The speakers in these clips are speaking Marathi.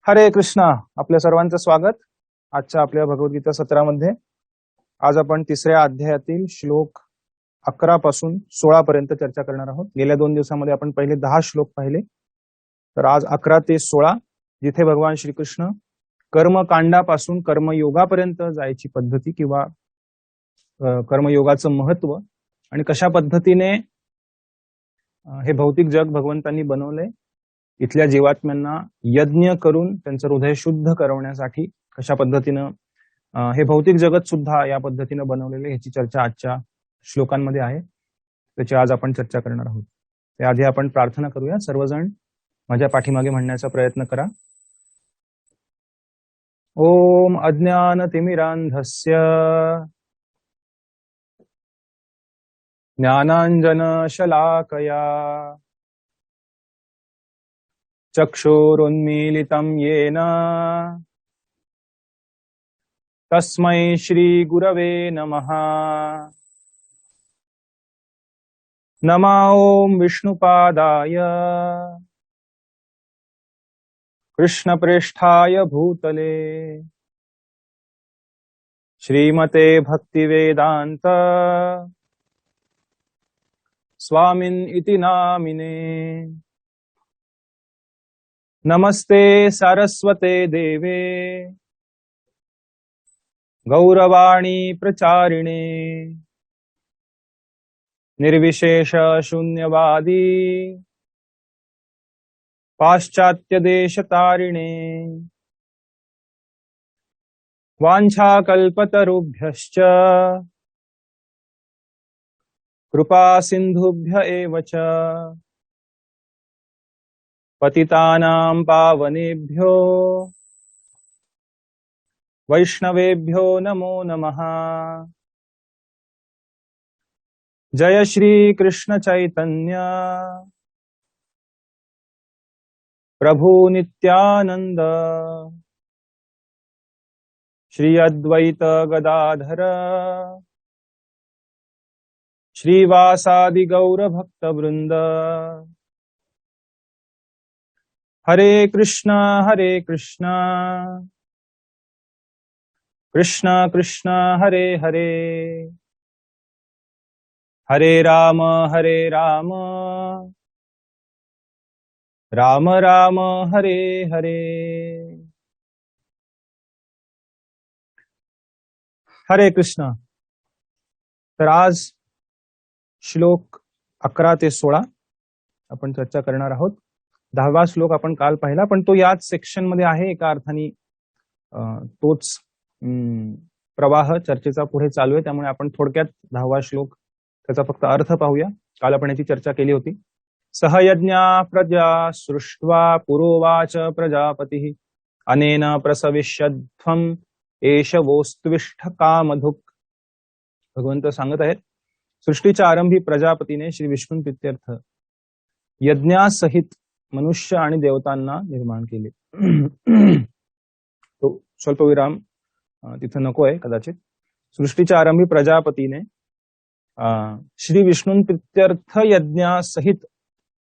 हरे कृष्णा. आपल्या सर्वांचं स्वागत आजच्या आपल्या भगवद्गीता सत्रामध्ये. आज आपण तिसऱ्या अध्यायातील श्लोक 11 पासून 16 पर्यंत चर्चा करणार आहोत. गेल्या 2 दिवसांमध्ये आपण पहिले 10 श्लोक पाहिले, तर आज 11 ते 16 जिथे भगवान श्रीकृष्ण कर्मकांडापासून कर्मयोगापर्यंत जायची पद्धती किंवा कर्मयोगाचं महत्व आणि कशा पद्धतीने हे भौतिक जग भगवंतांनी बनवलंय, इथल्या जीवात्म्यांना यज्ञ करून त्यांचं हृदय शुद्ध करवण्यासाठी कशा पद्धतीनं हे भौतिक जगत सुद्धा या पद्धतीनं बनवलेले, ह्याची चर्चा आजच्या श्लोकांमध्ये आहे. त्याची आज आपण चर्चा करणार आहोत. त्याआधी आपण प्रार्थना करूया. सर्वजण माझ्या पाठीमागे म्हणण्याचा प्रयत्न करा. ओम अज्ञानतिमिरान्धस्य ज्ञानाञ्जनशलाकया चक्षुरुन्मीलितं येन तस्मै श्रीगुरवे नमः. नमो ॐ विष्णुपादाय कृष्णप्रेष्ठाय भूतले श्रीमते भक्तिवेदान्त स्वामिन् इति नामिने. नमस्ते सारस्वते देवे गौरवाणी प्रचारिणे निर्विशेष शून्यवादी पाश्चात्य देशतारिणे. वाञ्छाकल्पतरुभ्यश्च कृपा सिन्धुभ्य एव च पतितानां पावनेभ्यो वैष्णवेभ्यो नमो नमः. जय श्री कृष्ण चैतन्य प्रभु नित्यानंद श्री अद्वैत गदाधर श्रीवासादि गौर भक्त वृंद. हरे कृष्णा कृष्ण कृष्ण हरे हरे, हरे राम राम राम हरे हरे. हरे कृष्ण. तर आज श्लोक 11 ते 16 आपण चर्चा करणार आहोत. 10वा श्लोक आपण काल पाहिला, पण तो याच सेक्शन मध्ये आहे. एका अर्थाने तोच प्रवाह चर्चेचा पुढे चालू आहे, त्यामुळे आपण थोडक्यात 10वा श्लोक त्याचा फक्त अर्थ पाहूया. काल आपण याची चर्चा केली होती. सहयज्ञा प्रजा सृष्ट्वा पुरोवाच प्रजापती अनेन प्रसविष्यध्वम एष वोस्त्विष्ठ कामधुक. भगवंत सांगत आहेत, सृष्टीच्या आरंभी प्रजापतीने श्री विष्णू प्रित्यर्थ यज्ञासहित मनुष्य आणि देवतांना निर्माण केले. तो स्वल्पविराम तिथं नको आहे कदाचित. सृष्टीच्या आरंभी प्रजापतीने श्री विष्णू प्रित्यर्थ यज्ञासहित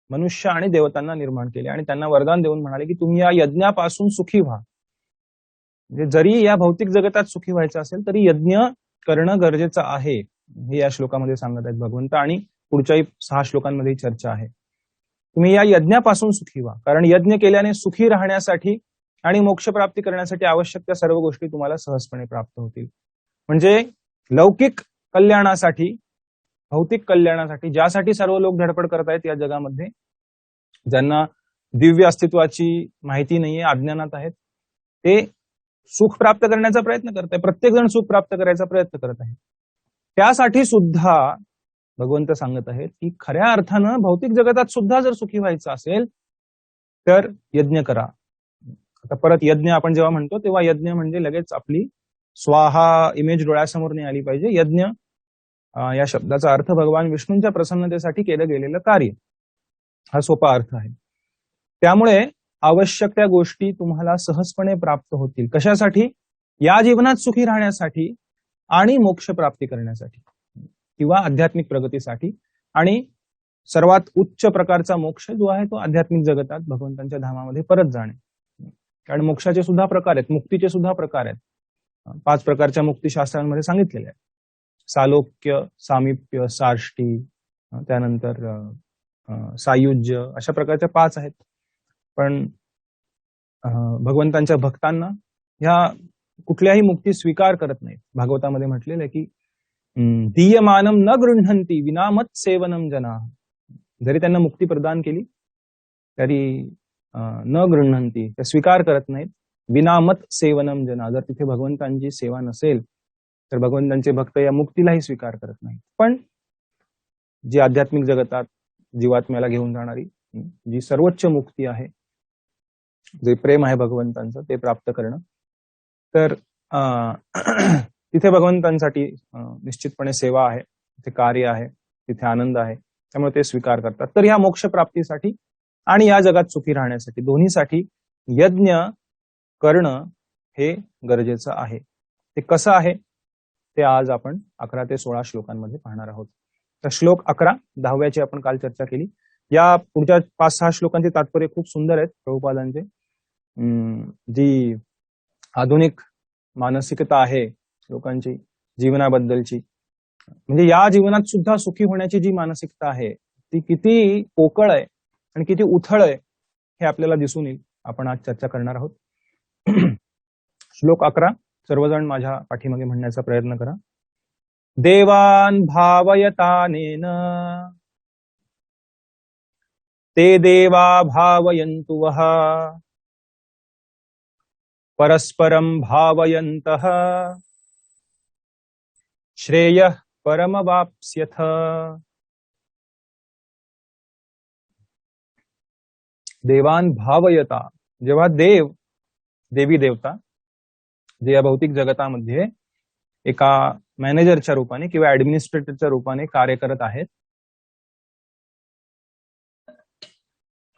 मनुष्य आणि देवतांना निर्माण केले आणि त्यांना वरदान देऊन म्हणाले की तुम्ही या यज्ञापासून सुखी व्हा. म्हणजे जरी या भौतिक जगतात सुखी व्हायचं असेल तरी यज्ञ करणं गरजेचं आहे, हे या श्लोकामध्ये सांगत आहेत भगवंत. आणि पुढच्याही 6 श्लोकांमध्ये चर्चा आहे. तुम्ही या यज्ञापासून सुखी व्हा, कारण यज्ञ केल्याने सुखी राहण्यासाठी आणि मोक्ष प्राप्ती करण्यासाठी आवश्यक त्या सर्व गोष्टी तुम्हाला सहजपणे प्राप्त होतील. म्हणजे लौकिक कल्याणासाठी, भौतिक कल्याणासाठी, ज्यासाठी सर्व लोक धडपड करत आहेत या जगामध्ये, ज्यांना दिव्य अस्तित्वाची माहिती नाहीये, अज्ञानात आहेत, ते सुख प्राप्त करण्याचा प्रयत्न करत आहे. प्रत्येक जण सुख प्राप्त करायचा प्रयत्न करत आहे. त्यासाठी सुद्धा भगवंत सांगत आहेत की खऱ्या अर्थानं भौतिक जगतात सुद्धा जर सुखी व्हायचं असेल तर यज्ञ करा. आता परत यज्ञ आपण जेव्हा म्हणतो तेव्हा यज्ञ म्हणजे लगेच आपली स्वाहा इमेज डोळ्यासमोर नाही आली पाहिजे. यज्ञ या शब्दाचा अर्थ भगवान विष्णूंच्या प्रसन्नतेसाठी केलं गेलेलं कार्य, हा सोपा अर्थ आहे. त्यामुळे आवश्यक त्या गोष्टी तुम्हाला सहजपणे प्राप्त होतील. कशासाठी? या जीवनात सुखी राहण्यासाठी आणि मोक्ष प्राप्ती करण्यासाठी किंवा आध्यात्मिक प्रगतीसाठी. आणि सर्वात उच्च प्रकारचा मोक्ष जो आहे तो आध्यात्मिक जगतात भगवंतांच्या धामामध्ये परत जाणे. कारण मोक्षाचे सुद्धा प्रकार आहेत, मुक्तीचे सुद्धा प्रकार आहेत. 5 प्रकारच्या मुक्तीशास्त्रांमध्ये सांगितलेले आहे. सालोक्य, सामिप्य, सार्ष्टी, त्यानंतर सायुज्य, अशा प्रकारच्या 5 आहेत. पण भगवंतांच्या भक्तांना ह्या कुठल्याही मुक्ती स्वीकार करत नाहीत. भागवतामध्ये म्हटलेलं आहे की दीयमानम न गृह्णन्ति विना मत सेवनम जना. जरी त्यांना मुक्ती प्रदान केली तरी न गृह्णन्ति, ते स्वीकार करत नाहीत. विना मत सेवनम जना, जर तिथे भगवंतांची सेवा नसेल तर भगवंतांचे भक्त या मुक्तीलाही स्वीकार करत नाहीत. पण जी आध्यात्मिक जगतात जीवात्म्याला घेऊन जाणारी जी सर्वोच्च मुक्ती आहे, जे प्रेम आहे भगवंतांचं, ते प्राप्त करणं, तर तिथे भगवंतांसाठी निश्चितपणे सेवा आहे, तिथे कार्य आहे, तिथे आनंद आहे, त्यामुळे ते स्वीकार करतात. तर ह्या मोक्ष प्राप्तीसाठी आणि या जगात सुखी राहण्यासाठी दोन्हीसाठी यज्ञ करणं हे गरजेचं आहे. ते कसं आहे ते आज आपण 11 ते 16 श्लोकांमध्ये पाहणार आहोत. तर श्लोक 11, 10व्याची आपण काल चर्चा केली. या पुढच्या 5-6 श्लोकांचे तात्पर्य खूप सुंदर आहेत प्रभुपादांचे. जी आधुनिक मानसिकता आहे लोकांची जीवनाबद्दलची, म्हणजे या जीवनात सुद्धा सुखी होण्याची जी मानसिकता आहे ती किती पोकळ आहे आणि किती उथळ आहे हे आपल्याला दिसून येईल. आपण आज चर्चा करणार आहोत. श्लोक 11 सर्वजण माझ्या पाठीमागे म्हणण्याचा प्रयत्न करा. देवान भावयतानेन ते देवा भावयन्तु वः परस्परं भावयन्तः श्रेयः परमवाप्स्यथ. देवान भावयता, जेव्हा देवी देवता जे या भौतिक जगतामध्ये एका मॅनेजरच्या रूपाने किंवा ऍडमिनिस्ट्रेटरच्या रूपाने कार्य करत आहेत,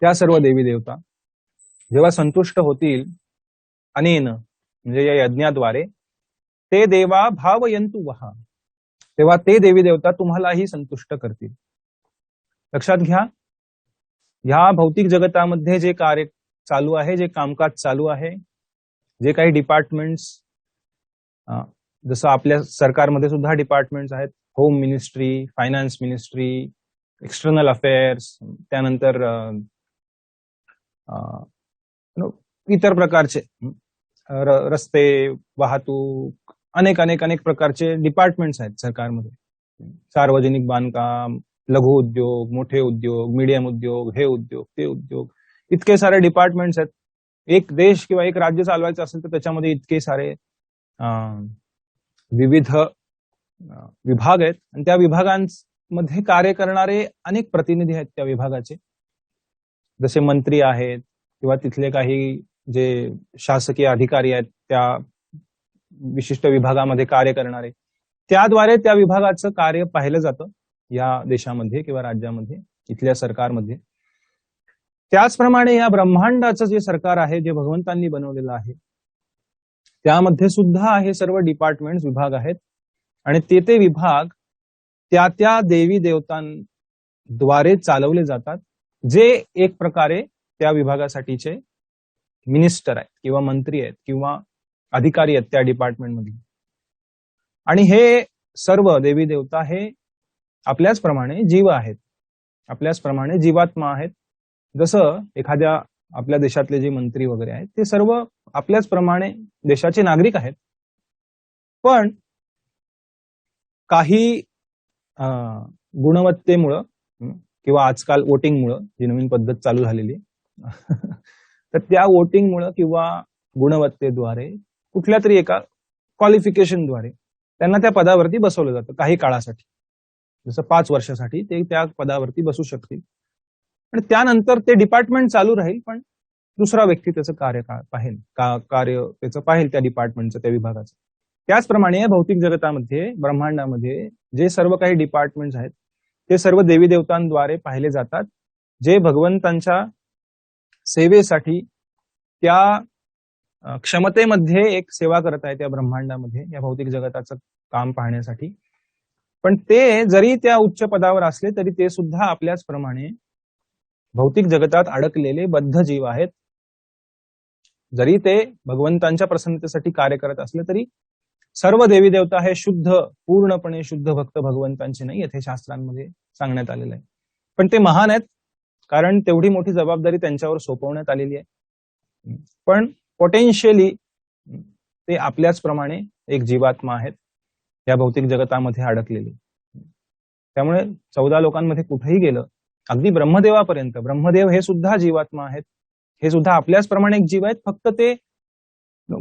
त्या सर्व देवी देवता जेव्हा संतुष्ट होतील अनेन, म्हणजे या यज्ञाद्वारे, ते देवा भावयन्तु वः, तेव्हा ते देवी देवता तुम्हालाही संतुष्ट करतील. लक्षात घ्या, ह्या भौतिक जगतामध्ये जे कार्य चालू आहे, जे कामकाज चालू आहे, जे काही डिपार्टमेंट्स, जसं आपल्या सरकारमध्ये सुद्धा डिपार्टमेंट्स आहेत, home ministry, finance ministry, external affairs, त्यानंतर इतर प्रकारचे रस्ते, वाहतूक, अनेक अनेक अनेक प्रकारचे डिपार्टमेंट्स आहेत सरकारमध्ये. सार्वजनिक बांधकाम, लघु उद्योग, मोठे उद्योग, मीडियम उद्योग, हे उद्योग, ते उद्योग, इतके सारे डिपार्टमेंट्स आहेत. एक देश किंवा एक राज्य चालवायचं असेल तर त्याच्यामध्ये इतके सारे विविध विभाग आहेत आणि त्या विभागांमध्ये कार्य करणारे अनेक प्रतिनिधी आहेत त्या विभागाचे. जसे मंत्री आहेत किंवा तिथले काही जे शासकीय अधिकारी आहेत त्या विशिष्ट विभागामध्ये कार्य करणारे, त्याद्वारे त्या विभागाचं कार्य पाहिलं जातं या देशामध्ये किंवा राज्यामध्ये, इथल्या सरकारमध्ये. त्याचप्रमाणे या ब्रह्मांडाचं जे सरकार आहे, जे भगवंतांनी बनवलेलं आहे, त्यामध्ये सुद्धा हे सर्व डिपार्टमेंट्स, विभाग आहेत आणि ते विभाग त्या देवी देवतांद्वारे चालवले जातात, जे एक प्रकारे त्या विभागासाठीचे मिनिस्टर आहेत किंवा मंत्री आहेत किंवा अधिकारी आहेत त्या डिपार्टमेंटमधले. आणि हे सर्व देवी देवता हे आपल्याच प्रमाणे जीव आहेत, आपल्याच प्रमाणे जीवात्मा आहेत. जसं एखाद्या आपल्या देशातले जे मंत्री वगैरे आहेत ते सर्व आपल्याच प्रमाणे देशाचे नागरिक आहेत, पण काही गुणवत्तेमुळं किंवा आजकाल वोटिंगमुळं, जी नवीन पद्धत चालू झालेली तर त्या वोटिंगमुळं किंवा गुणवत्तेद्वारे, कुठल्या तरी एका क्वालिफिकेशनद्वारे त्यांना त्या पदावरती बसवलं जातं काही काळासाठी. जसं 5 वर्षासाठी ते त्या पदावरती बसू शकतील आणि त्यानंतर ते डिपार्टमेंट चालू राहील, पण दुसरा व्यक्ती त्याचं कार्य पाहिल, कार्य त्याचं पाहिल त्या डिपार्टमेंटचं, त्या विभागाचं. त्याचप्रमाणे या भौतिक जगतामध्ये, ब्रह्मांडामध्ये जे सर्व काही डिपार्टमेंट्स आहेत ते सर्व देवी देवतांद्वारे पाहिले जातात, जे भगवंतांच्या सेवेसाठी त्या क्षमतेमध्ये एक सेवा करत आहे त्या ब्रह्मांडामध्ये, या भौतिक जगताचं काम पाहण्यासाठी. पण ते जरी त्या उच्च पदावर असले तरी ते सुद्धा आपल्याच प्रमाणे भौतिक जगतात अडकलेले बद्ध जीव आहेत, जरी ते भगवंतांच्या प्रसन्नतेसाठी कार्य करत असले तरी सर्व देवी देवता हे शुद्ध, पूर्णपणे शुद्ध भक्त भगवंतांचे नाही हे शास्त्रांमध्ये सांगण्यात आलेलं आहे. पण ते महान आहेत, कारण तेवढी मोठी जबाबदारी त्यांच्यावर सोपवण्यात आलेली आहे. पण पोटेन्शियली ते आपल्याच प्रमाणे एक जीवात्मा आहेत, या भौतिक जगतामध्ये अडकलेली. त्यामुळे 14 लोकांमध्ये कुठेही गेलं, अगदी ब्रह्मदेवापर्यंत, ब्रह्मदेव हे सुद्धा जीवात्मा आहेत, हे सुद्धा आपल्याच प्रमाणे एक जीव आहेत, फक्त ते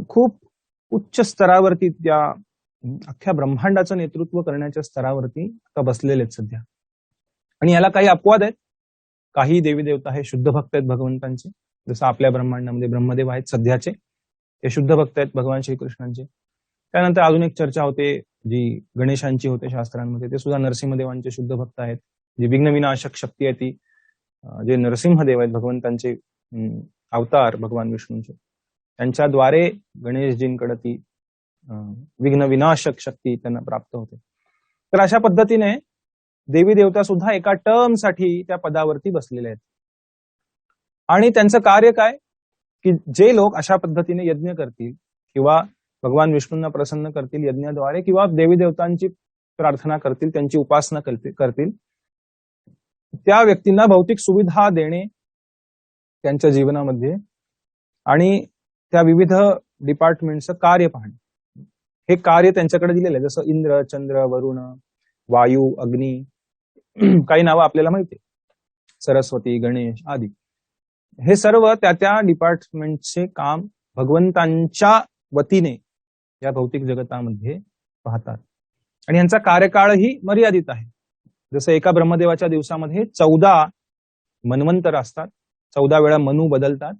खूप उच्च स्तरावरती, त्या अख्ख्या ब्रह्मांडाचं नेतृत्व करण्याच्या स्तरावरती आता बसलेले आहेत सध्या. आणि याला काही अपवाद आहेत. काही देवी देवता हे शुद्ध भक्त आहेत भगवंतांचे, जसं आपल्या ब्रह्मांडामध्ये ब्रह्मदेव आहेत सध्याचे, ते शुद्ध भक्त आहेत भगवान श्रीकृष्णांचे. त्यानंतर अजून एक चर्चा होते जी गणेशांची होते शास्त्रांमध्ये, ते सुद्धा नरसिंहदेवांचे शुद्ध भक्त आहेत. जी विघ्न विनाशक शक्ती आहे ती, जे नरसिंहदेव आहेत भगवंतांचे अवतार भगवान विष्णूंचे, त्यांच्याद्वारे गणेशजींकडे ती विघ्न विनाशक शक्ती त्यांना प्राप्त होते. तर अशा पद्धतीने देवी देवता सुद्धा एका टर्म साठी त्या पदावरती बसलेले आहेत. आणि त्यांचं कार्य काय, की जे लोक अशा पद्धतीने यज्ञ करतील किंवा भगवान विष्णूंना प्रसन्न करतील यज्ञाद्वारे, किंवा देवी देवतांची प्रार्थना करतील, त्यांची उपासना करतील, त्या व्यक्तींना भौतिक सुविधा देणे त्यांच्या जीवनामध्ये आणि त्या विविध डिपार्टमेंटचं कार्य पाहणे, हे कार्य त्यांच्याकडे दिलेलं आहे. जसं इंद्र, चंद्र, वरुण, वायू, अग्नी, काही नावं आपल्याला माहिती, सरस्वती, गणेश आदी, हे सर्व त्या त्या डिपार्टमेंटचे काम भगवंतांच्या वतीने या भौतिक जगतामध्ये पाहतात. आणि यांचा कार्यकाळही मर्यादित आहे. जसं एका ब्रह्मदेवाच्या दिवसामध्ये 14 मन्वंतर असतात, 14 वेळा मनू बदलतात.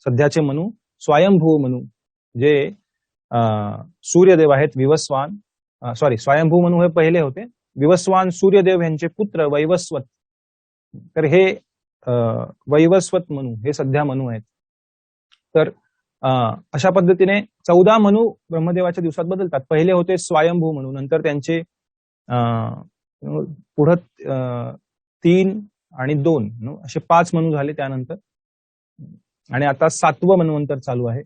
सध्याचे मनू स्वयंभू मनू, जे सूर्यदेव आहेत, विवस्वान, स्वयंभू मनू हे पहिले होते, विवस्वान सूर्यदेव यांचे पुत्र वैवस्वत, तर हे वैवस्वत मनू हे सध्या मनू आहेत. तर अशा पद्धतीने 14 मनू ब्रह्मदेवाच्या दिवसात बदलतात. पहिले होते स्वयंभू मनू, नंतर त्यांचे पुढं 3 आणि 2 असे 5 मनू झाले त्यानंतर. आणि आता 7वं मन्वंतर चालू आहे.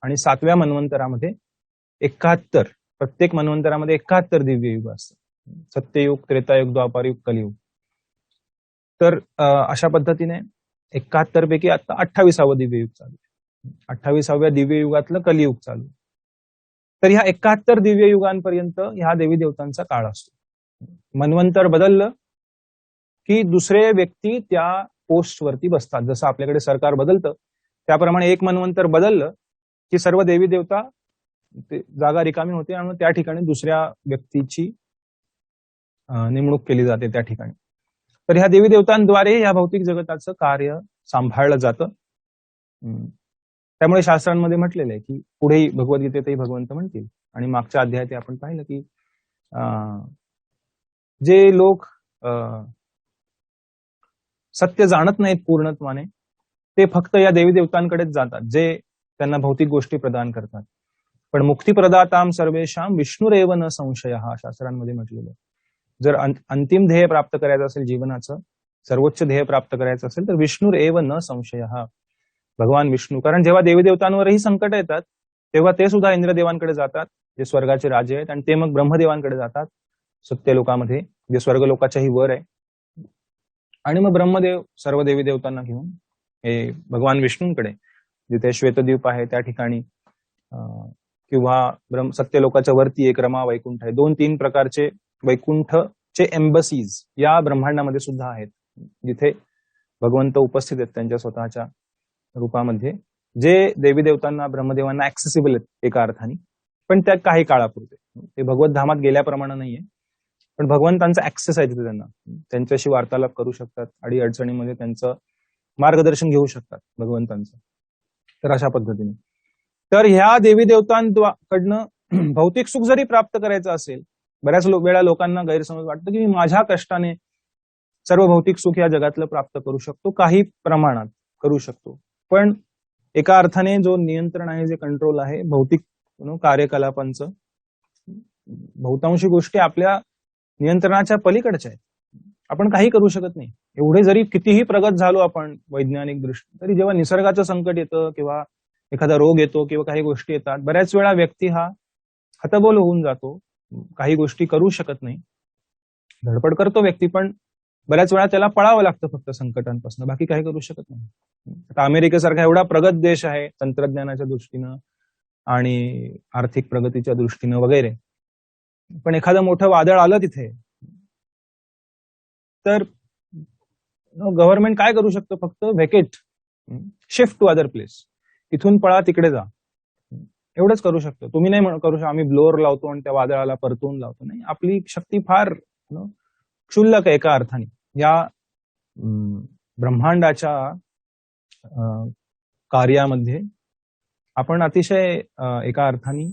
आणि 7व्या मन्वंतरामध्ये 71, प्रत्येक मन्वंतरामध्ये 71 दिव्य युग असतात, सत्ययुग, त्रेतायुग, द्वापारयुग, कलियुग. तर अशा पद्धतीने 71 पैकी आता 28वं दिव्य युग चालू आहे. 28व्या दिव्य युगातलं कलियुग चालू. तर ह्या 71 दिव्य युगांपर्यंत ह्या देवी देवतांचा काळ असतो. मन्वंतर बदललं की दुसरे व्यक्ती त्या पोस्टवरती बसतात. जसं आपल्याकडे सरकार बदलतं त्याप्रमाणे एक मन्वंतर बदललं की सर्व देवी देवता जागा रिकामी होते आणि त्या ठिकाणी दुसऱ्या व्यक्तीची नेमणूक केली जाते त्या ठिकाणी. तर ह्या देवी देवतांद्वारे या भौतिक जगताचं कार्य सांभाळलं जातं. त्यामुळे शास्त्रांमध्ये म्हटलेलं आहे की पुढेही भगवद्गीतेतही भगवंत म्हणतील, आणि मागच्या अध्यायात आपण पाहिलं की जे लोक सत्य जाणत नाहीत पूर्णत्वाने, ते फक्त या देवी देवतांकडेच जातात, जे त्यांना भौतिक गोष्टी प्रदान करतात. पण मुक्ती प्रदाताम सर्वेशाम विष्णुरेव न संशय, हा शास्त्रांमध्ये म्हटलेलं आहे. जर अंतिम ध्येय प्राप्त करायचं असेल जीवनाचं, सर्वोच्च ध्येय प्राप्त करायचं असेल तर विष्णुरेव न संशय, हा भगवान विष्णू. कारण जेव्हा देवी देवतांवरही संकट येतात तेव्हा ते सुद्धा इंद्रदेवांकडे जातात, जे स्वर्गाचे राजे आहेत, आणि ते मग ब्रह्मदेवांकडे जातात सत्यलोकामध्ये, जे स्वर्गलोकाच्याही वर आहे. आणि मग ब्रह्मदेव सर्व देवी देवतांना घेऊन हे भगवान विष्णूंकडे, जिथे श्वेतद्वीप आहे त्या ठिकाणी, किंवा सत्यलोकाच्या वरती एक रमा वैकुंठ आहे, 2-3 प्रकारचे वैकुंठचे एम्बसीज या ब्रह्मांडामध्ये सुद्धा आहेत, जिथे भगवंत उपस्थित आहेत त्यांच्या स्वतःच्या रूपामध्ये, जे देवी देवतांना, ब्रह्मदेवांना ऍक्सेसिबल आहेत एका अर्थाने, पण त्या काही काळापुरते. ते भगवत धामात गेल्याप्रमाणे नाहीये, पण भगवंतांचा ऍक्सेस आहे तिथे, त्यांना त्यांच्याशी वार्तालाप करू शकतात, अडी अडचणीमध्ये त्यांचं मार्गदर्शन घेऊ शकतात भगवंतांचं. तर अशा पद्धतीने, तर ह्या देवी देवतांकडनं भौतिक सुख जरी प्राप्त करायचं असेल, बऱ्याच वेळा लोकांना गैरसमज वाटतं की मी माझ्या कष्टाने सर्व भौतिक सुख या जगातलं प्राप्त करू शकतो, काही प्रमाणात करू शकतो. पण एका अर्थाने जो नियंत्रण आहे, जे कंट्रोल आहे भौतिक कार्यकलापांचं, बहुतांशी गोष्टी आपल्या नियंत्रणाच्या पलीकडच्या आहेत. आपण काही करू शकत नाही. एवढे जरी कितीही प्रगत झालो आपण वैज्ञानिक दृष्टी, तरी जेव्हा निसर्गाचं संकट येतं किंवा एखादा रोग येतो किंवा काही गोष्टी येतात, बऱ्याच वेळा व्यक्ती हा हतबल होऊन जातो, काही गोष्टी करू शकत नाही. धडपड करतो व्यक्ती, पण बऱ्याच वेळा त्याला पळावं लागतं फक्त संकटांपासून, बाकी काही करू शकत नाही. आता अमेरिकेसारखा एवढा प्रगत देश आहे तंत्रज्ञानाच्या दृष्टीनं आणि आर्थिक प्रगतीच्या दृष्टीनं वगैरे, पण एखादं मोठं वादळ आलं तिथे तर गव्हर्नमेंट काय करू शकतं? फक्त व्हेकेट, शिफ्ट टू अदर प्लेस, इथून पळा तिकडे जा, एवढंच करू शकतो. तुम्ही नाही करू शकता आम्ही ब्लोअर लावतो आणि त्या वादळाला परतवून लावतो, नाही. आपली शक्ती फार क्षुल्लक आहे एका अर्थाने. या ब्रह्मांडाच्या कार्यामध्ये आपण अतिशय एका अर्थाने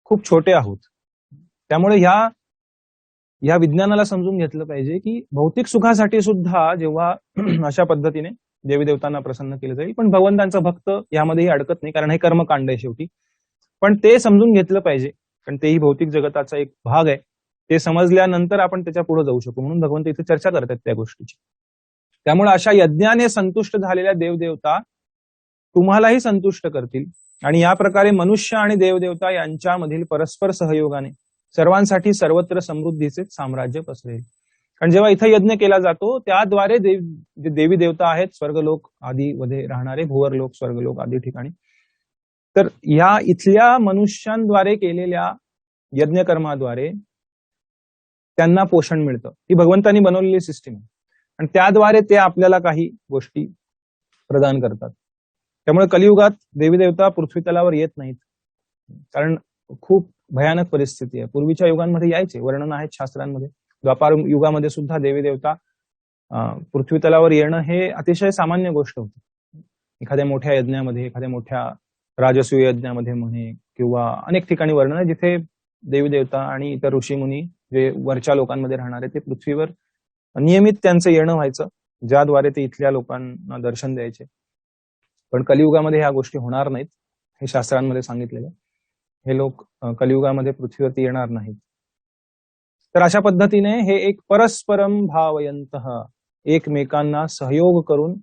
खूप छोटे आहोत. त्यामुळे या विज्ञानाला समजून घेतलं पाहिजे की भौतिक सुखासाठी सुद्धा जेव्हा अशा पद्धतीने देवी देवतांना प्रसन्न केलं जाईल, पण भगवंतांचा भक्त यामध्येही अडकत नाही, कारण हे कर्मकांड आहे शेवटी. पण ते समजून घेतलं पाहिजे, कारण तेही भौतिक जगताचा एक भाग आहे. ते समजल्यानंतर आपण त्याच्या पुढे जाऊ शकू, म्हणून भगवंत इथे चर्चा करतात त्या गोष्टीची. त्यामुळे अशा यज्ञाने संतुष्ट झालेल्या देवदेवता तुम्हालाही संतुष्ट करतील, आणि या प्रकारे मनुष्य आणि देवदेवता यांच्यामधील परस्पर सहयोगाने सर्वांसाठी सर्वत्र समृद्धीचे साम्राज्य पसरेल. कारण जेव्हा इथं यज्ञ केला जातो त्याद्वारे देवी देवता आहेत, स्वर्गलोक आदी मध्ये राहणारे, भुवरलोक, स्वर्गलोक आदी ठिकाणी, तर या इथल्या मनुष्यांद्वारे केलेल्या यज्ञकर्माद्वारे त्यांना पोषण मिळतं. ही भगवंतांनी बनवलेली सिस्टीम आहे, आणि त्याद्वारे ते आपल्याला काही गोष्टी प्रदान करतात. त्यामुळे कलियुगात देवी देवता पृथ्वी तलावर येत नाहीत, कारण खूप भयानक परिस्थिती आहे. पूर्वीच्या युगांमध्ये यायचे, वर्णन आहेत शास्त्रांमध्ये. द्वापार युगामध्ये सुद्धा देवी देवता पृथ्वी तलावर येणं हे अतिशय सामान्य गोष्ट होती. एखाद्या मोठ्या यज्ञामध्ये, एखाद्या मोठ्या राजसूय यज्ञामध्ये म्हणे, किंवा अनेक ठिकाणी वर्णन आहे जिथे देवी देवता आणि इतर ऋषीमुनी जे वरच्या लोकांमध्ये राहणारे ते पृथ्वीवर नियमित त्यांचं येणं व्हायचं, ज्याद्वारे ते इथल्या लोकांना दर्शन द्यायचे. पण कलियुगामध्ये ह्या गोष्टी होणार नाहीत, हे शास्त्रांमध्ये सांगितलेलं. हे लोक कलियुगामध्ये पृथ्वीवरती येणार नाहीत. तर अशा पद्धतीने हे एक परस्परम भावयंतः, एकमेकांना सहयोग करून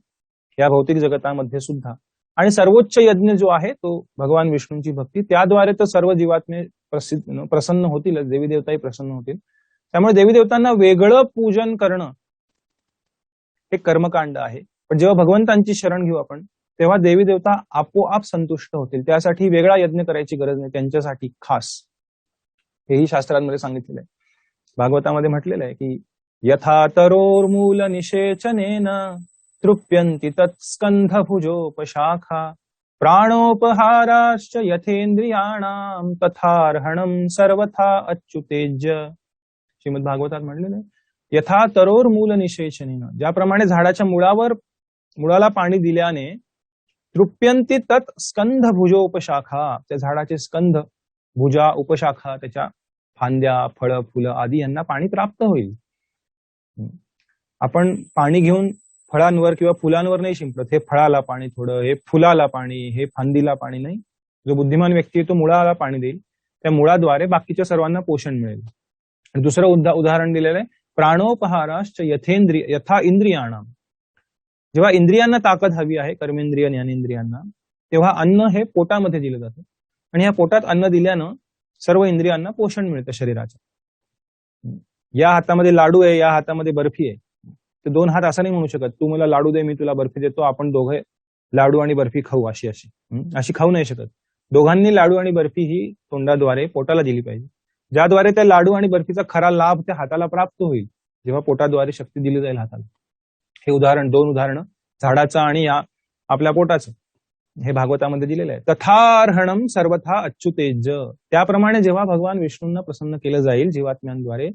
या भौतिक जगतामध्ये सुद्धा, आणि सर्वोच्च यज्ञ जो आहे तो भगवान विष्णूंची भक्ती, त्याद्वारे तर सर्व जीवात्मे प्रसन्न होतील, देवी देवताही प्रसन्न होतील. त्यामुळे देवी देवतांना वेगळं पूजन करणं हे कर्मकांड आहे. पण जेव्हा भगवंतांची शरण घेऊ आपण, तेव्हा देवी देवता आपोआप संतुष्ट होतील. त्यासाठी वेगळा यज्ञ करायची गरज नाही, त्यांच्यासाठी खास. हेही शास्त्रांमध्ये सांगितलेलं आहे. भागवतामध्ये म्हटलेलं आहे की यथा तरोर्मूल निषेचनेन तृप्यन्ति तत्स्कंध भुजोपशाखा प्राणोपहाराश्च यथेंद्रियाणाम तथार्हणम सर्वथा अच्युतेज्य. श्रीमद भागवतात म्हटलेलं आहे यथा तरोर्मूल निषेचनेन, ज्याप्रमाणे झाडाच्या मुळाला पाणी दिल्याने तृप्यंती तत् स्कंध भुजोपशाखा, त्या झाडाचे स्कंध, भुजा, उपशाखा, त्याच्या फांद्या, फळं, फुलं आदी यांना पाणी प्राप्त होईल. आपण पाणी घेऊन फळांवर किंवा फुलांवर नाही शिंपडत, हे फळाला पाणी थोडं, हे फुलाला पाणी, हे फांदीला पाणी नाही. जो बुद्धिमान व्यक्ती आहे तो मुळाला पाणी देईल, त्या मुळाद्वारे बाकीच्या सर्वांना पोषण मिळेल. आणि दुसरं उदाहरण दिलेलं आहे प्राणोपहाराश्च यथा इंद्रियाणाम. जेव्हा इंद्रियांना ताकद हवी आहे, कर्मेंद्रिय, ज्ञानेंद्रियांना, तेव्हा अन्न हे पोटामध्ये दिलं जातं, आणि या पोटात अन्न दिल्यानं सर्व इंद्रियांना पोषण मिळतं शरीराचं. या हातामध्ये लाडू आहे, या हातामध्ये बर्फी आहे, ते दोन हात असं नाही म्हणू शकत तू मला लाडू दे, मी तुला बर्फी देतो, आपण दोघे लाडू आणि बर्फी खाऊ, अशी खाऊ नाही शकत. दोघांनी लाडू आणि बर्फी ही तोंडाद्वारे पोटाला दिली पाहिजे, ज्याद्वारे त्या लाडू आणि बर्फीचा खरा लाभ त्या हाताला प्राप्त होईल, जेव्हा पोटाद्वारे शक्ती दिली जाईल हाताला. हे दोन उदाहरणं, झाडाचं आणि या आपल्या पोटाचं, हे भागवतामध्ये दिलेलं आहे. तथार्हणम सर्वथा अच्युतेज. त्याप्रमाणे जेव्हा भगवान विष्णूंना प्रसन्न केलं जाईल जीवात्म्यांद्वारे,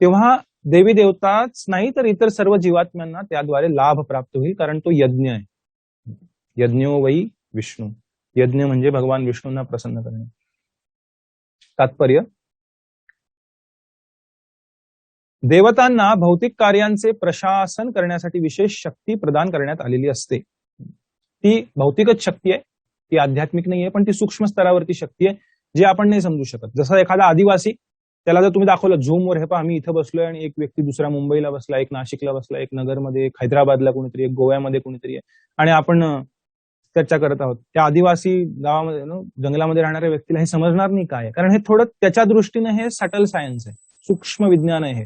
तेव्हा देवी देवताच नाही तर इतर सर्व जीवात्म्यांना त्याद्वारे लाभ प्राप्त होईल, कारण तो यज्ञ आहे. यज्ञो वै विष्णू, यज्ञ म्हणजे भगवान विष्णूंना प्रसन्न करणे. तात्पर्य, देवतांना भौतिक कार्यांचे प्रशासन करण्यासाठी विशेष शक्ती प्रदान करण्यात आलेली असते. ती भौतिकच शक्ती आहे, ती आध्यात्मिक नाहीये, पण ती सूक्ष्म स्तरावरती शक्ती आहे, जी आपण नाही समजू शकत. जसं एखादा आदिवासी, त्याला जर तुम्ही दाखवलं झूमवर, हे पहा आम्ही इथं बसलोय आणि एक व्यक्ती दुसरा मुंबईला बसला, एक नाशिकला बसला, एक नगरमध्ये, एक हैदराबादला कोणीतरी, एक गोव्यामध्ये कोणीतरी आहे, आणि आपण चर्चा करत आहोत. त्या आदिवासी गावामध्ये जंगलामध्ये राहणाऱ्या व्यक्तीला हे समजणार नाही काय, कारण हे थोडं त्याच्या दृष्टीने हे सटल सायन्स आहे, सूक्ष्म विज्ञान आहे हे.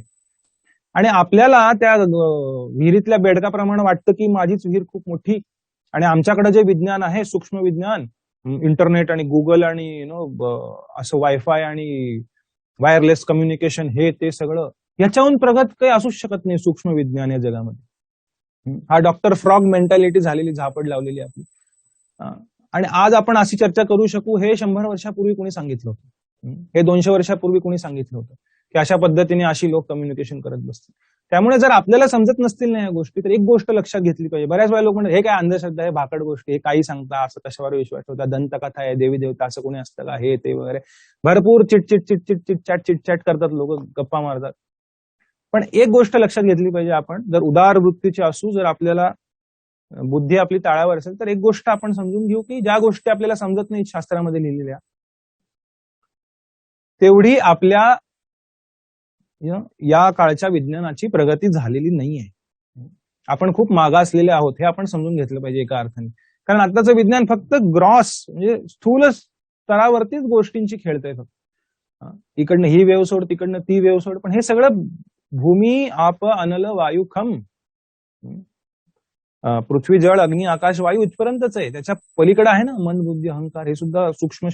आणि आपल्याला त्या विहिरीतल्या बेडकाप्रमाणे वाटतं की माझीच विहीर खूप मोठी, आणि आमच्याकडे जे विज्ञान आहे सूक्ष्म विज्ञान, इंटरनेट आणि गुगल आणि असं वायफाय आणि वायरलेस कम्युनिकेशन, हे ते सगळं याच्याहून प्रगत काही असूच शकत नाही सूक्ष्म विज्ञान या जगामध्ये. हा डॉक्टर फ्रॉग मेंटॅलिटी झालेली, झापड लावलेली आपली. आणि आज आपण अशी चर्चा करू शकू हे 100 वर्षापूर्वी कोणी सांगितलं होतं, हे 200 वर्षापूर्वी कोणी सांगितलं होतं की अशा पद्धतीने अशी लोक कम्युनिकेशन करत बसतील. त्यामुळे जर आपल्याला समजत नसतील ना या गोष्टी, तर एक गोष्ट लक्षात घेतली पाहिजे. बऱ्याच वेळा लोक म्हणतात हे काय अंधश्रद्धा आहे, भाकड गोष्टी, हे काही सांगता, असं कशावर विश्वास ठेवता, दंतकथा आहे, देवी देवता असं कोणी असतं का, हे ते वगैरे भरपूर चिटचिट चिटचिट चिटचॅट चिटचॅट करतात लोक, गप्पा मारतात. पण एक गोष्ट लक्षात घेतली पाहिजे आपण, जर उदार वृत्तीचे असू, जर आपल्याला बुद्धी आपली ताळावर असेल, तर एक गोष्ट आपण समजून घेऊ की ज्या गोष्टी आपल्याला समजत नाही शास्त्रामध्ये लिहिलेल्या, तेवढी आपल्या या काळच्या विज्ञानाची प्रगती झालेली नाहीये. आपण खूप मागासलेले आहोत हे आपण समजून घेतलं पाहिजे एका अर्थाने. कारण आताचं विज्ञान फक्त ग्रॉस म्हणजे स्थूल स्तरावरतीच गोष्टींची खेळतंय फक्त. इकडनं ही वेव सोड, तिकडनं ती वेव सोड, पण हे सगळं भूमी आप अनल वायू खम, पृथ्वी जळ अग्नी आकाश वायू इथपर्यंतच आहे. त्याच्या पलीकडे आहे ना मन बुद्धी अहंकार, हे सुद्धा सूक्ष्म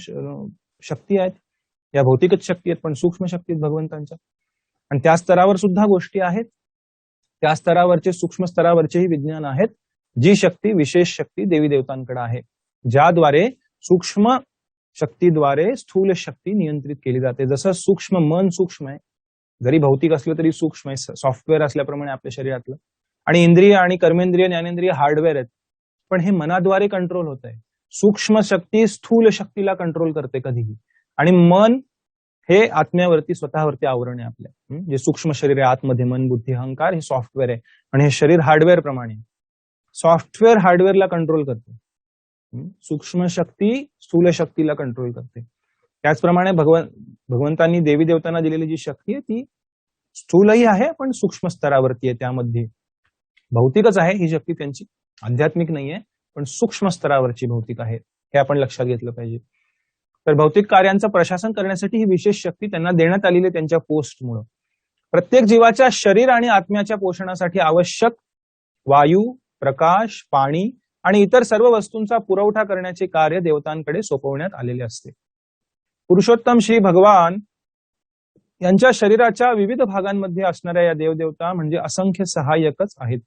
शक्ती आहेत. या भौतिकच शक्ती आहेत पण सूक्ष्म शक्ती आहेत भगवंतांच्या, आणि त्या स्तरावर सुद्धा गोष्टी आहेत. त्या स्तरावरचे सूक्ष्म स्तरावरचेही विज्ञान आहेत. जी शक्ती, विशेष शक्ती देवी देवतांकडे आहे, ज्याद्वारे सूक्ष्म शक्तीद्वारे स्थूल शक्ती नियंत्रित केली जाते. जसं सूक्ष्म मन सूक्ष्म आहे, जरी भौतिक असलं तरी सूक्ष्म आहे, सॉफ्टवेअर असल्याप्रमाणे आपल्या शरीरातलं, आणि इंद्रिय आणि कर्मेंद्रिय ज्ञानेंद्रिय हार्डवेअर आहेत, पण हे मनाद्वारे कंट्रोल होत आहे. सूक्ष्म शक्ती स्थूल शक्तीला कंट्रोल करते कधीही, आणि मन हे आत्म्यावरती स्वतःवरती आवरण आहे आपल्या. जे सूक्ष्म शरीर आहे आतमध्ये, मन बुद्धी अहंकार, हे सॉफ्टवेअर आहे, आणि हे शरीर हार्डवेअर प्रमाणे. सॉफ्टवेअर हार्डवेअरला कंट्रोल करते, सूक्ष्म शक्ती स्थूल शक्तीला कंट्रोल करते. त्याचप्रमाणे भगवंतांनी देवी देवतांना दिलेली जी शक्ती आहे ती स्थूलही आहे पण सूक्ष्म स्तरावरती आहे. त्यामध्ये भौतिकच आहे ही शक्ती त्यांची, आध्यात्मिक नाहीये, पण सूक्ष्म स्तरावरची भौतिक आहे, हे आपण लक्षात घेतलं पाहिजे. तर भौतिक कार्यांचं प्रशासन करण्यासाठी ही विशेष शक्ती त्यांना देण्यात आलेली त्यांच्या पोस्टमुळे. प्रत्येक जीवाच्या शरीर आणि आत्म्याच्या पोषणासाठी आवश्यक वायू, प्रकाश, पाणी आणि इतर सर्व वस्तूंचा पुरवठा करण्याचे कार्य देवतांकडे सोपवण्यात आलेले असते. पुरुषोत्तम श्री भगवान यांच्या शरीराच्या विविध भागांमध्ये असणाऱ्या या देवदेवता म्हणजे असंख्य सहाय्यकच आहेत.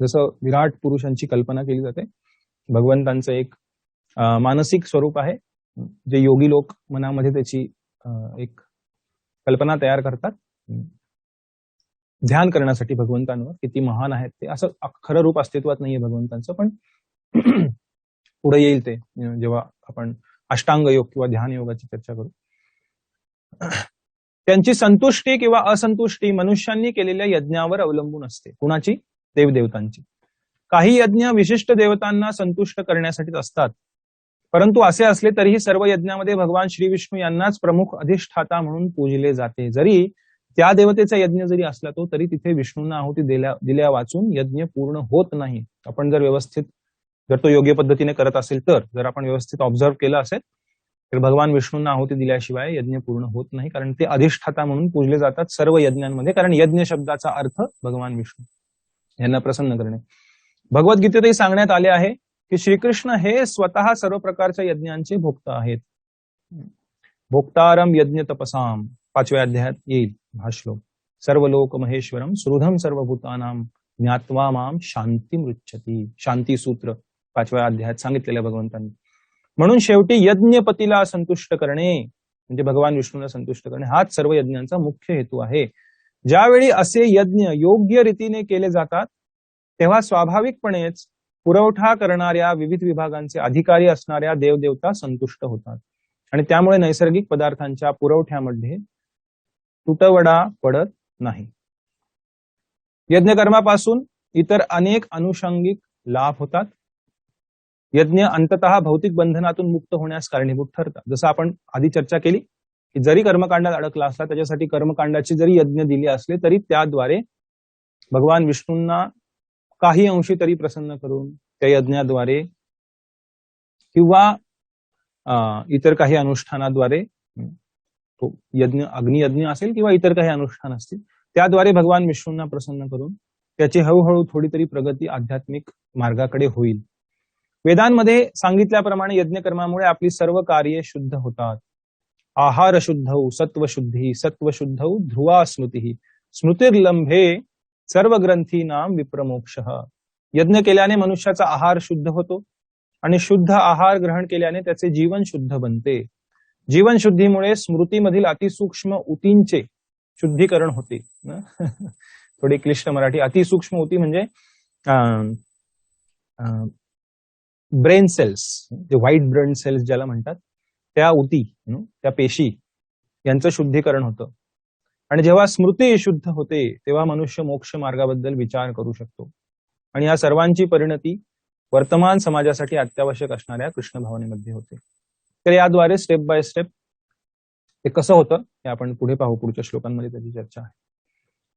जसं विराट पुरुषांची कल्पना केली जाते, भगवंतांचं एक मानसिक स्वरूप आहे, जे योगी लोक मनामध्ये त्याची एक कल्पना तयार करतात ध्यान करण्यासाठी भगवंतांवर, किती महान आहेत ते. असं खरं रूप अस्तित्वात नाहीये भगवंतांचं, पण पुढे येईल ते जेव्हा आपण अष्टांग योग किंवा ध्यान योगाची चर्चा करू. त्यांची संतुष्टी किंवा असंतुष्टी मनुष्यांनी केलेल्या यज्ञावर अवलंबून असते. कुणाची? देवदेवतांची. काही यज्ञ विशिष्ट देवतांना संतुष्ट करण्यासाठीच असतात, परंतु असे असले तरीही सर्व यज्ञामध्ये भगवान श्री विष्णू यांनाच प्रमुख अधिष्ठाता म्हणून पूजले जाते. जरी त्या देवतेचा यज्ञ जरी असला तो, तरी तिथे विष्णूंना आहुती दिल्या वाचून यज्ञ पूर्ण होत नाही. आपण जर व्यवस्थित, जर तो योग्य पद्धतीने करत असेल तर, जर आपण व्यवस्थित ऑब्झर्व केलं असेल तर भगवान विष्णूंना आहुती दिल्याशिवाय यज्ञ पूर्ण होत नाही, कारण ते अधिष्ठाता म्हणून पूजले जातात सर्व यज्ञांमध्ये. कारण यज्ञ शब्दाचा अर्थ भगवान विष्णू यांना प्रसन्न करणे. भगवद्गीतेतही सांगण्यात आले आहे की श्रीकृष्ण हे स्वतः सर्व प्रकारच्या यज्ञांचे भोक्ता आहेत. भोक्तारम यज्ञ तपसाम 5व्या अध्यायात येईल हा श्लोक. सर्व लोक महेश्वरम सुहृदम सर्वभूतानाम ज्ञात्वा माम शांती मृच्छती. शांती सूत्र 5व्या अध्यायात सांगितलेल्या भगवंतांनी. म्हणून शेवटी यज्ञपतीला संतुष्ट करणे म्हणजे भगवान विष्णूला संतुष्ट करणे हाच सर्व यज्ञांचा मुख्य हेतू आहे. ज्यावेळी असे यज्ञ योग्य रीतीने केले जातात तेव्हा स्वाभाविकपणेच पुरवठा करणाऱ्या विविध विभागांचे अधिकारी असणाऱ्या देवदेवता संतुष्ट होतात, आणि त्यामुळे नैसर्गिक पदार्थांच्या पुरवठ्यामध्ये तुटवडा पडत नाही. यज्ञकर्मापासून इतर अनेक अनुषंगिक लाभ होतात. यज्ञ अंततः भौतिक बंधनातून मुक्त होण्यास कारणीभूत ठरतात. जसं आपण आधी चर्चा केली की जरी कर्मकांडात अडकला असला, त्याच्यासाठी कर्मकांडाची जरी यज्ञ दिली असले तरी त्याद्वारे भगवान विष्णूंना काही अंशी तरी प्रसन्न करून त्या यज्ञाद्वारे किंवा इतर काही अनुष्ठानाद्वारे तो यज्ञ, अग्नियज्ञ असेल किंवा इतर काही अनुष्ठान असतील, त्याद्वारे भगवान विष्णूंना प्रसन्न करून त्याची हळूहळू थोडी तरी प्रगती आध्यात्मिक मार्गाकडे होईल. वेदांमध्ये सांगितल्याप्रमाणे यज्ञकर्मामुळे आपली सर्व कार्ये शुद्ध होतात. आहार शुद्धौ सत्वशुद्धी सत्वशुद्धौ ध्रुवा स्मृती स्मृतिर्लंभे सर्व ग्रंथीनाम विप्रमोक्ष. यज्ञ केल्याने मनुष्याचा आहार शुद्ध होतो आणि शुद्ध आहार ग्रहण केल्याने त्याचे जीवन शुद्ध बनते. जीवन शुद्धीमुळे स्मृतीमधील अतिसूक्ष्म ऊतींचे शुद्धीकरण होते. थोडी क्लिष्ट मराठी. अतिसूक्ष्म ऊती म्हणजे ब्रेन सेल्स, जे व्हाईट ब्रेन सेल्स ज्याला म्हणतात, त्या ऊती, त्या पेशी यांचं शुद्धीकरण होतं. आणि जेव्हा स्मृती शुद्ध होते तेव्हा मनुष्य मोक्ष मार्गाबद्दल विचार करू शकतो. आणि या सर्वांची परिणती वर्तमान समाजासाठी अत्यावश्यक असणाऱ्या कृष्ण भावनेमध्ये होते. तर याद्वारे स्टेप बाय स्टेप ते कसं होतं हे आपण पुढे पाहू. पुढच्या श्लोकांमध्ये त्याची चर्चा आहे.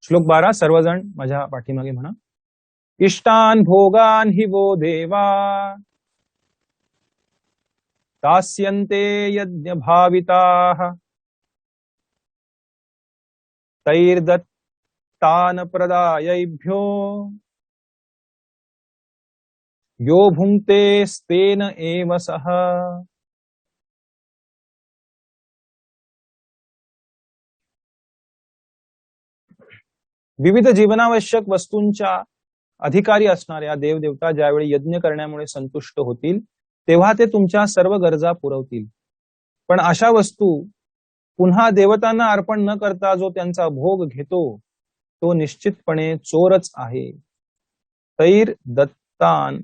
श्लोक 12. सर्वजण माझ्या पाठीमागे म्हणा. इष्टान भोगान हि वो देवा दास्यन्ते यज्ञ भाविताः तैर्दत्तान प्रदायैभ्यो यो भुङ्क्ते स्तेन एव सः. विविध जीवनावश्यक वस्तूंच्या अधिकारी असणाऱ्या देवदेवता ज्यावेळी यज्ञ करण्यामुळे संतुष्ट होतील तेव्हा ते तुमच्या सर्व गरजा पुरवतील. पण अशा वस्तू पुन्हा देवतांना अर्पण न करता जो त्यांचा भोग घेतो तो निश्चितपणे चोरच आहे. तैर दत्तान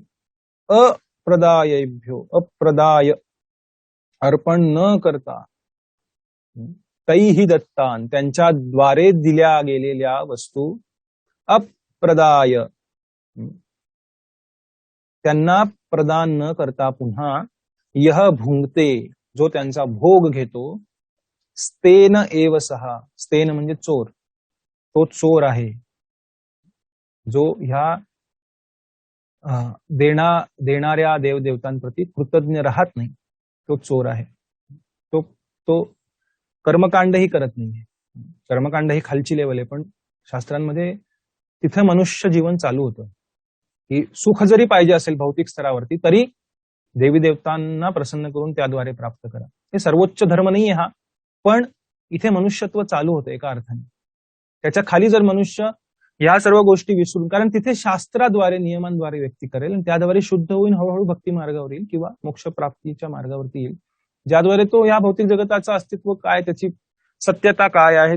अप्रदायेभ्यो, अप्रदाय अर्पण न करता, तैहि दत्तान त्यांच्याद्वारे दिल्या गेलेल्या वस्तू, अप्रदाय त्यांना प्रदान न करता पुन्हा, यह भुंगते जो त्यांचा भोग घेतो, स्तेन एव सहा, स्तेन म्हणजे चोर, तो चोर आहे. जो ह्या देणाऱ्या देवदेवतांप्रती कृतज्ञ राहत नाही तो चोर आहे. तो कर्मकांडही करत नाहीये. कर्मकांड ही खालची लेवल आहे, पण शास्त्रांमध्ये तिथे मनुष्य जीवन चालू होतं की सुख जरी पाहिजे असेल भौतिक स्तरावरती तरी देवी देवतांना प्रसन्न करून त्याद्वारे प्राप्त करा. हे सर्वोच्च धर्म नाहीये हा, पण इथे मनुष्यत्व चालू होतं एका अर्थाने. त्याच्या खाली जर मनुष्य या सर्व गोष्टी विसरून, कारण तिथे शास्त्राद्वारे नियमांद्वारे व्यक्ती करेल आणि त्याद्वारे शुद्ध होईल, हळूहळू भक्ती मार्गावर येईल किंवा मोक्ष प्राप्तीच्या मार्गावरती येईल, ज्याद्वारे तो या भौतिक जगताचं अस्तित्व काय, त्याची सत्यता काय आहे,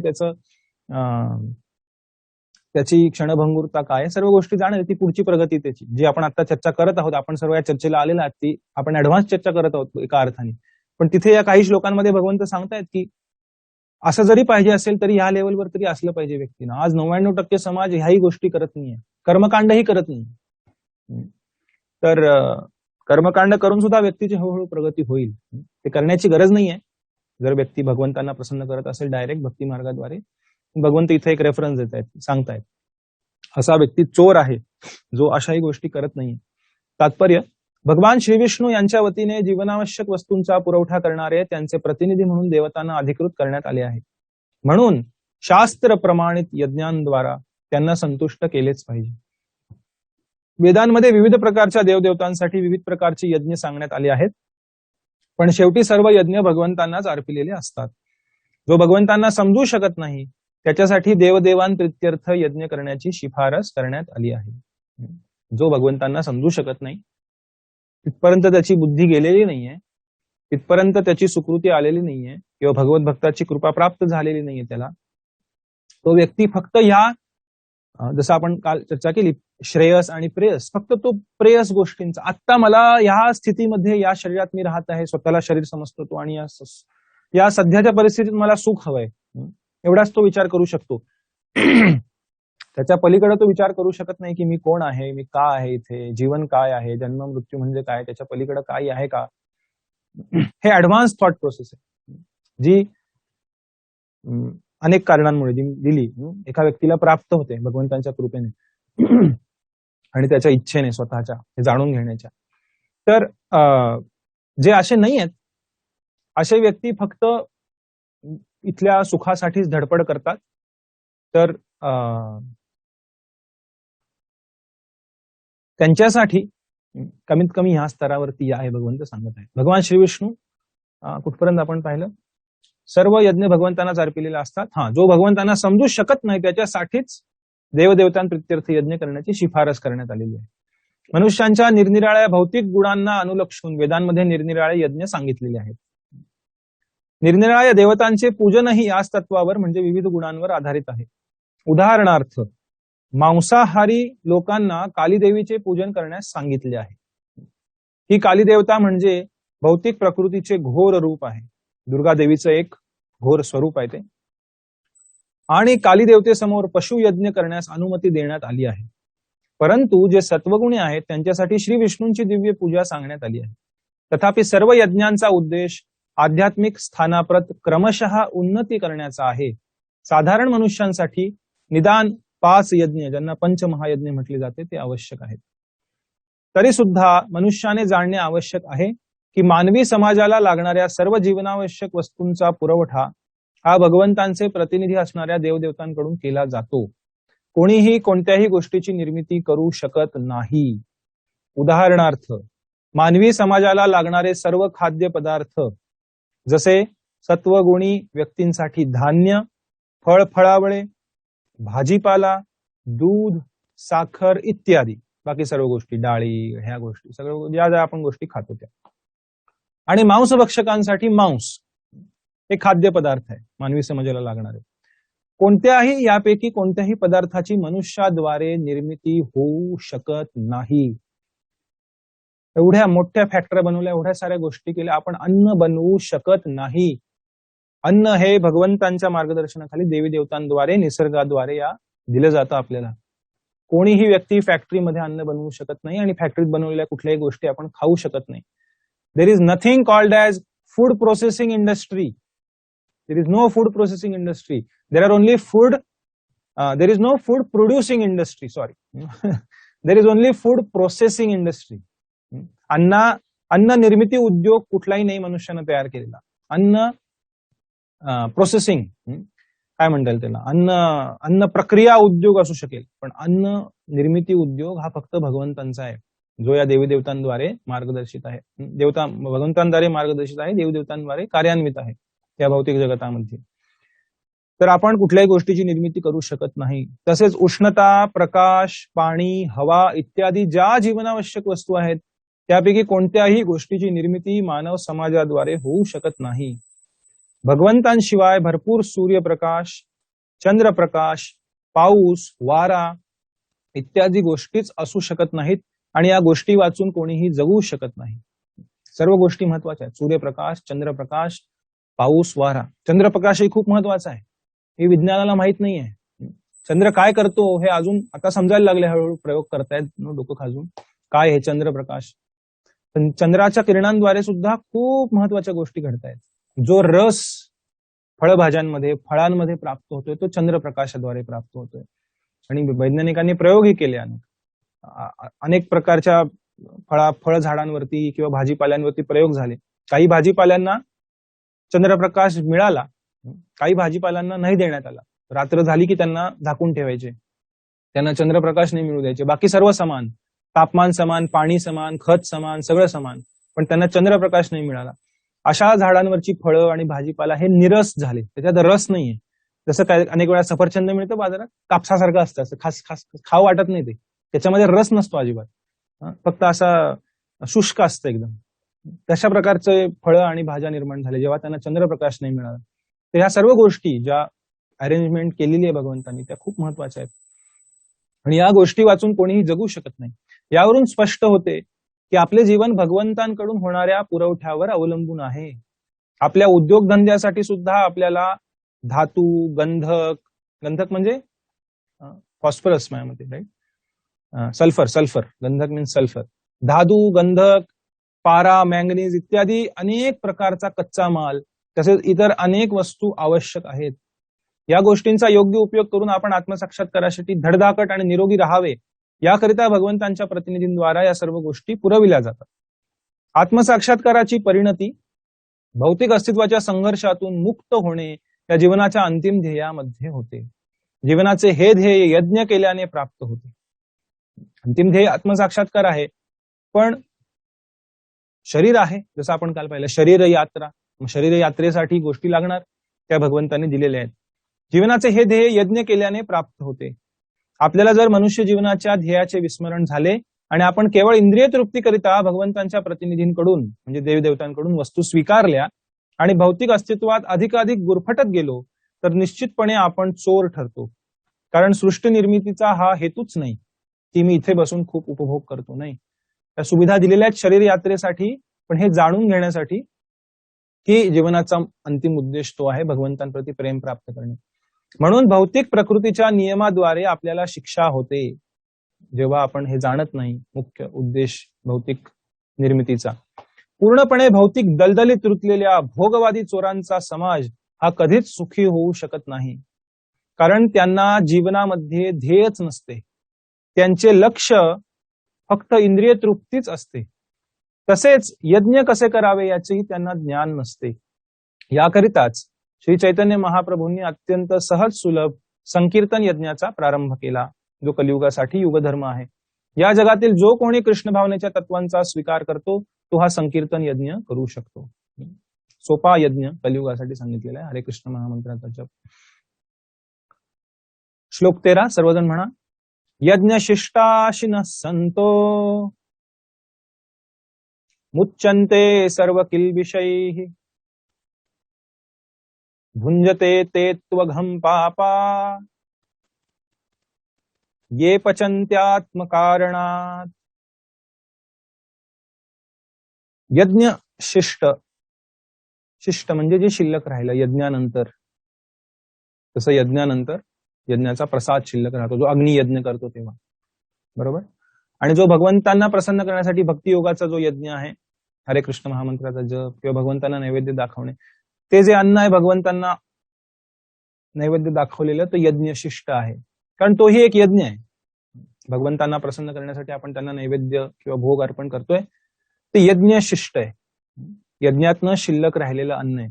त्याची क्षणभंगुरता काय, सर्व गोष्टी जाणेल. ती पुढची प्रगती त्याची जी आपण आता चर्चा करत आहोत. आपण सर्व या चर्चेला आलेला आहात, ती आपण ऍडव्हान्स चर्चा करत आहोत एका अर्थाने. पण तिथे या काही श्लोकांमध्ये भगवंत सांगतायत की असं जरी पाहिजे असेल तरी ह्या लेवलवर तरी असलं पाहिजे व्यक्तीनं. आज 99% समाज ह्याही गोष्टी करत नाहीये, कर्मकांडही करत नाही. तर कर्मकांड करून सुद्धा व्यक्तीची हळूहळू प्रगती होईल. ते करण्याची गरज नाहीये जर व्यक्ती भगवंतांना प्रसन्न करत असेल डायरेक्ट भक्ती मार्गाद्वारे. भगवंत इथे एक रेफरन्स देत आहेत, सांगतायत असा व्यक्ती चोर आहे जो अशाही गोष्टी करत नाही. तात्पर्य, भगवान श्री विष्णू यांच्या वतीने जीवनावश्यक वस्तूंचा पुरवठा करणारे त्यांचे प्रतिनिधी म्हणून देवतांना अधिकृत करण्यात आले आहे. म्हणून शास्त्र प्रमाणित यज्ञांद्वारा त्यांना संतुष्ट केलेच पाहिजे. वेदांमध्ये विविध प्रकारच्या देवदेवतांसाठी विविध प्रकारचे यज्ञ सांगण्यात आले आहेत, पण शेवटी सर्व यज्ञ भगवंतांनाच अर्पिलेले असतात. जो भगवंतांना समजू शकत नाही त्याच्यासाठी देवदेवांप्रित्यर्थ यज्ञ करण्याची शिफारस करण्यात आली आहे. जो भगवंतांना समजू शकत नाही, तिथपर्यंत त्याची बुद्धी गेलेली नाहीये, तिथपर्यंत त्याची सुकृती आलेली नाहीये किंवा भगवत भक्ताची कृपा प्राप्त झालेली नाहीये त्याला, तो व्यक्ती फक्त ह्या जसं आपण काल चर्चा केली श्रेयस आणि प्रेयस, फक्त तो प्रेयस गोष्टींचा, आता मला ह्या स्थितीमध्ये या शरीरात मी राहत आहे, स्वतःला शरीर समजतो तो आणि या सध्याच्या परिस्थितीत मला सुख हवंय, एवढाच तो विचार करू शकतो. त्याच्या पलीकडे तो विचार करू शकत नाही की मी कोण आहे, मी का आहे इथे, जीवन काय आहे, जन्म मृत्यू म्हणजे काय, त्याच्या पलीकडे काही आहे का. हे ऍडव्हान्स थॉट प्रोसेस आहे जी अनेक कारणांमुळे जी दिली एका व्यक्तीला प्राप्त होते भगवंतांच्या कृपेने आणि त्याच्या इच्छेने स्वतःच्या हे जाणून घेण्याच्या. तर जे असे नाही आहेत, असे व्यक्ती फक्त इथल्या सुखासाठीच धडपड करतात. तर त्यांच्यासाठी कमीत कमी ह्या स्तरावरती या हे भगवंत सांगत आहे. भगवान श्री विष्णू कुठपर्यंत आपण पाहिलं, सर्व यज्ञ भगवंतांनाच अर्पिलेले असतात. जो भगवंतांना समजू शकत नाही त्याच्यासाठीच देवदेवतांप्रित्यर्थ यज्ञ करण्याची शिफारस करण्यात आलेली आहे. मनुष्यांच्या निरनिराळ्या भौतिक गुणांना अनुलक्षून वेदांमध्ये निरनिराळे यज्ञ सांगितलेले आहेत. निरनिराळ्या देवतांचे पूजनही याच तत्वावर म्हणजे विविध गुणांवर आधारित आहे. उदाहरणार्थ, मांसाहारी लोकांना कालीदेवीचे पूजन करण्यास सांगितले आहे. ही कालीदेवता म्हणजे भौतिक प्रकृतीचे घोर रूप आहे. दुर्गा देवीचं एक घोर स्वरूप आहे ते. आणि कालीदेवतेसमोर पशुयज्ञ करण्यास अनुमती देण्यात आली आहे. परंतु जे सत्वगुणी आहेत त्यांच्यासाठी श्री विष्णूंची दिव्य पूजा सांगण्यात आली आहे. तथापि सर्व यज्ञांचा उद्देश आध्यात्मिक स्थानाप्रत क्रमशः उन्नती करण्याचा आहे. साधारण मनुष्यांसाठी निदान 5 यज्ञ, ज्यांना पंचमहायज्ञ म्हटले जाते, ते आवश्यक आहेत. तरी सुद्धा मनुष्याने जाणणे आवश्यक आहे की मानवी समाजाला लागणाऱ्या सर्व जीवनावश्यक वस्तूंचा पुरवठा हा भगवंतांचे प्रतिनिधी असणाऱ्या देवदेवतांकडून केला जातो. कोणीही कोणत्याही गोष्टीची निर्मिती करू शकत नाही. उदाहरणार्थ, मानवी समाजाला लागणारे सर्व खाद्य पदार्थ जसे सत्वगुणी व्यक्तींसाठी धान्य, फळफळावळे, भाजीपाला, दूध, साखर इत्यादी, बाकी सर्व गोष्टी, डाळी, ह्या गोष्टी, सगळं ज्या ज्या आपण गोष्टी खातो त्या. आणि मांसभक्षकांसाठी मांस हे खाद्यपदार्थ आहे मानवी समाजाला लागणारे. कोणत्याही यापैकी कोणत्याही पदार्थाची मनुष्याद्वारे निर्मिती होऊ शकत नाही. एवढ्या मोठ्या फॅक्टऱ्या बनवल्या, एवढ्या साऱ्या गोष्टी केल्या, आपण अन्न बनवू शकत नाही. अन्न हे भगवंतांच्या मार्गदर्शनाखाली देवी देवतांद्वारे, निसर्गाद्वारे या दिलं जातं आपल्याला. कोणीही व्यक्ती फॅक्टरीमध्ये अन्न बनवू शकत नाही आणि फॅक्टरीत बनवलेल्या कुठल्याही गोष्टी आपण खाऊ शकत नाही. There is nothing called as food processing industry. There is no food processing industry. There are only food, there is no food producing industry, sorry. There is only food processing industry. अन्न निर्मिती उद्योग कुठलाही नाही मनुष्यानं तयार केलेला. अन्न प्रोसेसिंग काय म्हणता येईल त्याला, अन्न प्रक्रिया उद्योग असू शकेल, पण अन्न निर्मिती उद्योग हा फक्त भगवंतांचा आहे, जो या देवी देवतांद्वारे मार्गदर्शित आहे. भगवंतांद्वारे मार्गदर्शित आहे, देवी देवतांद्वारे कार्यान्वित आहे या भौतिक जगतामध्ये. तर आपण कुठल्याही गोष्टीची निर्मिती करू शकत नाही. तसेच उष्णता, प्रकाश, पाणी, हवा इत्यादी ज्या जीवनावश्यक वस्तू आहेत त्यापैकी कोणत्याही गोष्टीची निर्मिती मानव समाजाद्वारे होऊ शकत नाही. भगवंतांशिवाय भरपूर सूर्यप्रकाश, चंद्रप्रकाश, पाऊस, वारा इत्यादी गोष्टीच असू शकत नाहीत आणि या गोष्टी वाचून कोणीही जगू शकत नाही. सर्व गोष्टी महत्वाच्या आहेत. सूर्यप्रकाश, चंद्रप्रकाश, पाऊस, वारा. चंद्रप्रकाशही खूप महत्वाचा आहे, हे विज्ञानाला माहित नाहीये. चंद्र काय करतो हे अजून आता समजायला लागले, हळूहळू प्रयोग करतायत डोकं खाजून, काय हे चंद्रप्रकाश. चंद्राच्या किरणांद्वारे सुद्धा खूप महत्वाच्या गोष्टी घडतायत. जो रस फळभाज्यांमध्ये, फळांमध्ये प्राप्त होतोय तो चंद्रप्रकाशाद्वारे प्राप्त होतोय. आणि वैज्ञानिकांनी प्रयोगही केले अनेक प्रकारच्या फळ झाडांवरती किंवा भाजीपाल्यांवरती प्रयोग झाले. काही भाजीपाल्यांना चंद्रप्रकाश मिळाला, काही भाजीपाल्यांना नाही देण्यात आला. रात्र झाली की त्यांना झाकून ठेवायचे, त्यांना चंद्रप्रकाश नाही मिळू द्यायचे. बाकी सर्व समान, तापमान समान, पाणी समान, खत समान, सगळं समान, पण त्यांना चंद्रप्रकाश नाही मिळाला. अशा झाडांवरची फळं आणि भाजीपाला हे निरस झाले, त्याच्यात रस नाहीये. जसं काय अनेक वेळा सफरचंद मिळतं बाजारात, कापसासारखं असतं, असं खास खास खाऊ वाटत नाही ते, त्याच्यामध्ये रस नसतो अजिबात, फक्त असा शुष्क असतं एकदम. तशा प्रकारचे फळं आणि भाज्या निर्माण झाले जेव्हा त्यांना चंद्रप्रकाश नाही मिळाला. तर ह्या सर्व गोष्टी ज्या अरेंजमेंट केलेली आहे भगवंतांनी त्या खूप महत्वाच्या आहेत आणि या गोष्टी वाचून कोणीही जगू शकत नाही. यावरून स्पष्ट होते की आपले जीवन भगवंतांकडून होणाऱ्या पुरवठ्यावर अवलंबून आहे. आपल्या उद्योगधंद्यासाठी सुद्धा आपल्याला धातू, गंधक म्हणजे फॉस्फरस माझ्यामध्ये, राईट, सल्फर, गंधक मीन्स सल्फर, धातू, गंधक, पारा, मॅंगनीज इत्यादी अनेक प्रकारचा कच्चा माल, तसेच इतर अनेक वस्तू आवश्यक आहेत. या गोष्टींचा योग्य उपयोग करून आपण आत्मसाक्षात्कारासाठी धडधाकट आणि निरोगी राहावे याकरिता भगवंतांच्या प्रतिनिधींद्वारा या सर्व गोष्टी पुरविल्या जातात. आत्मसाक्षात्काराची परिणती भौतिक अस्तित्वाच्या संघर्षातून मुक्त होणे या जीवनाच्या अंतिम ध्येयामध्ये होते. जीवनाचे हे ध्येय यज्ञ केल्याने प्राप्त होते. अंतिम ध्येय आत्मसाक्षात्कार आहे, पण शरीर आहे, जसं आपण काल पाहिलं शरीर यात्रा. शरीर यात्रेसाठी गोष्टी लागणार, त्या भगवंतांनी दिलेल्या आहेत. जीवनाचे हे ध्येय यज्ञ केल्याने प्राप्त होते. आपल्याला जर मनुष्य जीवनाच्या ध्येयाचे विस्मरण झाले आणि आपण केवळ इंद्रिय तृप्तीकरिता भगवंतांच्या प्रतिनिधींकडून म्हणजे देवदेवतांकडून वस्तू स्वीकारल्या आणि भौतिक अस्तित्वात अधिकाधिक गुरफटत गेलो तर निश्चितपणे आपण चोर ठरतो. कारण सृष्टी निर्मितीचा हा हेतूच नाही की मी इथे बसून खूप उपभोग करतो, नाही. त्या सुविधा दिलेल्या आहेत शरीर यात्रेसाठी, पण हे जाणून घेण्यासाठी की जीवनाचा अंतिम उद्देश तो आहे भगवंतांप्रती प्रेम प्राप्त करणे. म्हणून भौतिक प्रकृतीच्या नियमाद्वारे आपल्याला शिक्षा होते जेव्हा आपण हे जाणत नाही मुख्य उद्देश भौतिक निर्मितीचा. पूर्णपणे भौतिक दलदलीत रुतलेल्या भोगवादी चोरांचा समाज हा कधीच सुखी होऊ शकत नाही, कारण त्यांना जीवनामध्ये ध्येयच नसते. त्यांचे लक्ष फक्त इंद्रिय तृप्तीच असते. तसेच यज्ञ कसे करावे याचेही त्यांना ज्ञान नसते. याकरिताच श्री चैतन्य महाप्रभूंनी अत्यंत सहज सुलभ संकीर्तन यज्ञाचा प्रारंभ केला, जो कलियुगासाठी युगधर्म आहे. या जगातील जो कोणी कृष्ण भावनेच्या तत्वांचा स्वीकार करतो तो हा संकीर्तन यज्ञ करू शकतो. सोपा यज्ञ कलियुगासाठी सांगितलेला आहे. हरे कृष्ण महामंत्राचा जप. श्लोक 13 सर्वजण म्हणा. यज्ञ शिष्टाशिनः संतो मुच्यन्ते सर्व किल्बिषैः भुंजते ते त्वघं पापा ये पचन्त्यात्मकारणात्. यज्ञ शिष्ट, शिष्ट म्हणजे जे शिल्लक राहिलं यज्ञानंतर. तसं यज्ञानंतर यज्ञाचा प्रसाद शिल्लक राहतो, जो अग्नी यज्ञ करतो तेव्हा, बरोबर. आणि जो भगवंतांना प्रसन्न करण्यासाठी भक्ती योगाचा जो यज्ञ आहे, हरे कृष्ण महामंत्राचा जप किंवा भगवंतांना नैवेद्य दाखवणे, ते जे अन्न आहे भगवंतांना नैवेद्य दाखवलेलं तर यज्ञ शिष्ट आहे. कारण तोही एक यज्ञ आहे. भगवंतांना प्रसन्न करण्यासाठी आपण त्यांना नैवेद्य किंवा भोग अर्पण करतोय, ते यज्ञ शिष्ट आहे. यज्ञातनं शिल्लक राहिलेलं अन्न आहे.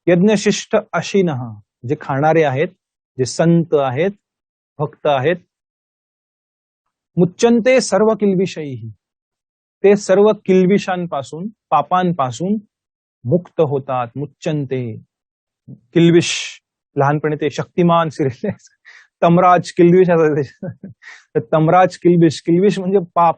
यज्ञ शिष्ट अशीनः, जे खाणारे आहेत, जे संत आहेत, भक्त आहेत. मुच्यन्ते सर्व किल्बिषैः, ते सर्व किल्बिषांपासून पापांपासून मुक्त होतात. मुच्यन्ते, किल्बिष लहानपणी ते शक्तिमान सिरियल तमराज किल्बिष असायचे. तमराज किल्बिष, किल्बिष म्हणजे पाप.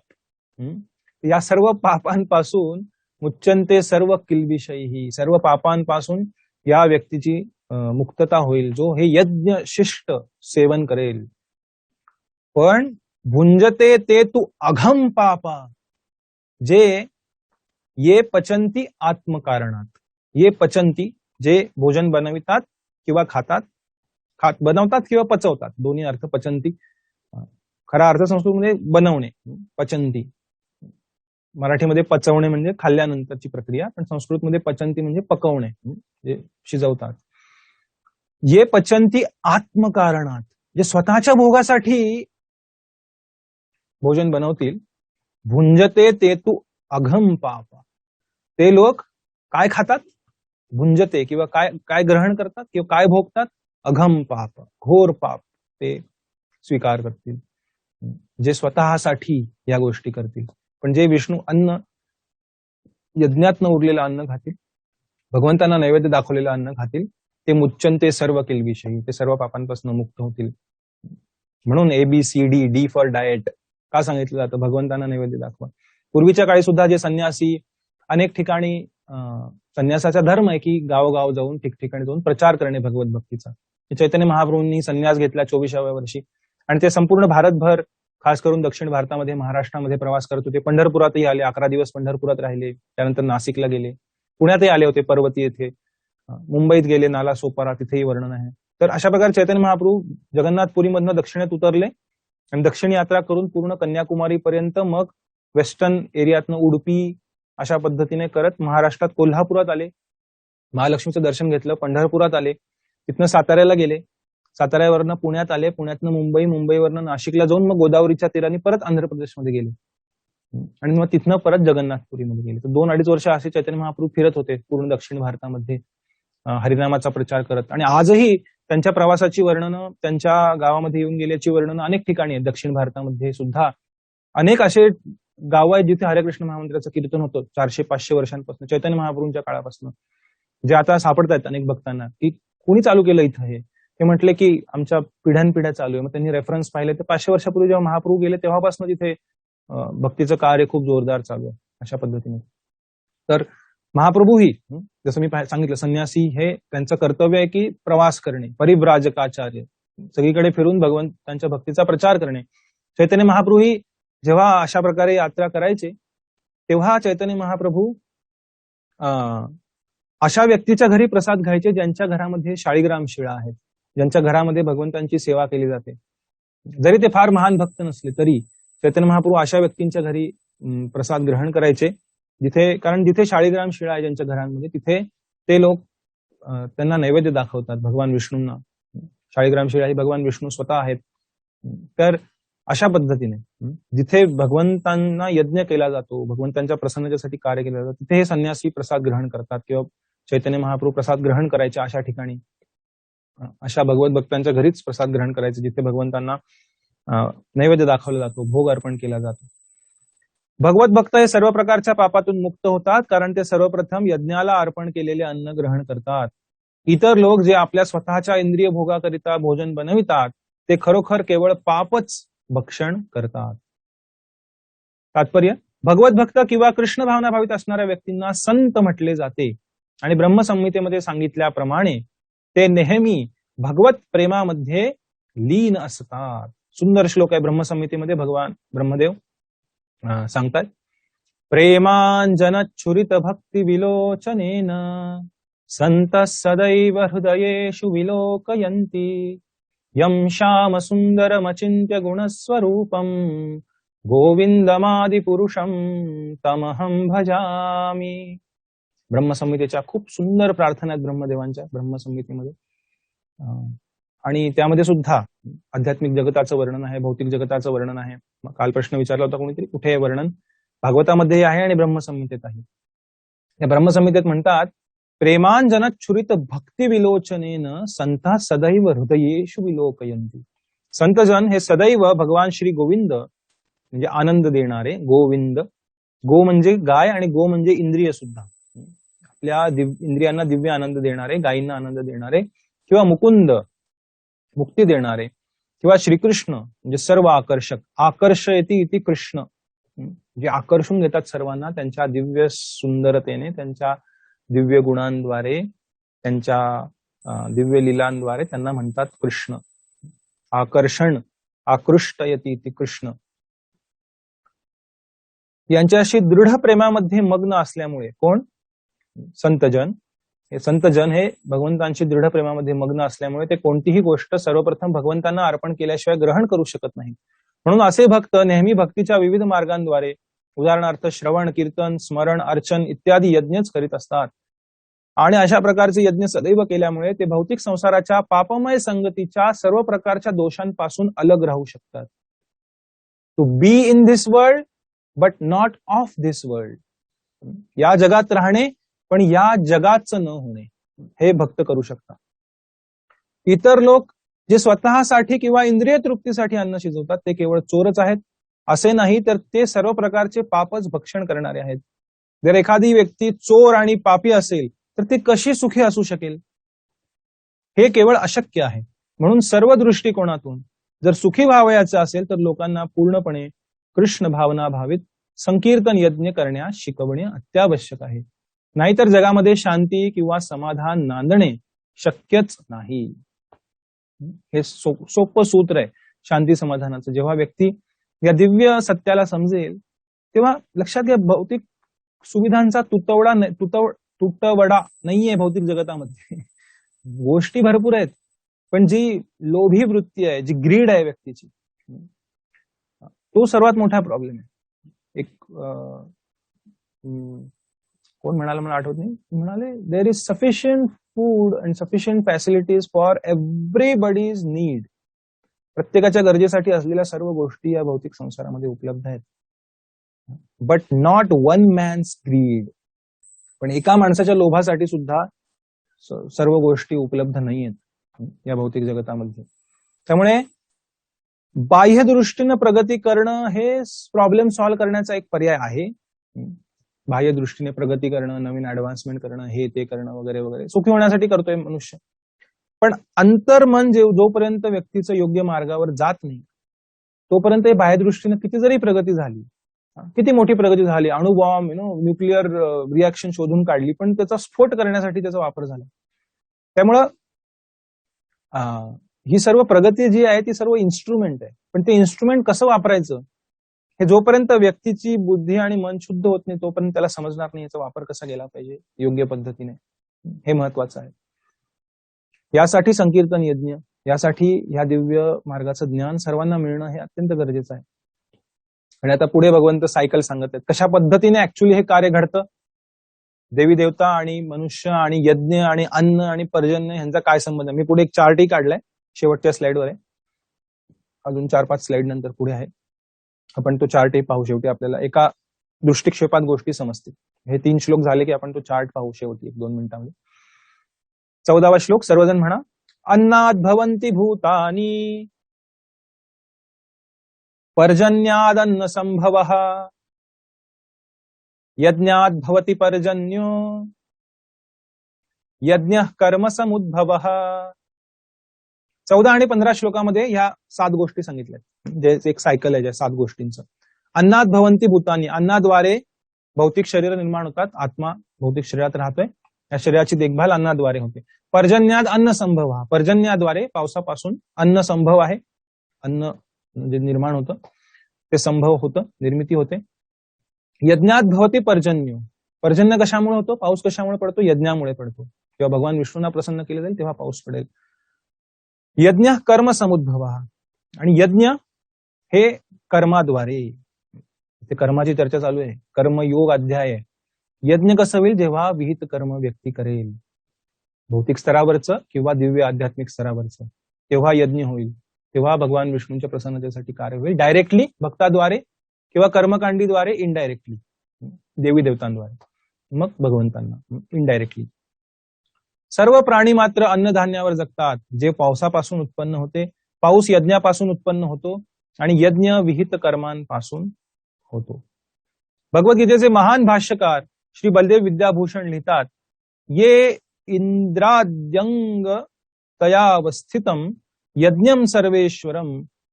या सर्व पापांपासून मुच्यन्ते सर्व किल्बिषैः, सर्व पापांपासून या व्यक्तीची मुक्तता होईल जो हे यज्ञ शिष्ट सेवन करेल. पण भुंजते ते तू अघम पापा, जे ये पचंती आत्मकारणात. ये पचंती, जे भोजन बनवितात किंवा खातात, बनवतात किंवा पचवतात, दोन्ही अर्थ पचंती. खरा अर्थ संस्कृतमध्ये बनवणे, पचंती. मराठीमध्ये पचवणे म्हणजे खाल्ल्यानंतरची प्रक्रिया, पण संस्कृतमध्ये पचंती म्हणजे पकवणे, जे शिजवतात. ये पचंती आत्मकारणात, जे स्वतःच्या भोगासाठी भोजन बनवतील. भुंजते ते तू अघम पाप, ते लोक काय खातात, भुंजते किंवा काय काय ग्रहण करतात किंवा काय भोगतात, अघम पाप, घोर पाप ते स्वीकार करतील, जे स्वतःसाठी या गोष्टी करतील. पण जे विष्णू अन्न यज्ञातनं उरलेलं अन्न खातील, भगवंतांना नैवेद्य दाखवलेलं अन्न खातील, ते मुच्यन्ते सर्व किल्बिषैः, ते सर्व पापांपासून मुक्त होतील. म्हणून ABCD, D फॉर डाएट का सांगितलं जातं, भगवंतांना नैवेद्य दाखवा. पूर्वीच्या काळी सुद्धा जे संन्यासी अनेक ठिकाणी, संन्यासाचा धर्म आहे की गावोगाव जाऊन ठिकठिकाणी जाऊन प्रचार करणे भगवत भक्तीचा. चैतन्य महाप्रभूंनी संन्यास घेतला 24व्या वर्षी आणि ते संपूर्ण भारतभर, खास करून दक्षिण भारतामध्ये महाराष्ट्रामध्ये प्रवास करत होते. पंढरपुरातही आले, 11 दिवस पंढरपुरात राहिले. त्यानंतर नाशिकला गेले, पुण्यातही आले होते, पर्वती येथे, मुंबईत गेले, नाला सोपारा, तिथेही वर्णन आहे. तर अशा प्रकारे चैतन्य महाप्रभू जगन्नाथपुरीमधनं दक्षिणेत उतरले आणि दक्षिण यात्रा करून पूर्ण कन्याकुमारी पर्यंत, मग वेस्टर्न एरियातनं उडुपी अशा पद्धतीने करत महाराष्ट्रात कोल्हापुरात आले, महालक्ष्मीचं दर्शन घेतलं, पंढरपुरात आले, तिथनं साताऱ्याला गेले, साताऱ्यावरनं पुण्यात आले, पुण्यातनं मुंबई, मुंबईवरनं नाशिकला जाऊन मग गोदावरीच्या तीराने परत आंध्र प्रदेशमध्ये गेले. आणि मग तिथनं परत जगन्नाथपुरीमध्ये गेले. तर 2-2.5 वर्ष असे चैतन्य महाप्रभू फिरत होते पूर्ण दक्षिण भारतामध्ये हरिनामाचा प्रचार करत. आणि आजही त्यांच्या प्रवासाची वर्णनं, त्यांच्या गावामध्ये येऊन गेल्याची वर्णनं अनेक ठिकाणी आहेत. दक्षिण भारतामध्ये सुद्धा अनेक असे गाव आहेत जिथे हरेकृष्ण महामंदिराचं कीर्तन होतं 400-500 वर्षांपासून, चैतन्य महाप्रभूंच्या काळापासून, जे आता सापडतात अनेक भक्तांना की कोणी चालू केलं इथं हे. ते म्हटले की आमच्या पिढ्यानपिढ्या चालू आहे. मग त्यांनी रेफरन्स पाहिले तर 500 वर्षापूर्वी जेव्हा महाप्रभू गेले तेव्हापासून तिथे भक्तीचं कार्य खूप जोरदार चालू आहे अशा पद्धतीने. तर महाप्रभूही जसं मी सांगितलं, संन्यासी हे त्यांचं कर्तव्य आहे की प्रवास करणे, परिव्राजकाचार्य, सगळीकडे फिरून भगवंतांच्या भक्तीचा प्रचार करणे. चैतन्य महाप्रभूही जेव्हा अशा प्रकारे यात्रा करायचे तेव्हा चैतन्य महाप्रभू अशा व्यक्तीच्या घरी प्रसाद घ्यायचे ज्यांच्या घरामध्ये शाळीग्राम शिळा आहेत, ज्यांच्या घरामध्ये भगवंतांची सेवा केली जाते. जरी ते फार महान भक्त नसले तरी चैतन्य महाप्रभू अशा व्यक्तींच्या घरी प्रसाद ग्रहण करायचे कारण जिथे शाळीग्राम शिळा आहे ज्यांच्या घरांमध्ये, तिथे ते लोक त्यांना नैवेद्य दाखवतात भगवान विष्णूंना. शाळीग्राम शिळा ही भगवान विष्णू स्वतः आहेत. तर अशा पद्धतीने जिथे भगवंतांना यज्ञ केला जातो, भगवंतांच्या प्रसन्नतेसाठी कार्य केलं जातं, तिथे हे संन्यासी प्रसाद ग्रहण करतात किंवा चैतन्य महाप्रभू प्रसाद ग्रहण करायचे अशा ठिकाणी, अशा भगवत भक्तांच्या घरीच प्रसाद ग्रहण करायचे जिथे भगवंतांना नैवेद्य दाखवला जातो, भोग अर्पण केला जातो. भगवत भक्त हे सर्व प्रकारच्या पापातून मुक्त होतात कारण ते सर्वप्रथम यज्ञाला अर्पण केलेले अन्न ग्रहण करतात. इतर लोक जे आपल्या स्वतःच्या इंद्रिय भोगाकरिता भोजन बनवितात ते खरोखर केवळ पापच भक्षण करतात. तात्पर्य, भगवत भक्त किंवा कृष्ण भावना भावित असणाऱ्या व्यक्तींना संत म्हटले जाते आणि ब्रह्मसंहितेमध्ये सांगितल्याप्रमाणे ते नेहमी भगवत प्रेमामध्ये लीन असतात. सुंदर श्लोक आहे ब्रह्मसंहितेमध्ये, भगवान ब्रह्मदेव सांगतात, प्रेमांजनच्छुरित भक्ती विलोचनेन संत सदैव हृदयेषु विलोकयन्ति यं श्याम सुंदरमचिन्त्य गुणस्वरूपं गोविंदमादिपुरुषं तमहं भजामि. ब्रह्मसंहितेच्या खूप सुंदर प्रार्थना आहेत ब्रह्मदेवांच्या ब्रह्मसंहितेमध्ये. आणि त्यामध्ये सुद्धा आध्यात्मिक जगताचं वर्णन आहे, भौतिक जगताचं वर्णन आहे. काल प्रश्न विचारला होता कोणीतरी, कुठे हे वर्णन? भागवतामध्ये आहे आणि ब्रह्मसंहितेत आहे. या ब्रह्मसंहितेत म्हणतात, प्रेमांजनच्छुरित भक्ती विलोचनेन संता सदैव हृदयेषु विलोकयन्ति. संतजन हे सदैव भगवान श्री गोविंद म्हणजे आनंद देणारे, गोविंद, गो म्हणजे गाय आणि गो म्हणजे इंद्रिय सुद्धा, आपल्या इंद्रियांना दिव्य आनंद देणारे, गायींना आनंद देणारे, किंवा मुकुंद मुक्ती देणारे, किंवा श्रीकृष्ण म्हणजे सर्व आकर्षक, आकर्षयति इति कृष्ण, जे आकर्षून घेतात सर्वांना त्यांच्या दिव्य सुंदरतेने, त्यांच्या दिव्य गुणांद्वारे, त्यांच्या दिव्य लीलांद्वारे त्यांना म्हणतात कृष्ण. आकर्षण, आकृष्टयति इति कृष्ण. यांच्याशी दृढ प्रेमामध्ये मग्न असल्यामुळे कोण? संतजन. हे संतजन हे भगवंतांशी दृढ प्रेमामध्ये मग्न असल्यामुळे ते कोणतीही गोष्ट सर्वप्रथम भगवंतांना अर्पण केल्याशिवाय ग्रहण करू शकत नाही. म्हणून असे भक्त नेहमी भक्तीच्या विविध मार्गांद्वारे, उदाहरणार्थ श्रवण, कीर्तन, स्मरण, अर्चन इत्यादी यज्ञच करीत असतात. आणि अशा प्रकारचे यज्ञ सदैव केल्यामुळे ते भौतिक संसाराच्या पापमय संगतीच्या सर्व प्रकारच्या दोषांपासून अलग राहू शकतात. To be in this world but not of this world. या जगात राहणे पण या जगाचं न होणे, हे भक्त करू शकतात. इतर लोक जे स्वतःसाठी किंवा इंद्रिय तृप्तीसाठी अन्न शिजवतात ते केवळ चोरच आहेत असे नाही, तर ते सर्व प्रकारचे पापच भक्षण करणारे आहेत. जर एखादी व्यक्ती चोर आणि पापी असेल तर ती कशी सुखी असू शकेल? हे केवळ अशक्य आहे. म्हणून सर्व दृष्टिकोनातून जर सुखी व्हावयाचं असेल तर लोकांना पूर्णपणे कृष्ण भावना भावित संकीर्तन यज्ञ करण्यास शिकवणे अत्यावश्यक आहे. नाहीतर जगामध्ये शांती किंवा समाधान नांदणे शक्यच नाही. हे सोपं सूत्र आहे शांती समाधानाचं. जेव्हा व्यक्ती या दिव्य सत्याला समजेल तेव्हा लक्षात घ्या, भौतिक सुविधांचा तुटवडा नाहीये भौतिक जगतामध्ये. गोष्टी भरपूर आहेत, पण जी लोभी वृत्ती आहे, जी ग्रीड आहे व्यक्तीची, तो सर्वात मोठा प्रॉब्लेम आहे. एक कोण म्हणाला मला आठवत नाही, म्हणाले there is sufficient food and sufficient facilities for everybody's need. प्रत्येकाच्या गरजेसाठी असलेल्या सर्व गोष्टी या भौतिक संसारामध्ये उपलब्ध आहेत. But not one man's greed. पण एका माणसाच्या लोभासाठी सुद्धा सर्व गोष्टी उपलब्ध नाहीयेत या भौतिक जगतामध्ये. त्यामुळे बाह्य दृष्टीनं प्रगती करणं हे प्रॉब्लेम सॉल्व्ह करण्याचा एक पर्याय आहे. बाह्य दृष्टीने प्रगती करणं, नवीन ऍडव्हान्समेंट करणं, हे ते करणं वगैरे वगैरे सुखी होण्यासाठी करतोय मनुष्य. पण अंतर्मन जोपर्यंत व्यक्तीचं योग्य मार्गावर जात नाही तोपर्यंत बाह्य दृष्टीने किती जरी प्रगती झाली, किती मोठी प्रगती झाली, अणुबॉम्ब न्यूक्लिअर रिॲक्शन शोधून काढली, पण त्याचा स्फोट करण्यासाठी त्याचा वापर झाला. त्यामुळं ही सर्व प्रगती जी आहे ती सर्व इन्स्ट्रुमेंट आहे. पण ते इन्स्ट्रुमेंट कसं वापरायचं हे जोपर्यंत व्यक्तीची बुद्धी आणि मन शुद्ध होत नाही तोपर्यंत त्याला समजणार नाही याचा वापर कसा केला पाहिजे योग्य पद्धतीने, हे महत्वाचं आहे. यासाठी संकीर्तन यज्ञ, यासाठी ह्या दिव्य मार्गाचं ज्ञान सर्वांना मिळणं हे अत्यंत गरजेचं आहे. आणि आता पुढे भगवंत सायकल सांगत आहेत कशा पद्धतीने ऍक्च्युली हे कार्य घडतं. देवी देवता आणि मनुष्य आणि यज्ञ आणि अन्न आणि पर्जन्य यांचा काय संबंध आहे. मी पुढे एक चार्टही काढलाय, शेवटच्या स्लाइडवर आहे, अजून 4-5 स्लाइड नंतर पुढे आहे. आपण तो चार्टही पाहू. शेवटी आपल्याला एका दृष्टिक्षेपात गोष्टी समजतील. हे 3 श्लोक झाले की आपण तो चार्ट पाहू शेवटी 1-2 मिनिटांमध्ये. 14वा श्लोक सर्वजण म्हणा. अन्नाद भवन्ति भूतानि पर्जन्यादन्न संभवः यज्ञाद भवति पर्जन्यो यज्ञः कर्म समुद्भवः. 14 आणि 15 श्लोकामध्ये ह्या 7 गोष्टी सांगितल्या. जे एक सायकल आहे 7 गोष्टींचं. अन्नाद भवन्ति भूतानि, अन्नाद्वारे भौतिक शरीर निर्माण होतात. आत्मा भौतिक शरीरात राहतोय, या शरीराची देखभाल अन्नाद्वारे होते. पर्जन्याद अन्न संभव, पर्जन्याद्वारे पावसापासून अन्न संभव आहे, अन्न जे निर्माण होतं ते संभव होतं, निर्मिती होते. यज्ञात भवती पर्जन्य, पर्जन्य कशामुळे होतो, पाऊस कशामुळे पडतो, यज्ञामुळे पडतो. जेव्हा भगवान विष्णूंना प्रसन्न केले जाईल तेव्हा पाऊस पडेल. यज्ञ कर्म समुद्भव, आणि यज्ञ हे कर्माद्वारे, ते कर्माची चर्चा चालू आहे, कर्मयोग अध्याय आहे. यज्ञ कसं होईल, जेव्हा विहित कर्म व्यक्ती करेल, भौतिक स्तरावरचं किंवा दिव्य आध्यात्मिक स्तरावरचं, तेव्हा यज्ञ होईल, तेव्हा भगवान विष्णूंच्या प्रसन्नतेसाठी कार्य होईल. डायरेक्टली भक्ताद्वारे किंवा कर्मकांडीद्वारे, इनडायरेक्टली देवी देवतांद्वारे, मग भगवंतांना इनडायरेक्टली. सर्व प्राणी मात्र अन्नधान्यावर जगतात, जे पावसापासून उत्पन्न होते. पाऊस यज्ञापासून उत्पन्न होतो आणि यज्ञ विहित कर्मांपासून होतो. भगवद्गीतेचे महान भाष्यकार श्री बलदेव विद्याभूषण लिहितात, ये इंद्राद्यंग तयावस्थितम यज्ञम सर्वेश्वरम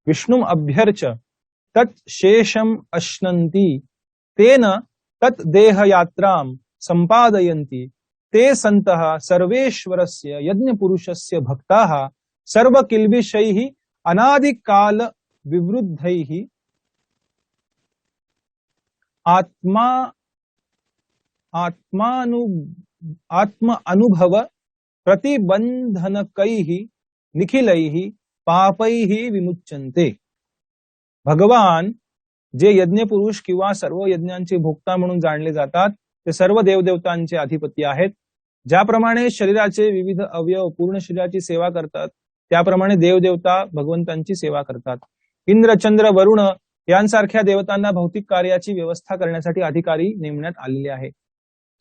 विष्णुम अभ्यर्च तत् शेषम अश्नन्ति तेन तत् देहयात्राम संपादयन्ति ते संतः सर्वेश्वरस्य यज्ञ पुरुषस्य भक्ताः सर्व किल्बिषैः अनादिकाल विवृद्धैः आत्म अनुभव प्रतिबंधनकैः निखिलैः पापैः विमुच्यन्ते. भगवान जे यज्ञ पुरुष किंवा सर्व यज्ञांचे भोक्ता म्हणून जाणले जातात, ते सर्व देवदेवतांचे अधिपती आहेत. ज्याप्रमाणे शरीराचे विविध अवयव पूर्ण शरीराची सेवा करतात, त्याप्रमाणे देवदेवता भगवंतांची सेवा करतात. इंद्र, चंद्र, वरुण यांसारख्या देवतांना भौतिक कार्याची व्यवस्था करण्यासाठी अधिकारी नेमण्यात आलेले आहे.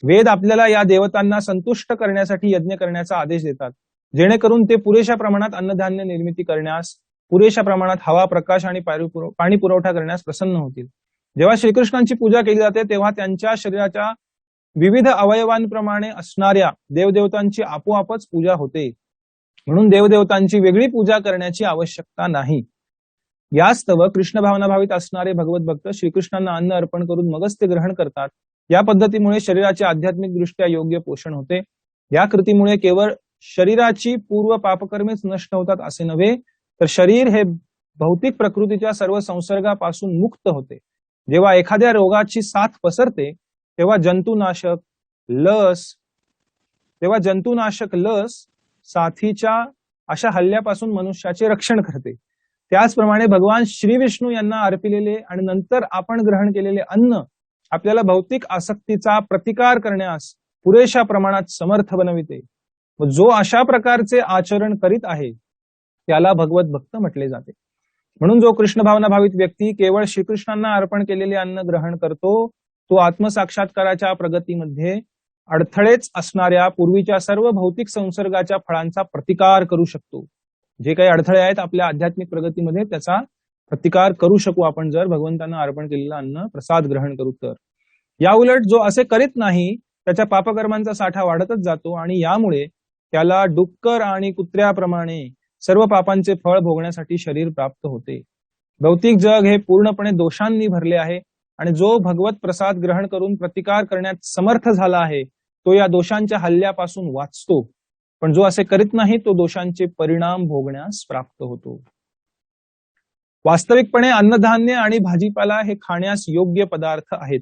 वेद आपल्याला या देवतांना संतुष्ट करण्यासाठी यज्ञ करण्याचा आदेश देतात, जेणेकरून ते पुरेशा प्रमाणात अन्नधान्य निर्मिती करण्यास, पुरेशा प्रमाणात हवा, प्रकाश आणि पाणी पुरवठा करण्यास प्रसन्न होतील. जेव्हा श्रीकृष्णांची पूजा केली जाते तेव्हा त्यांच्या शरीराच्या विविध अवयवांप्रमाणे असणाऱ्या देवदेवतांची आपोआपच पूजा होते. म्हणून देवदेवतांची वेगळी पूजा करण्याची आवश्यकता नाही. यास्तव कृष्ण भावना भावित असणारे भगवत भक्त श्रीकृष्णांना अन्न अर्पण करून मगच ते ग्रहण करतात. या पद्धतीमुळे शरीराचे आध्यात्मिक दृष्ट्या योग्य पोषण होते. या कृतीमुळे केवळ शरीराची पूर्व पापकर्मेच नष्ट होतात असे नव्हे, तर शरीर हे भौतिक प्रकृतीच्या सर्व संसर्गापासून मुक्त होते. जेव्हा एखाद्या रोगाची साथ पसरते तेव्हा जंतुनाशक लस साथीच्या अशा हल्ल्यापासून मनुष्याचे रक्षण करते. त्याचप्रमाणे भगवान श्री विष्णू यांना अर्पिलेले आणि नंतर आपण ग्रहण केलेले अन्न आपल्याला भौतिक आसक्तीचा प्रतिकार करण्यास पुरेशा प्रमाणात समर्थ बनविते. जो अशा प्रकारचे आचरण करीत आहे त्याला भगवत भक्त म्हटले जाते. म्हणून जो कृष्ण भावना भावित व्यक्ती केवळ श्रीकृष्णांना अर्पण केलेले अन्न ग्रहण करतो, तो आत्मसाक्षात्काराच्या प्रगतीमध्ये अडथळेच असणाऱ्या पूर्वीच्या सर्व भौतिक संसर्गाच्या फळांचा प्रतिकार करू शकतो. जे काही अडथळे आहेत आपल्या आध्यात्मिक प्रगतीमध्ये त्याचा प्रतिकार करू शकू आपण जर भगवंतांना अर्पण केलेलं अन्न प्रसाद ग्रहण करू तर. या उलट जो असे करीत नाही त्याच्या पापकर्मांचा साठा वाढतच जातो आणि यामुळे त्याला डुक्कर आणि कुत्र्याप्रमाणे सर्व पापांचे फळ भोगण्यासाठी शरीर प्राप्त होते. भौतिक जग हे पूर्णपणे दोषांनी भरले आहे आणि जो भगवत प्रसाद ग्रहण करून प्रतिकार करण्यात समर्थ झाला आहे तो या दोषांच्या हल्ल्यापासून वाचतो, पण जो असे करीत नाही तो दोषांचे परिणाम भोगण्यास प्राप्त होतो. वास्तविकपणे अन्नधान्य आणि भाजीपाला हे खाण्यास योग्य पदार्थ आहेत.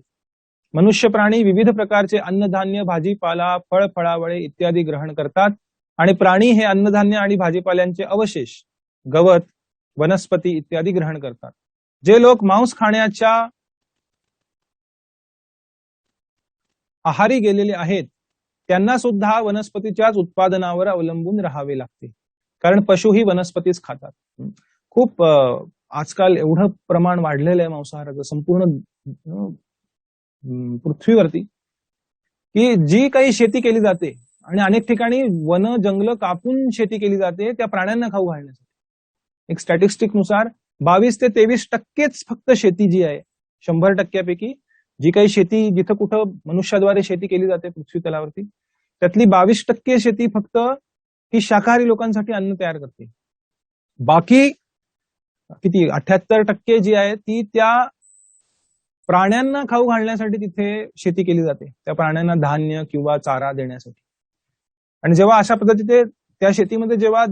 मनुष्य प्राणी विविध प्रकारचे अन्नधान्य, भाजीपाला, फळफळावळे इत्यादी ग्रहण करतात आणि प्राणी हे अन्नधान्य आणि भाजीपाल्यांचे अवशेष, गवत, वनस्पती इत्यादी ग्रहण करतात. जे लोक मांस खाण्याच्या आहारी गेलेले आहेत त्यांना सुद्धा वनस्पतीच्याच उत्पादनावर अवलंबून राहावे लागते, कारण पशुही वनस्पतीच खातात. खूप आजकाल एवढं प्रमाण वाढलेलं आहे मांसाहाराचं संपूर्ण पृथ्वीवरती की जी काही शेती केली जाते आणि अनेक ठिकाणी वन जंगल कापून शेती केली जाते त्या प्राण्यांना खाऊ घालण्यासाठी. एक स्टॅटिस्टिक नुसार 22 ते 23% फक्त शेती जी आहे 100% जी काही शेती जिथं कुठं मनुष्याद्वारे शेती केली जाते पृथ्वी तलावरती त्यातली 22% शेती फक्त ही शाकाहारी लोकांसाठी अन्न तयार करते. बाकी किती 78% जी आहे ती त्या प्राण्यांना खाऊ घालण्यासाठी तिथे शेती केली जाते, त्या प्राण्यांना धान्य किंवा चारा देण्यासाठी. आणि जेव्हा अशा पद्धतीने त्या शेतीमध्ये जेव्हा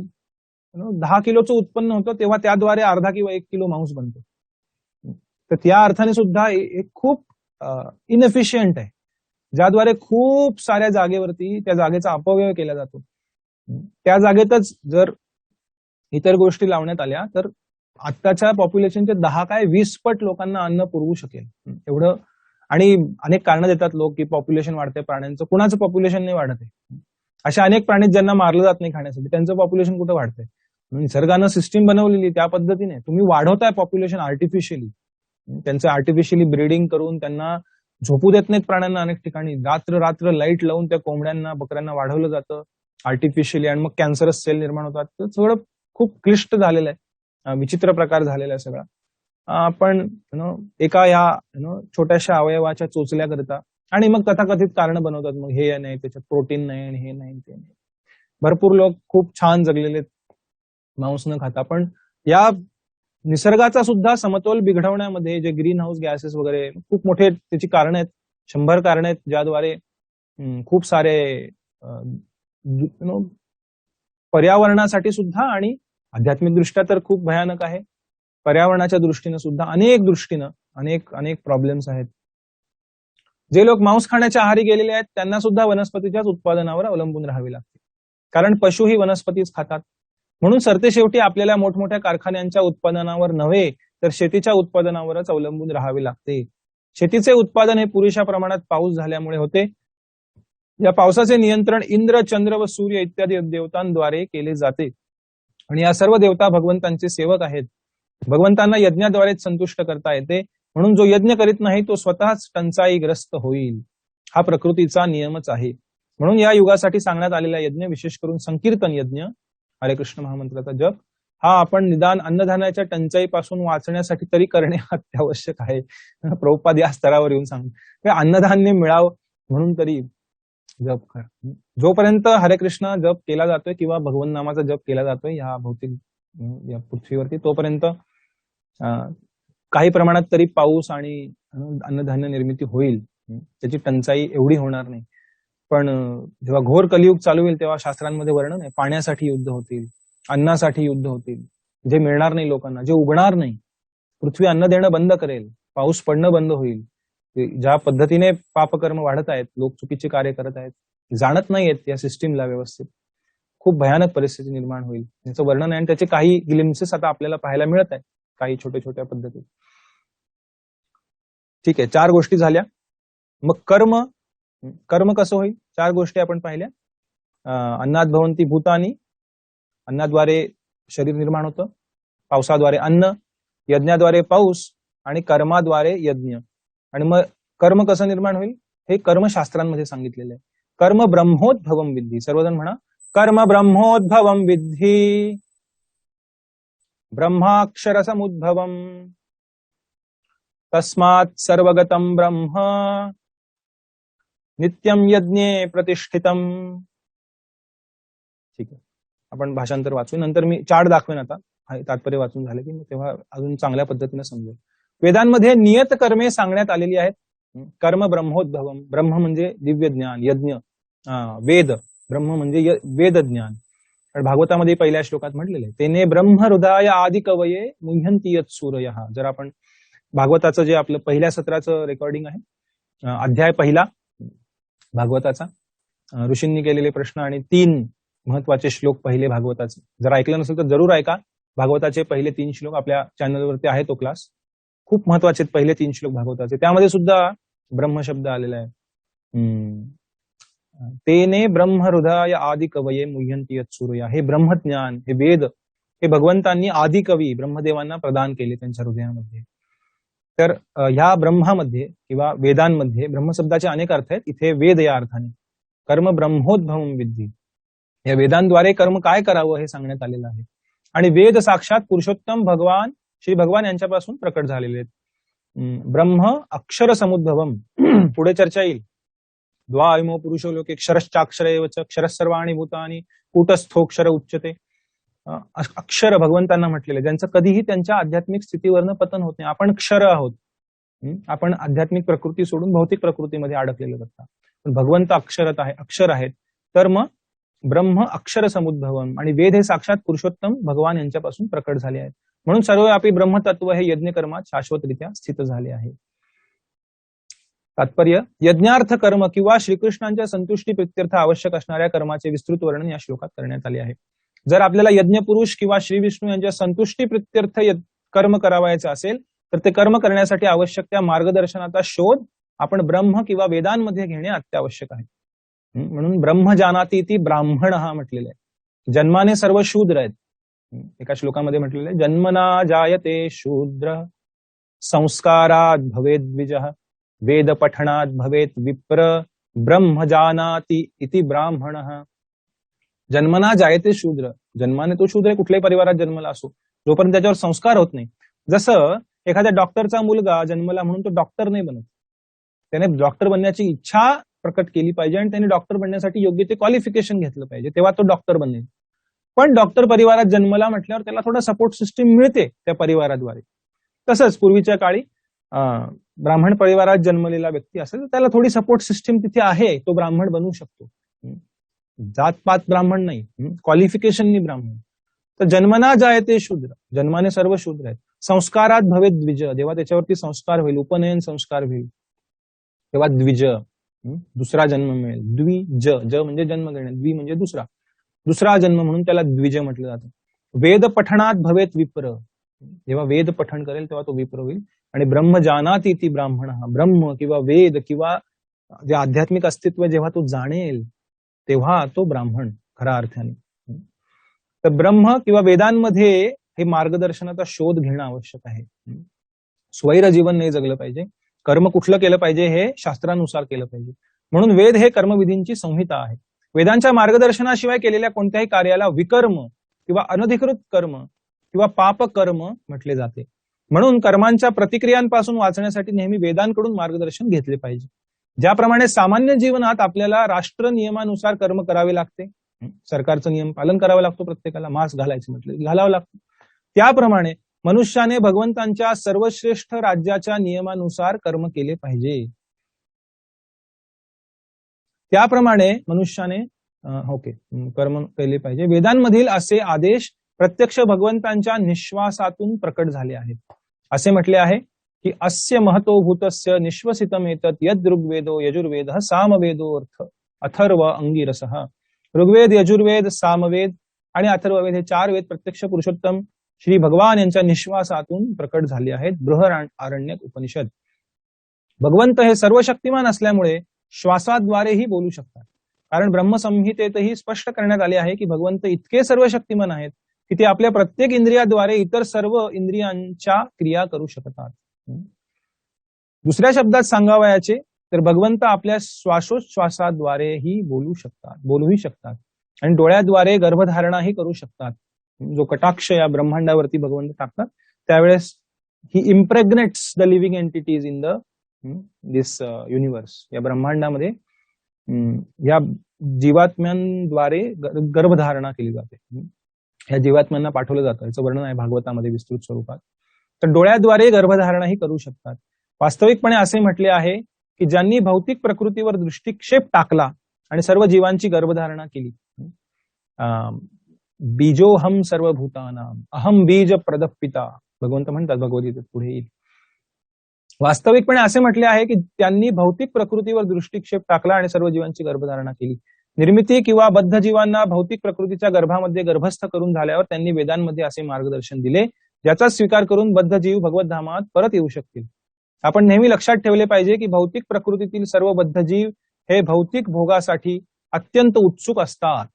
10 किलोचं उत्पन्न होतं तेव्हा त्याद्वारे अर्धा किंवा 1 किलो मांस बनतो. तर त्या अर्थाने सुद्धा एक खूप इनएफिशियंट आहे, ज्याद्वारे खूप साऱ्या जागेवरती त्या जागेचा अपव्यय केला जातो. त्या जागेतच जर इतर गोष्टी लावण्यात आल्या तर आत्ताच्या पॉप्युलेशनचे 10 काय 20 पट लोकांना अन्न पुरवू शकेल एवढं. आणि अनेक कारण देतात लोक की पॉप्युलेशन वाढते प्राण्यांचं, कुणाचं पॉप्युलेशन नाही वाढत आहे. अशा अनेक प्राणी ज्यांना मारलं जात नाही खाण्यासाठी त्यांचं पॉप्युलेशन कुठं वाढतंय. निसर्गानं सिस्टीम बनवलेली त्या पद्धतीने तुम्ही वाढवताय पॉप्युलेशन आर्टिफिशियली. त्यांचं आर्टिफिशियली ब्रीडिंग करून त्यांना झोपू देत नाहीत प्राण्यांना. अनेक ठिकाणी रात्र रात्र लाईट लावून त्या कोंबड्यांना बकऱ्यांना वाढवलं जातं आर्टिफिशियली आणि मग कॅन्सरस सेल निर्माण होतात. तर सगळं खूप क्लिष्ट झालेलं आहे, विचित्र प्रकार झालेला आहे सगळा. पण एका या छोट्याशा अवयवाच्या चोचल्याकरिता आणि मग तथाकथित कारण बनवतात, मग हे नाही त्याच्यात प्रोटीन नाही आणि हे नाही ते नाही. भरपूर लोक खूप छान जगलेले मांस न खाता, पण या निसर्गाचा सुद्धा समतोल बिघडवण्यामध्ये जे ग्रीन हाऊस गॅसेस वगैरे खूप मोठे त्याची कारण आहेत, 100 कारण आहेत, ज्याद्वारे खूप सारे पर्यावरणासाठी सुद्धा आणि आध्यात्मिक दृष्ट्या तर खूप भयानक आहे, पर्यावरणाच्या दृष्टीनं सुद्धा अनेक प्रॉब्लेम्स आहेत. जे लोक मांस खाण्याच्या आहारी गेलेले आहेत त्यांना सुद्धा वनस्पतीच्याच उत्पादनावर अवलंबून राहावे लागते, कारण पशु ही वनस्पतीच खातात. म्हणून सरतेशेवटी आपल्याला मोठमोठ्या कारखान्यांच्या उत्पादनावर नव्हे तर शेतीच्या उत्पादनावरच अवलंबून राहावे लागते. शेतीचे उत्पादन हे पुरेशा प्रमाणात पाऊस झाल्यामुळे होते. या पावसाचे नियंत्रण इंद्र, चंद्र व सूर्य इत्यादी देवतांद्वारे केले जाते आणि या सर्व देवता भगवंतांचे सेवक आहेत. भगवंतांना यज्ञाद्वारेच संतुष्ट करता येते, म्हणून जो यज्ञ करीत नाही तो स्वतःच टंचाईग्रस्त होईल. हा प्रकृतीचा नियमच आहे. म्हणून या युगासाठी सांगण्यात आलेला यज्ञ, विशेष करून संकीर्तन यज्ञ, हरे कृष्ण महामंत्राचा जप, हा आपण निदान अन्नधान्याच्या टंचाईपासून वाचण्यासाठी तरी करणे अत्यावश्यक आहे. प्रभुपाद या स्तरावर येऊन सांगतो अन्नधान्य मिळावं म्हणून तरी जप कर. जोपर्यंत हरे कृष्ण जप केला जातोय किंवा भगवन नामाचा जप केला जातोय या भौतिक या पृथ्वीवरती, तोपर्यंत काही प्रमाणात तरी पाऊस आणि अन्नधान्य निर्मिती होईल, त्याची टंचाई एवढी होणार नाही. पण जेव्हा घोर कलियुग चालू होईल तेव्हा शास्त्रांमध्ये वर्णन आहे, पाण्यासाठी युद्ध होतील, अन्नासाठी युद्ध होतील, जे मिळणार नाही लोकांना, जे उगणार नाही, पृथ्वी अन्न देणं बंद करेल, पाऊस पडणं बंद होईल. ज्या पद्धतीने पापकर्म वाढत आहेत, लोक चुकीचे कार्य करत आहेत, जाणत नाहीयेत या सिस्टीमला व्यवस्थित, खूप भयानक परिस्थिती निर्माण होईल. याचं वर्णन आहे आणि त्याचे काही ग्लिम्सेस आता आपल्याला पाहायला मिळत आहेत काही छोट्या छोट्या पद्धती. ठीक आहे, 4 गोष्टी झाल्या. मग कर्म कसं होईल? 4 गोष्टी आपण पाहिल्या. अन्नात भवन्ति भूतानि, अन्नाद्वारे शरीर निर्माण होतं, पावसाद्वारे अन्न, यज्ञाद्वारे पाऊस आणि कर्माद्वारे यज्ञ. आणि मग कर्म कसं निर्माण होईल हे कर्मशास्त्रांमध्ये सांगितलेलं आहे. कर्म ब्रह्मोद्भवम विद्धी. सर्वजण म्हणा, कर्म ब्रह्मोद्भवम विद्धी ब्रह्माक्षर समुद्भवम तस्मात् सर्वगतम ब्रह्म नित्यम यज्ञे प्रतिष्ठितम. ठीक आहे, आपण भाषांतर वाचू. नंतर मी चार्ट दाखवेन. आता तात्पर्य वाचून झाले की तेव्हा अजून चांगल्या पद्धतीने समजेल. वेदांमध्ये नियत कर्मे सांगण्यात आलेली आहेत. कर्म ब्रह्मोद्भवम. ब्रह्म म्हणजे दिव्य ज्ञान, यज्ञ, वेद. ब्रह्म म्हणजे वेद ज्ञान. भागवतामध्ये पहिल्या श्लोकात म्हटलेले तेने ब्रह्म हृदय आदि कवये मुह्यंती यत् सूरयः. जर आपण भागवताचं जे आपलं पहिल्या सत्राचं रेकॉर्डिंग आहे, अध्याय पहिला भागवताचा, ऋषींनी केलेले प्रश्न आणि 3 महत्वाचे श्लोक पहिले भागवताचे. जर ऐकलं नसेल तर जरूर ऐका. भागवताचे पहिले 3 श्लोक आपल्या चॅनलवरती आहे तो क्लास. खूप महत्वाचे पहिले 3 श्लोक भागवताचे. त्यामध्ये सुद्धा ब्रह्म शब्द आलेला आहे. तेने ब्रह्म हृदय आदि कवये मुह्यंती यत् सूरयः. हे ब्रह्मज्ञान, हे वेद, हे भगवंतांनी आदि कवी ब्रह्मदेवांना प्रदान केले त्यांच्या हृदयामध्ये. तर ह्या ब्रह्मामध्ये किंवा वेदांमध्ये ब्रह्मशब्दाचे अनेक अर्थ आहेत. इथे वेद या अर्थाने कर्म ब्रह्मोद्भवम विद्धी. या वेदांद्वारे कर्म काय करावं हे सांगण्यात आलेलं आहे. आणि वेद साक्षात पुरुषोत्तम भगवान श्री भगवान यांच्यापासून प्रकट झालेले आहेत. ब्रह्म अक्षर समुद्भवम. पुढे चर्चा येईल. द्वाइमो पुरुषो लोके क्षरश्चाक्षर एव च क्षरः सर्वाणि भूतानि कूटस्थोक्षर उच्यते. अक्षर भगवंतांना म्हटलेले, ज्यांचं कधीही त्यांच्या आध्यात्मिक स्थितीवरनं पतन होत नाही. आपण क्षर आहोत. आपण आध्यात्मिक प्रकृती सोडून भौतिक प्रकृतीमध्ये अडकलेले असतात. पण भगवंत अक्षर आहेत. तर मग ब्रह्म अक्षर समुद्भवम आणि वेद हे साक्षात पुरुषोत्तम भगवान यांच्यापासून प्रकट झाले आहेत. म्हणून सर्वव्यापी ब्रह्मतत्व हे यज्ञकर्मात शाश्वतरित्या स्थित झाले आहे. तात्पर्य, यज्ञार्थ कर्म किंवा श्रीकृष्णांच्या संतुष्टी प्रित्यर्थ आवश्यक असणाऱ्या कर्माचे विस्तृत वर्णन या श्लोकात करण्यात आले आहे. जर आपल्याला यज्ञपुरुष किंवा श्री विष्णू यांच्या संतुष्टी प्रित्यर्थ कर्म करावायचं असेल तर ते कर्म करण्यासाठी आवश्यक त्या मार्गदर्शनाचा शोध आपण ब्रह्म किंवा वेदांमध्ये घेणे अत्यावश्यक आहे. म्हणून ब्रह्म जानाति ती ब्राह्मण हा म्हटलेला आहे. जन्माने सर्व शूद्र आहेत. एका श्लोकामध्ये म्हटलेलं आहे, जन्मना जायते शूद्र संस्कारात भवेद द्विजः वेद पठणात भवेत विप्र ब्रह्म जानाति इति ब्राह्मण. जन्मना जायते शूद्र. जन्माने तो शूद्र कुठल्याही परिवारात जन्मला असो, जोपर्यंत त्याच्यावर संस्कार होत नाही. जसं एखाद्या डॉक्टरचा मुलगा जन्मला म्हणून तो डॉक्टर नाही बनत. त्याने डॉक्टर बनण्याची इच्छा प्रकट केली पाहिजे आणि त्याने डॉक्टर बनण्यासाठी योग्य ते क्वालिफिकेशन घेतलं पाहिजे, तेव्हा तो डॉक्टर बनेल. पण डॉक्टर परिवारात जन्मला म्हटल्यावर त्याला थोडा सपोर्ट सिस्टीम मिळते त्या परिवाराद्वारे. तसंच पूर्वीच्या काळी ब्राह्मण परिवारात जन्मलेला व्यक्ती असेल तर त्याला थोडी सपोर्ट सिस्टीम तिथे आहे, तो ब्राह्मण बनवू शकतो. जातपात ब्राह्मण नाही, क्वालिफिकेशननी ब्राह्मण. तर जन्मना जायते शूद्र, जन्माने सर्व शूद्र आहेत. संस्कारात भवेत द्विज, जेव्हा त्याच्यावरती संस्कार होईल, उपनयन संस्कार होईल, तेव्हा द्विज, दुसरा जन्म मिळेल. द्विज, ज म्हणजे जन्म घेणे, द्वि म्हणजे दुसरा जन्म म्हणून त्याला द्विज म्हटलं जातं. वेद पठणात भवेत विप्र, जेव्हा वेद पठण करेल तेव्हा तो विप्र होईल. आणि ब्रह्म जानाति ती ब्राह्मण, ब्रह्म किंवा वेद किंवा जे आध्यात्मिक अस्तित्व जेव्हा तो जाणेल तेव्हा तो ब्राह्मण खऱ्या अर्थाने. तर ब्रह्म किंवा वेदांमध्ये हे मार्गदर्शनाचा शोध घेणं आवश्यक आहे. स्वैर जीवन नाही जगलं पाहिजे. कर्म कुठलं केलं पाहिजे हे शास्त्रानुसार केलं पाहिजे. म्हणून वेद हे कर्मविधींची संहिता आहे. वेदांच्या मार्गदर्शनाशिवाय केलेल्या कोणत्याही कार्याला विकर्म किंवा अनधिकृत कर्म किंवा पाप कर्म म्हटले जाते. म्हणून कर्मांच्या प्रतिक्रियांपासून वाचण्यासाठी नेहमी वेदांकडून मार्गदर्शन घेतले पाहिजे. ज्याप्रमाणे सामान्य जीवनात आपल्याला राष्ट्र नियमानुसार कर्म करावे लागते, सरकारचं नियम पालन करावं लागतो, प्रत्येकाला मास्क घालायचं म्हटलं घालावं लागतं, त्याप्रमाणे मनुष्याने भगवंतांच्या सर्वश्रेष्ठ राज्याच्या नियमानुसार कर्म केले पाहिजे. त्याप्रमाणे मनुष्याने कर्म केले पाहिजे. वेदांमधील असे आदेश प्रत्यक्ष भगवंतांच्या निश्वासातून प्रकट झाले आहेत. असे म्हटले आहे की अस्य महतो भूतस्य निश्वसितम एतत् यद ऋग्वेदो यजुर्वेद सामवेदो अथर्व अंगिरसः. ऋग्वेद, यजुर्वेद, सामवेद आणि अथर्ववेद हे 4 वेद प्रत्यक्ष पुरुषोत्तम श्री भगवान यांच्या निश्वासातून प्रकट झाले आहेत. बृहदारण्यक उपनिषद. भगवंत हे सर्व शक्तिमान असल्यामुळे श्वासाद्वारेही बोलू शकतात. कारण ब्रह्मसंहितेतही स्पष्ट करण्यात आले आहे की भगवंत इतके सर्व शक्तिमान आहेत की ते आपल्या प्रत्येक इंद्रियाद्वारे इतर सर्व इंद्रियांच्या क्रिया करू शकतात. दुसऱ्या शब्दात सांगावयाचे तर भगवंत आपल्या श्वासोच्छ्वासाद्वारेही बोलूही शकतात आणि डोळ्याद्वारे गर्भधारणाही करू शकतात. जो कटाक्ष या ब्रह्मांडावरती भगवंत टाकतात त्यावेळेस he impregnates the living entities in the this universe. या ब्रह्मांडामध्ये या जीवात्म्यांद्वारे गर्भधारणा केली जाते. या जीवात्म्यांना पाठवलं जातं. याचं वर्णन आहे भागवतामध्ये विस्तृत स्वरूपात. तर डोळ्याद्वारे गर्भधारणाही करू शकतात. वास्तविकपणे असे म्हटले आहे की ज्यांनी भौतिक प्रकृतीवर दृष्टिक्षेप टाकला आणि सर्व जीवांची गर्भधारणा केली. बीजोहम सर्वभूतानाम अहम बीज प्रदपिता भगवंत म्हणतात भगवद्गीतेत पुढे येईल. वास्तविकपणे असे म्हटले आहे की त्यांनी भौतिक प्रकृतीवर दृष्टिक्षेप टाकला आणि सर्व जीवांची गर्भधारणा केली. निर्मिती किंवा बद्ध जीवांना भौतिक प्रकृतीच्या गर्भामध्ये गर्भस्थ करून झाल्यावर त्यांनी वेदांमध्ये असे मार्गदर्शन दिले ज्याचा स्वीकार करून बद्ध जीव भगवत धामात परत येऊ शकतील. आपण नेहमी लक्षात ठेवले पाहिजे की भौतिक प्रकृतीतील सर्व बद्ध जीव हे भौतिक भोगासाठी अत्यंत उत्सुक असतात.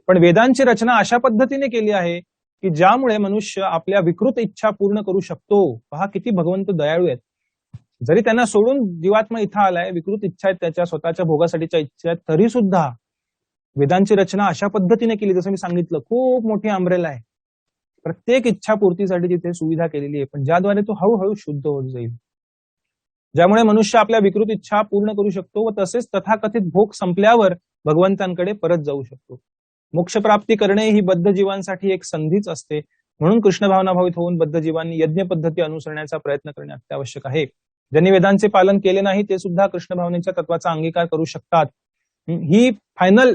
पण वेदांची रचना अशा पद्धतीने केली आहे की ज्यामुळे मनुष्य आपल्या विकृत इच्छा पूर्ण करू शकतो. पहा किती भगवंत दयाळू आहेत. जरी त्यांना सोडून जीवात्मा इथं आलाय, विकृत इच्छा आहेत त्याच्या स्वतःच्या भोगासाठीच्या इच्छा आहेत, तरी सुद्धा वेदांची रचना अशा पद्धतीने केली. जसं मी सांगितलं खूप मोठी अम्ब्रेला आहे. प्रत्येक इच्छा पूर्तीसाठी तिथे सुविधा केलेली आहे, पण ज्याद्वारे तो हळूहळू शुद्ध होत जाईल, ज्यामुळे मनुष्य आपल्या विकृत इच्छा पूर्ण करू शकतो व तसेच तथाकथित भोग संपल्यावर भगवंतांकडे परत जाऊ शकतो. मोक्षप्राप्ती करणे ही बद्ध जीवांसाठी एक संधीच असते. म्हणून कृष्ण भावनाभावित होऊन बद्ध जीवांनी यज्ञ पद्धती अनुसरण्याचा प्रयत्न करणे अत्यावश्यक आहे. ज्यांनी वेदांचे पालन केले नाही ते सुद्धा कृष्ण भावनेच्या तत्वाचा अंगीकार करू शकतात. ही फायनल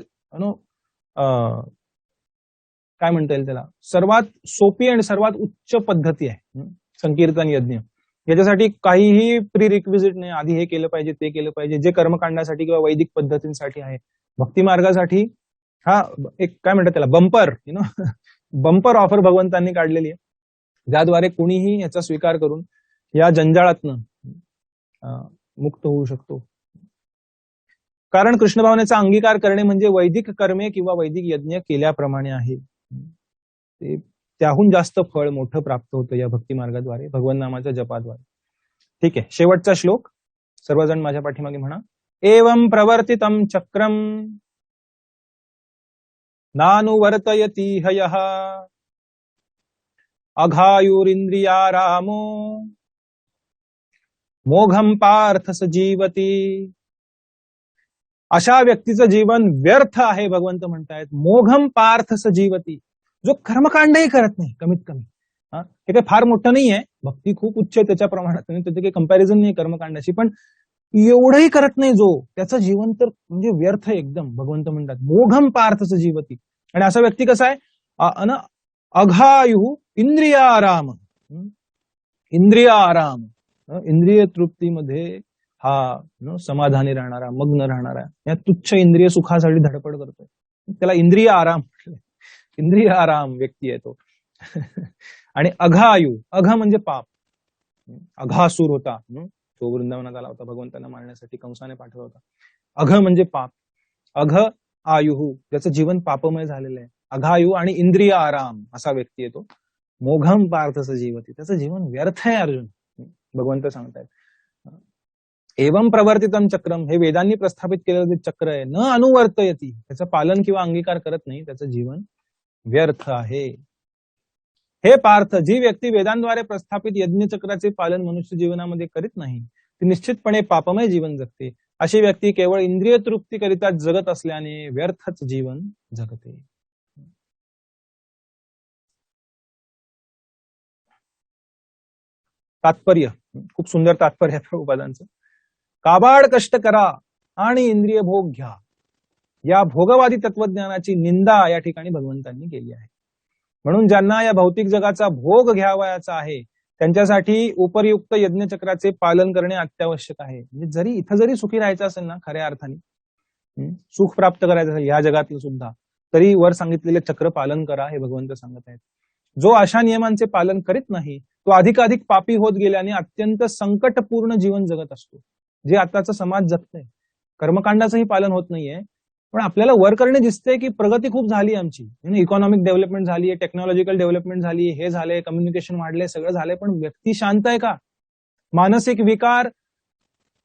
काय म्हणता येईल त्याला, सर्वात सोपी आणि सर्वात उच्च पद्धती आहे संकीर्तन यज्ञ. याच्यासाठी काहीही प्री रिक्विजिट नाही, आधी हे केलं पाहिजे ते केलं पाहिजे, जे कर्मकांडासाठी किंवा वैदिक पद्धतींसाठी आहे. भक्ती मार्गासाठी हा एक काय म्हणतात त्याला बंपर बंपर ऑफर भगवंतांनी काढलेली आहे, ज्याद्वारे कुणीही याचा स्वीकार करून या जंजाळातनं मुक्त होऊ शकतो. कारण कृष्ण भावनेचा अंगीकार करणे म्हणजे वैदिक कर्मे किंवा वैदिक यज्ञ केल्याप्रमाणे आहे. ते त्याहून जास्त फळ मोठं प्राप्त होतं या भक्ती मार्गाद्वारे, भगवान नामाच्या जपाद्वारे. ठीक आहे, शेवटचा श्लोक सर्वजण माझ्या पाठीमागे म्हणा. एवं प्रवर्तितम चक्रम नानुवर्तयति हयः अघायुरिंद्रियारामो मोघम पार्थ स जीवती. अशा व्यक्तीचं जीवन व्यर्थ आहे भगवंत म्हणतायत. मोघम पार्थ स जीवती, जो कर्मकांडही करत नाही कमीत कमी. हे काही फार मोठं नाहीये, भक्ती खूप उच्च आहे त्याच्या प्रमाणात, त्याचं काही कंपॅरिझन नाही कर्मकांडाशी, पण एवढंही करत नाही जो, त्याचं जीवन तर म्हणजे व्यर्थ एकदम. भगवंत म्हणतात मोघम पार्थ स जीवती. आणि असा व्यक्ती कसा आहे, अघायु इंद्रियाराम. इंद्रियाराम, इंद्रिय तृप्तीमध्ये हा समाधानी राहणारा, मग्न राहणारा, या तुच्छ इंद्रिय सुखासाठी धडपड करतोय, त्याला इंद्रिय आराम, इंद्रिय आराम व्यक्ती आहे तो. आणि अघायु, अघ म्हणजे पाप. अघासूर होता तो, वृंदावनात आला होता भगवंतांना मारण्यासाठी, कंसाने पाठवला होता. अघ म्हणजे पाप. अघ आयुहू, ज्याचं जीवन पापमय झालेलं आहे. अघायु आणि इंद्रिय आराम असा व्यक्ती आहे तो. मोघम पार्थस जीवती, त्याचं जीवन व्यर्थ आहे अर्जुन, भगवंत सांगतायत. एवं प्रवर्तितम चक्रम, हे वेदांनी प्रस्थापित केलेलं चक्र आहे. न अनुवर्तयती, त्याचं पालन किंवा अंगीकार करत नाही, त्याचं जीवन व्यर्थ आहे. हे पार्थ, जी व्यक्ती वेदांद्वारे प्रस्थापित यज्ञचक्राचे पालन मनुष्य जीवनामध्ये करीत नाही ती निश्चितपणे पापमय जीवन जगते. अशी व्यक्ती केवळ इंद्रिय तृप्तीकरिता जगत असल्याने व्यर्थच जीवन जगते. तात्पर्य, खूप सुंदर तात्पर्य आहे प्रभुपादांचं. काबाड कष्ट करा आणि इंद्रिय भोग घ्या, या भोगवादी तत्वज्ञानाची निंदा या ठिकाणी भगवंतांनी केली आहे. म्हणून ज्यांना या भौतिक जगाचा भोग घ्यावयाचा आहे त्यांच्यासाठी उपरयुक्त यज्ञचक्राचे पालन करणे अत्यावश्यक आहे. म्हणजे जरी इथं जरी सुखी राहायचं असेल ना, खऱ्या अर्थाने सुख प्राप्त करायचं असेल या जगातलं सुद्धा, तरी वर सांगितलेले चक्र पालन करा हे भगवंत सांगत आहेत. जो अशा नियमांचे पालन करीत नाही तो अधिकाधिक पापी होत गेल्याने अत्यंत संकटपूर्ण जीवन जगत असतो, जे आताचा समाज जगतोय. कर्मकांडाचंही पालन होत नाहीये, पण आपल्याला वर करणे दिसतंय की प्रगती खूप झाली आमची, इकॉनॉमिक डेव्हलपमेंट झाली, टेक्नॉलॉजिकल डेव्हलपमेंट झाली, हे झालंय, कम्युनिकेशन वाढलंय, सगळं झालंय, पण व्यक्ती शांत आहे का? मानसिक विकार,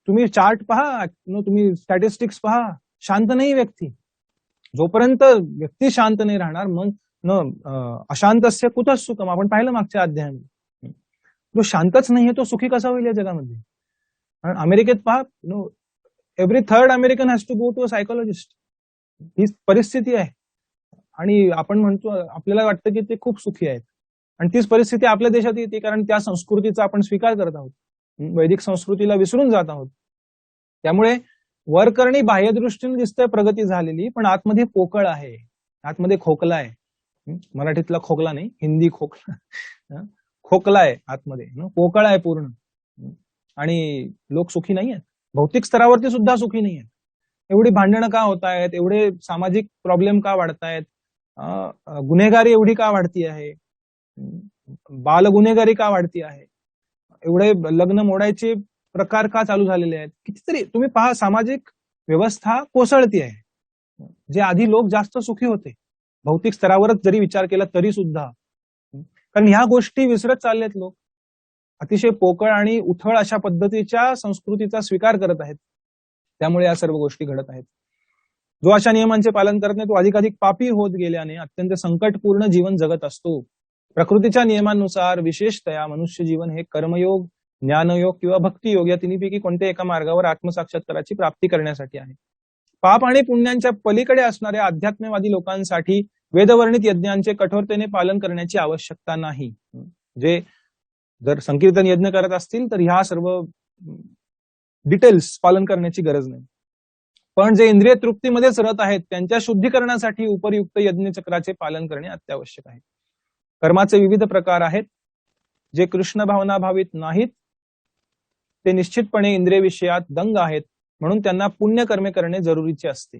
तुम्ही चार्ट पहा, तुम्ही स्टॅटिस्टिक्स पहा, शांत नाही व्यक्ती. जोपर्यंत व्यक्ती शांत नाही राहणार, मग अशांतस्य कुतः सुखम, आपण पाहिलं मागच्या अध्यायामध्ये. जो शांतच नाहीये तो सुखी कसा होईल या जगामध्ये? कारण अमेरिकेत पहा, every third American has to go to a psychologist. ही परिस्थिती आहे. आणि आपण म्हणतो, आपल्याला वाटतं की ते खूप सुखी आहेत, आणि तीच परिस्थिती आपल्या देशात येते, कारण त्या संस्कृतीचा आपण स्वीकार करत आहोत, वैदिक संस्कृतीला विसरून जात आहोत. त्यामुळे वर करणी बाह्यदृष्टीने दिसतंय प्रगती झालेली, पण आतमध्ये पोकळ आहे, आतमध्ये खोकला आहे. मराठीतला खोकला नाही, हिंदी खोकला. खोकला आहे आतमध्ये, पोकळ आहे पूर्ण. आणि लोक सुखी नाही आहेत, भौतिक स्तरावरती सुद्धा सुखी नाही आहेत. एवढी भांडणं का होत आहेत, एवढे सामाजिक प्रॉब्लेम का वाढतायत, गुन्हेगारी एवढी का वाढती आहे, बाल गुन्हेगारी का वाढती आहे, एवढे लग्न मोडायचे प्रकार का चालू झालेले आहेत, कितीतरी तुम्ही पहा, सामाजिक व्यवस्था कोसळती आहे. जे आधी लोक जास्त सुखी होते, भौतिक स्तरावरच जरी विचार केला तरी सुद्धा, कारण ह्या गोष्टी विसरत चाललेत लोक. अतिशय पोकळ आणि उथळ अशा पद्धतीच्या संस्कृतीचा स्वीकार करत आहेत. त्यामुळे या सर्व गोष्टी घडत आहेत. जो अशा नियमांचे पालन करत नाही तो अधिकाधिक पापी होत गेल्याने अत्यंत संकटपूर्ण जीवन जगत असतो. प्रकृतीच्या नियमांनुसार विशेषतया मनुष्य जीवन हे कर्मयोग, ज्ञानयोग किंवा भक्तियोग या तिन्हीपैकी कोणत्या एका मार्गावर आत्मसाक्षात्काराची प्राप्ती करण्यासाठी आहे. पाप आणि पुण्यांच्या पलीकडे असणाऱ्या अध्यात्मवादी लोकांसाठी वेदवर्णित यज्ञांचे कठोरतेने पालन करण्याची आवश्यकता नाही. जे जर संकीर्तन यज्ञ करत असतील तर ह्या सर्व डिटेल्स पालन करण्याची गरज नाही. पण जे इंद्रिय तृप्तीमध्येच रत आहेत त्यांच्या शुद्धीकरणासाठी उपयुक्त यज्ञचक्राचे पालन करणे अत्यावश्यक आहे. कर्माचे विविध प्रकार आहेत. जे कृष्ण भावना भावित नाहीत ते निश्चितपणे इंद्रिय विषयात दंग आहेत, म्हणून त्यांना पुण्यकर्मे करणे जरुरीचे असते.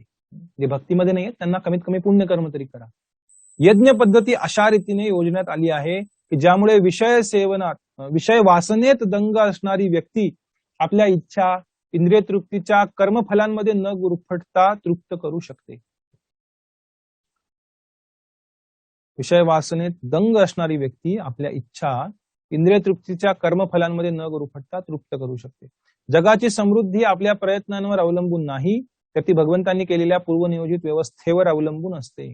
जे भक्तीमध्ये नाही आहेत त्यांना कमीत कमी पुण्यकर्म तरी करा. यज्ञ पद्धती अशा रीतीने योजण्यात आली आहे की ज्यामुळे विषय वासनेत दंग असणारी व्यक्ती आपल्या इच्छा इंद्रिय तृप्तीच्या कर्मफलांमध्ये न गुरफटता तृप्त करू शकते. विषय वासनेत दंग असणारी व्यक्ती आपल्या इच्छा इंद्रिय तृप्तीच्या कर्मफलांमध्ये न गुरफटता तृप्त करू शकते. जगाची समृद्धी आपल्या प्रयत्नांवर अवलंबून नाही, तर ती भगवंतांनी केलेल्या पूर्वनियोजित व्यवस्थेवर अवलंबून असते.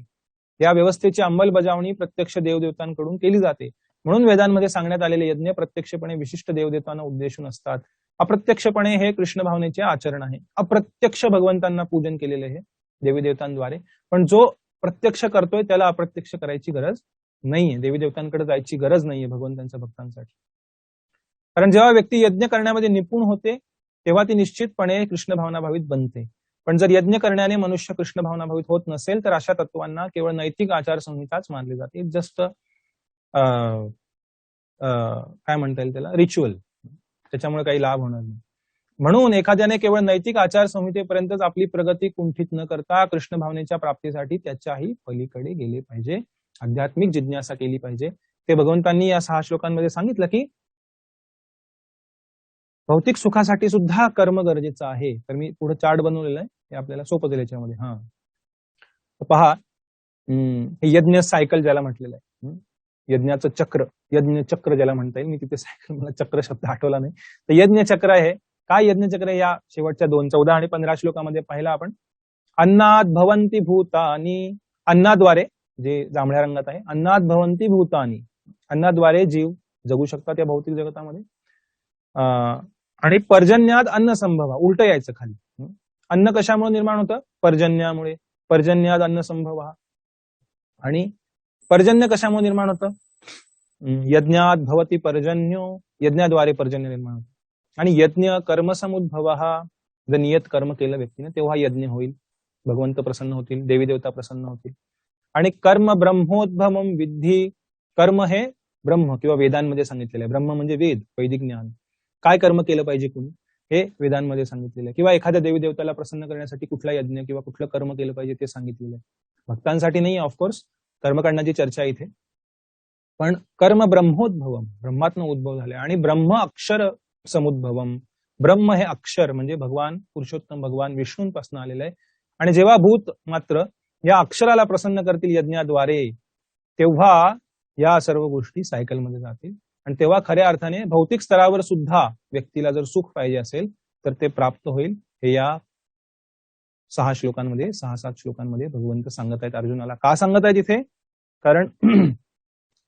या व्यवस्थेची अंमलबजावणी प्रत्यक्ष देवदेवतांकडून केली जाते. म्हणून वेदांमध्ये सांगण्यात आलेले यज्ञ प्रत्यक्षपणे विशिष्ट देवदेवतांना उद्देशून असतात. अप्रत्यक्षपणे हे कृष्ण भावनेचे आचरण आहे. अप्रत्यक्ष भगवंतांना पूजन केलेले हे देवी देवतांद्वारे, पण जो प्रत्यक्ष करतोय त्याला अप्रत्यक्ष करायची गरज नाहीये, देवी देवतांकडे जायची गरज नाहीये भगवंतांच्या भक्तांसाठी. कारण जेव्हा व्यक्ती यज्ञ करण्यामध्ये निपुण होते तेव्हा ती निश्चितपणे कृष्ण भावना भावित बनते. पण जर यज्ञ करण्याने मनुष्य कृष्ण भावना भावित होत नसेल तर अशा तत्वांना केवळ नैतिक आचारसंहिताच मानली जाते. जस्ट काय म्हणता येईल त्याला, रिच्युअल. त्याच्यामुळे काही लाभ होणार नाही. म्हणून एखाद्याने केवळ नैतिक आचारसंहितेपर्यंतच आपली प्रगती कुंठित न करता कृष्ण भावनेच्या प्राप्तीसाठी त्याच्याही पलीकडे गेले पाहिजे, आध्यात्मिक जिज्ञासा केली पाहिजे. ते भगवंतांनी या 6 श्लोकांमध्ये सांगितलं की भौतिक सुखासाठी सुद्धा कर्म गरजेचं आहे. तर मी पुढे चार्ट बनवलेला आहे, हे आपल्याला सोपं जाईल याच्यामध्ये. पहा, हे यज्ञ सायकल ज्याला म्हटलेलं आहे, यज्ञाचं चक्र, यज्ञ चक्र ज्याला म्हणता येईल, मी तिथे सायकल, मला चक्र शब्द आठवला नाही, तर यज्ञ चक्र आहे. काय यज्ञ चक्र? या शेवटच्या 2, 14 आणि 15 श्लोकामध्ये पाहिला आपण. अन्नाद भवंती भूतानी, अन्नाद्वारे, जे जांभळ्या रंगात आहे, अन्नाद भवंती भूतानी, अन्नाद्वारे जीव जगू शकतात या भौतिक जगतामध्ये. आणि पर्जन्याद अन्न संभवा, उलट यायचं खाली. अन्न कशामुळे निर्माण होतं? पर्जन्यामुळे. पर्जन्याद अन्न संभवा. आणि पर्जन्य कशामुळे निर्माण होतं? यज्ञात भवती पर्जन्यो, यज्ञाद्वारे पर्जन्य निर्माण होतं. आणि यज्ञ कर्म समुद्भव, जर नियत कर्म केलं व्यक्तीने तेव्हा यज्ञ होईल, भगवंत प्रसन्न होतील, देवी देवता प्रसन्न होतील. आणि कर्म ब्रह्मोद्भवम विद्धी, कर्म हे ब्रह्म किंवा वेदांमध्ये सांगितलेलं आहे. ब्रह्म म्हणजे वेद, वैदिक ज्ञान. काय कर्म केलं पाहिजे कुणी हे वेदांमध्ये सांगितलेलं आहे. किंवा एखाद्या देवी देवताला प्रसन्न करण्यासाठी कुठला यज्ञ किंवा कुठलं कर्म केलं पाहिजे ते सांगितलेलं आहे. भक्तांसाठी नाही ऑफकोर्स, कर्मकांडाची चर्चा इथे. पण कर्म ब्रह्मोद्भवम, ब्रह्मात्म उद्भव झाले. आणि ब्रह्म अक्षर समुद्भवम, ब्रह्म हे अक्षर म्हणजे भगवान पुरुषोत्तम भगवान विष्णूंपासून आलेलं आहे. आणि जेव्हा भूत मात्र या अक्षराला प्रसन्न करतील यज्ञाद्वारे, तेव्हा या सर्व गोष्टी सायकलमध्ये जातील. आणि तेव्हा खऱ्या अर्थाने भौतिक स्तरावर सुद्धा व्यक्तीला जर सुख पाहिजे असेल तर ते प्राप्त होईल. हे या 6 श्लोकांमध्ये 6-7 श्लोकांमध्ये भगवंत सांगत आहेत अर्जुनाला. का सांगत आहेत इथे? कारण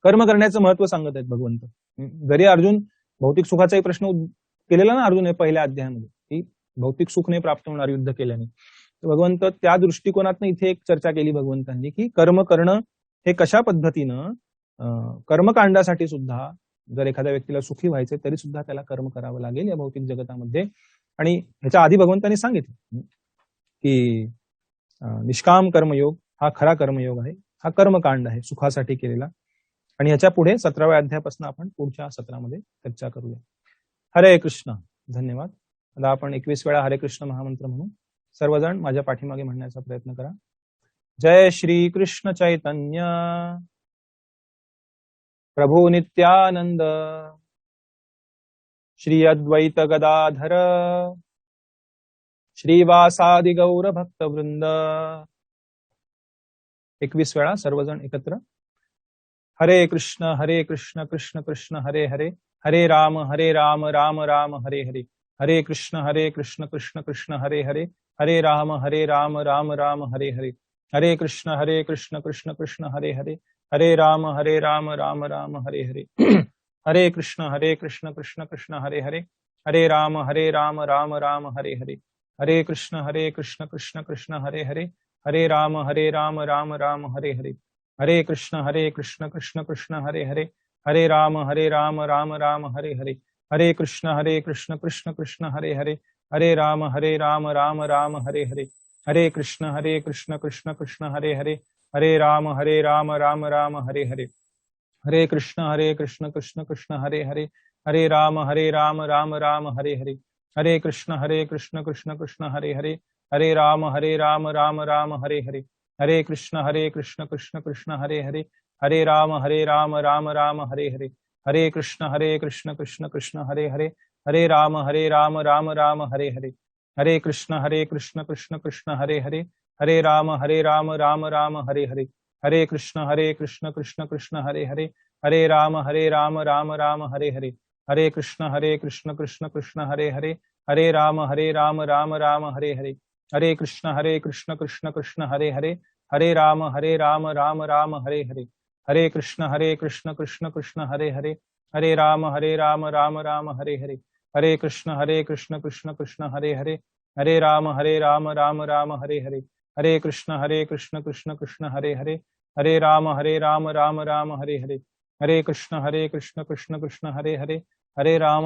कर्म करण्याचं महत्व सांगत आहेत भगवंत. जरी अर्जुन भौतिक सुखाचाही प्रश्न केलेला ना अर्जुन पहिल्या अध्यायामध्ये, की भौतिक सुख नाही प्राप्त होणार युद्ध केल्याने, भगवंत त्या दृष्टिकोनातनं इथे एक चर्चा केली भगवंतांनी, की कर्म करणं हे कशा पद्धतीनं कर्मकांडासाठी सुद्धा जर एखाद्या व्यक्तीला सुखी व्हायचे तरी सुद्धा त्याला कर्म करावं लागेल या भौतिक जगतामध्ये. आणि ह्याच्या आधी भगवंतांनी सांगितलं की निष्काम कर्मयोग हा खरा कर्मयोग आहे, हा कर्मकांड आहे सुखासाठी केलेला. आणि ह्याच्या पुढे 17व्या अध्यायापासून आपण पुढच्या सत्रामध्ये चर्चा करूया. हरे कृष्ण. धन्यवाद. आता आपण 21 वेळा हरे कृष्ण महामंत्र म्हणू. सर्वजण माझ्या पाठीमागे म्हणण्याचा प्रयत्न करा. जय श्री कृष्ण चैतन्य प्रभु नित्यानंद श्री अद्वैत गदाधर श्रीवासादि गौर भक्त वृंद. 21 वेळा सर्वजण एकत्र. हरे कृष्ण कृष्ण कृष्ण हरे हरे, हरे राम राम राम हरे हरे, हरे कृष्ण कृष्ण कृष्ण हरे हरे, हरे राम राम राम हरे हरे, हरे कृष्ण कृष्ण कृष्ण हरे हरे, हरे राम राम राम हरे हरे, हरे कृष्ण कृष्ण कृष्ण हरे हरे, हरे राम राम राम हरे हरे, हरे कृष्ण कृष्ण कृष्ण हरे हरे, हरे राम राम राम हरे हरे, हरे कृष्ण कृष्ण कृष्ण हरे हरे, हरे राम राम राम हरे हरे, हरे कृष्ण कृष्ण कृष्ण हरे हरे, हरे राम राम राम हरे हरे, हरे कृष्ण कृष्ण कृष्ण हरे हरे, हरे राम राम राम हरे हरे, हरे कृष्ण कृष्ण कृष्ण हरे हरे, हरे राम राम राम हरे हरे, हरे कृष्ण कृष्ण कृष्ण हरे हरे, हरे राम राम राम हरे हरे, हरे कृष्ण कृष्ण कृष्ण हरे हरे, हरे राम राम राम हरे हरे, हरे कृष्ण कृष्ण कृष्ण हरे हरे, हरे राम राम राम हरे हरे, हरे कृष्ण कृष्ण कृष्ण हरे हरे, हरे राम राम राम हरे हरे, हरे कृष्ण कृष्ण कृष्ण हरे हरे, हरे राम राम राम हरे हरे, हरे कृष्ण कृष्ण कृष्ण हरे हरे, हरे राम राम राम हरे हरे, हरे कृष्ण कृष्ण कृष्ण हरे हरे, हरे राम राम राम हरे हरे, हरे कृष्ण कृष्ण कृष्ण हरे हरे, हरे राम राम राम हरे हरे, हरे कृष्ण कृष्ण कृष्ण हरे हरे, हरे राम राम राम हरे हरे, हरे कृष्ण कृष्ण कृष्ण हरे हरे, हरे राम राम राम हरे हरे, हरे कृष्ण कृष्ण कृष्ण हरे हरे, हरे राम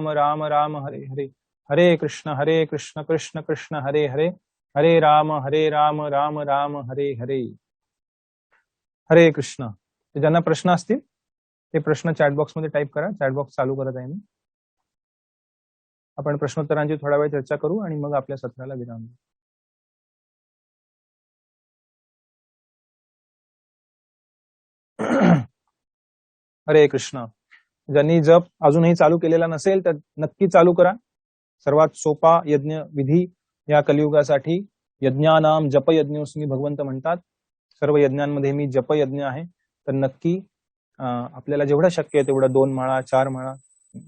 राम राम हरे हरे, हरे कृष्ण कृष्ण कृष्ण हरे हरे, हरे राम राम राम हरे हरे. हरे कृष्ण. ज्यांना प्रश्न असतील ते प्रश्न चॅट बॉक्स मध्ये टाईप करा. चॅट बॉक्स चालू करत आहे मी. आपण प्रश्नोत्तरांची थोडा वेळ चर्चा करू आणि मग आपल्या सत्राला विराम देऊ. हरे कृष्ण. ज्यांनी जप अजूनही चालू केलेला नसेल तर नक्की चालू करा. सर्वात सोपा यज्ञ विधी या कलियुगासाठी यज्ञानाम जप यज्ञोस्मी भगवंत म्हणतात. सर्व यज्ञांमध्ये मी जप यज्ञ आहे. तर नक्की आपल्याला जेवढं शक्य आहे तेवढं 2 माळा 4 माळा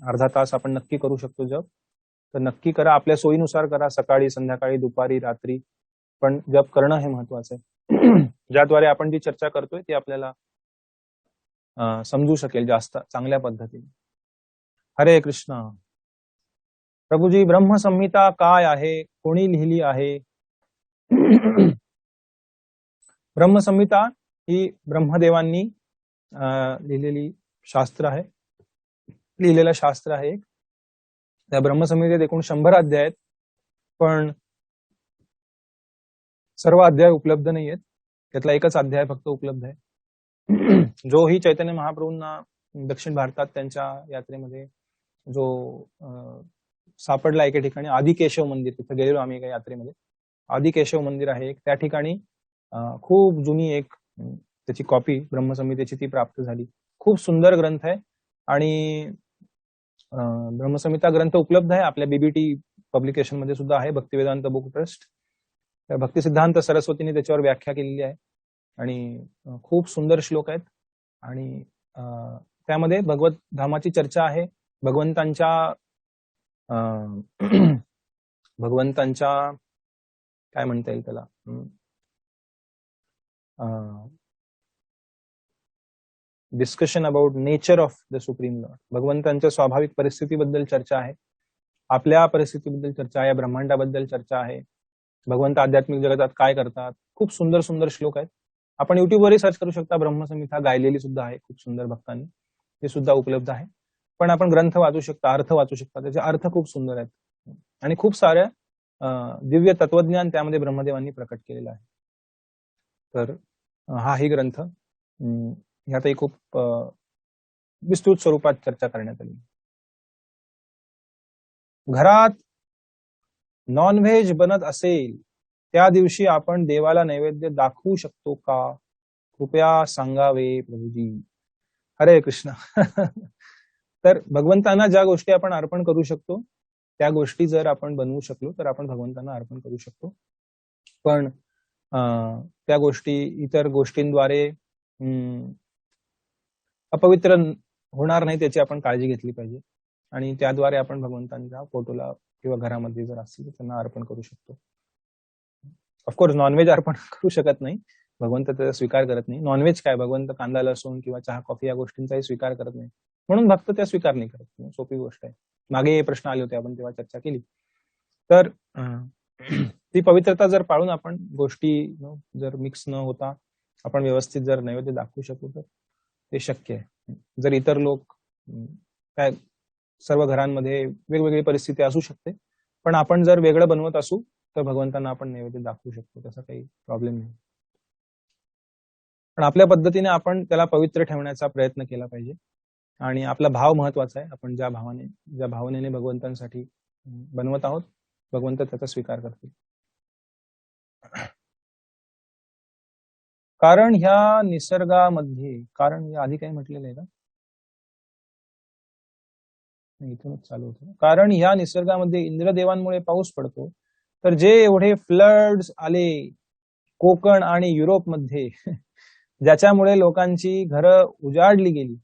अर्धा तास आपण नक्की करू शकतो जप. तर नक्की करा. आपल्या सोयीनुसार करा. सकाळी संध्याकाळी दुपारी रात्री, पण जप करणं हे महत्वाचं आहे. ज्याद्वारे आपण जी चर्चा करतोय ती आपल्याला समजू शकेल जास्त चांगल्या पद्धतीने. हरे कृष्ण. प्रभूजी ब्रह्मसंहिता काय आहे, कोणी लिहिली आहे? ब्रह्मसंहिता ही ब्रह्मदेवांनी लिहिलेलं शास्त्र आहे. त्या ब्रह्मसंहितेत एकूण 100 अध्याय आहेत, पण सर्व अध्याय उपलब्ध नाही आहेत. त्यातला एकच अध्याय फक्त उपलब्ध आहे. जो ही चैतन्य महाप्रभूंना दक्षिण भारतात त्यांच्या यात्रेमध्ये जो सापडला एके ठिकाणी, आदिकेशव मंदिर, तिथे गेलेलो आम्ही एका यात्रेमध्ये. आदिकेशव मंदिर आहे एक, त्या ठिकाणी खूप जुनी एक त्याची कॉपी ब्रह्मसंहितेची ती प्राप्त झाली. खूप सुंदर ग्रंथ आहे आणि ब्रह्मसंहिता ग्रंथ उपलब्ध आहे आपल्या बीबीटी पब्लिकेशन मध्ये सुद्धा आहे, भक्तिवेदांत बुक ट्रस्ट. भक्ती सिद्धांत सरस्वतीने त्याच्यावर व्याख्या केलेली आहे आणि खूप सुंदर श्लोक आहेत आणि त्यामध्ये भगवत धामाची चर्चा आहे, भगवंतांच्या काय म्हणता येईल त्याला, discussion about nature of the supreme lord, भगवंतांच्या स्वाभाविक परिस्थितीबद्दल चर्चा आहे, आपल्या परिस्थितीबद्दल चर्चा आहे, ब्रह्मांडाबद्दल चर्चा आहे, भगवंत आध्यात्मिक जगतात काय करतात. खूप सुंदर सुंदर श्लोक आहेत. आपण युट्यूबवरही सर्च करू शकता, ब्रह्मसंहिता गायलेली सुद्धा आहे खूप सुंदर भक्तांनी, ते सुद्धा उपलब्ध आहे. पण आपण ग्रंथ वाचू शकता, अर्थ वाचू शकता, त्याचे अर्थ खूप सुंदर आहेत आणि खूप साऱ्या दिव्य तत्वज्ञान त्यामध्ये ब्रह्मदेवांनी प्रकट केलेलं आहे. तर हाही ग्रंथ ह्यातही खूप विस्तृत स्वरूपात चर्चा करण्यात आली. घरात नॉनव्हेज बनत असेल त्या दिवशी आपण देवाला नैवेद्य दाखवू शकतो का? कृपया सांगावे प्रभूजी. हरे कृष्ण. तर भगवंतांना ज्या गोष्टी आपण अर्पण करू शकतो त्या गोष्टी जर आपण बनवू शकलो तर आपण भगवंतांना अर्पण करू शकतो. पण त्या गोष्टी इतर गोष्टींद्वारे अपवित्र होणार नाही त्याची आपण काळजी घेतली पाहिजे आणि त्याद्वारे आपण भगवंतांच्या फोटोला किंवा घरामध्ये जर असतील त्यांना अर्पण करू शकतो. ऑफकोर्स नॉनव्हेज अर्पण करू शकत नाही, भगवंत त्याचा स्वीकार करत नाही. नॉनव्हेज काय, भगवंत कांदा लसूण किंवा चहा कॉफी या गोष्टींचाही स्वीकार करत नाही, म्हणून भक्त त्या स्वीकार नाही करत. सोपी गोष्ट आहे. मागे हे प्रश्न आले होते, आपण तेव्हा चर्चा केली. तर ती पवित्रता जर पाळून आपण गोष्टी जर मिक्स न होता आपण व्यवस्थित जर नैवेद्य दाखवू शकू तर ते शक्य आहे. जर इतर लोक काय, सर्व घरांमध्ये वेगवेगळी परिस्थिती असू शकते, पण आपण जर वेगळं बनवत असू तर भगवंतांना आपण नैवेद्य दाखवू शकतो, त्याचा काही प्रॉब्लेम नाही. पण आपल्या पद्धतीने आपण त्याला पवित्र ठेवण्याचा प्रयत्न केला पाहिजे आणि आपला भाव महत्वाचा आहे. आपण ज्या भावनेने भगवंतांसाठी बनवत आहोत भगवंत त्याचा स्वीकार करतील. कारण ह्या निसर्गामध्ये, कारण या आधी काही म्हटलेलं आहे का? इथूनच चालू होतं. कारण ह्या निसर्गामध्ये इंद्रदेवांमुळे पाऊस पडतो, तर जे एवढे फ्लड्स आले कोकण आणि युरोपमध्ये ज्याच्यामुळे लोकांची घरं उजाडली गेली,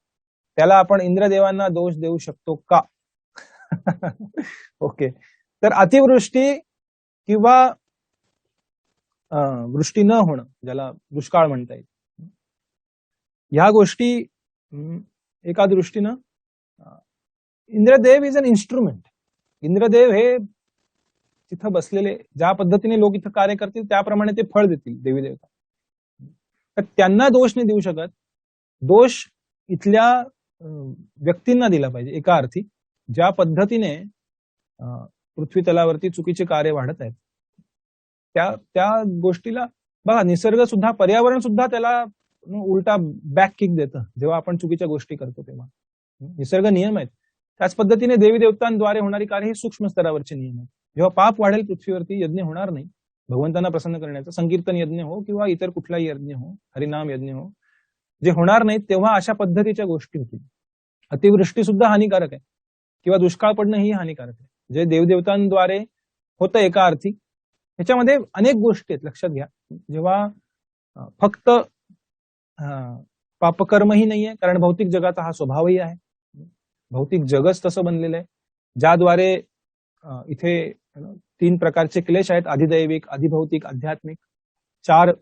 त्याला आपण इंद्रदेवांना दोष देऊ शकतो का? ओके. तर अतिवृष्टी किंवा वृष्टी न होणं, ज्याला दुष्काळ म्हणता येईल, ह्या गोष्टी एका दृष्टीनं Indradev is an instrument. Indradev हे तिथं बसलेले, ज्या पद्धतीने लोक इथं कार्य करतील त्याप्रमाणे ते फळ देतील देवी देवता. तर त्यांना दोष नाही देऊ शकत, दोष इथल्या व्यक्तींना दिला पाहिजे. एका अर्थी ज्या पद्धतीने पृथ्वी तलावरती चुकीचे कार्य वाढत आहेत त्या गोष्टीला बघा, निसर्ग सुद्धा, पर्यावरण सुद्धा त्याला उलटा बॅक किक देतं जेव्हा आपण चुकीच्या गोष्टी करतो तेव्हा. निसर्ग नियम आहेत. त्याच पद्धतीने देवी देवतांद्वारे होणारी कार्य ही सूक्ष्म स्तरावरचे नियम आहेत. जेव्हा पाप वाढेल पृथ्वीवरती, यज्ञ होणार नाही भगवंतांना प्रसन्न करण्याचा, संकीर्तन यज्ञ हो किंवा इतर कुठलाही यज्ञ हो, हरिनाम यज्ञ हो, जे होणार नाहीत तेव्हा अशा पद्धतीच्या गोष्टी होतील. अतिवृष्टी सुद्धा हानिकारक आहे किंवा दुष्काळ पडणं ही हानिकारक आहे. जे देवदेवतांद्वारे होतं एका अर्थी, ह्याच्यामध्ये अनेक गोष्टी आहेत, लक्षात घ्या. जेव्हा फक्त पापकर्मही नाहीये, कारण भौतिक जगाचा हा स्वभावही आहे. भौतिक जगच तसं बनलेलं आहे, ज्याद्वारे इथे 3 प्रकारचे क्लेश आहेत, अधिदैविक, अधिभौतिक, आध्यात्मिक. 4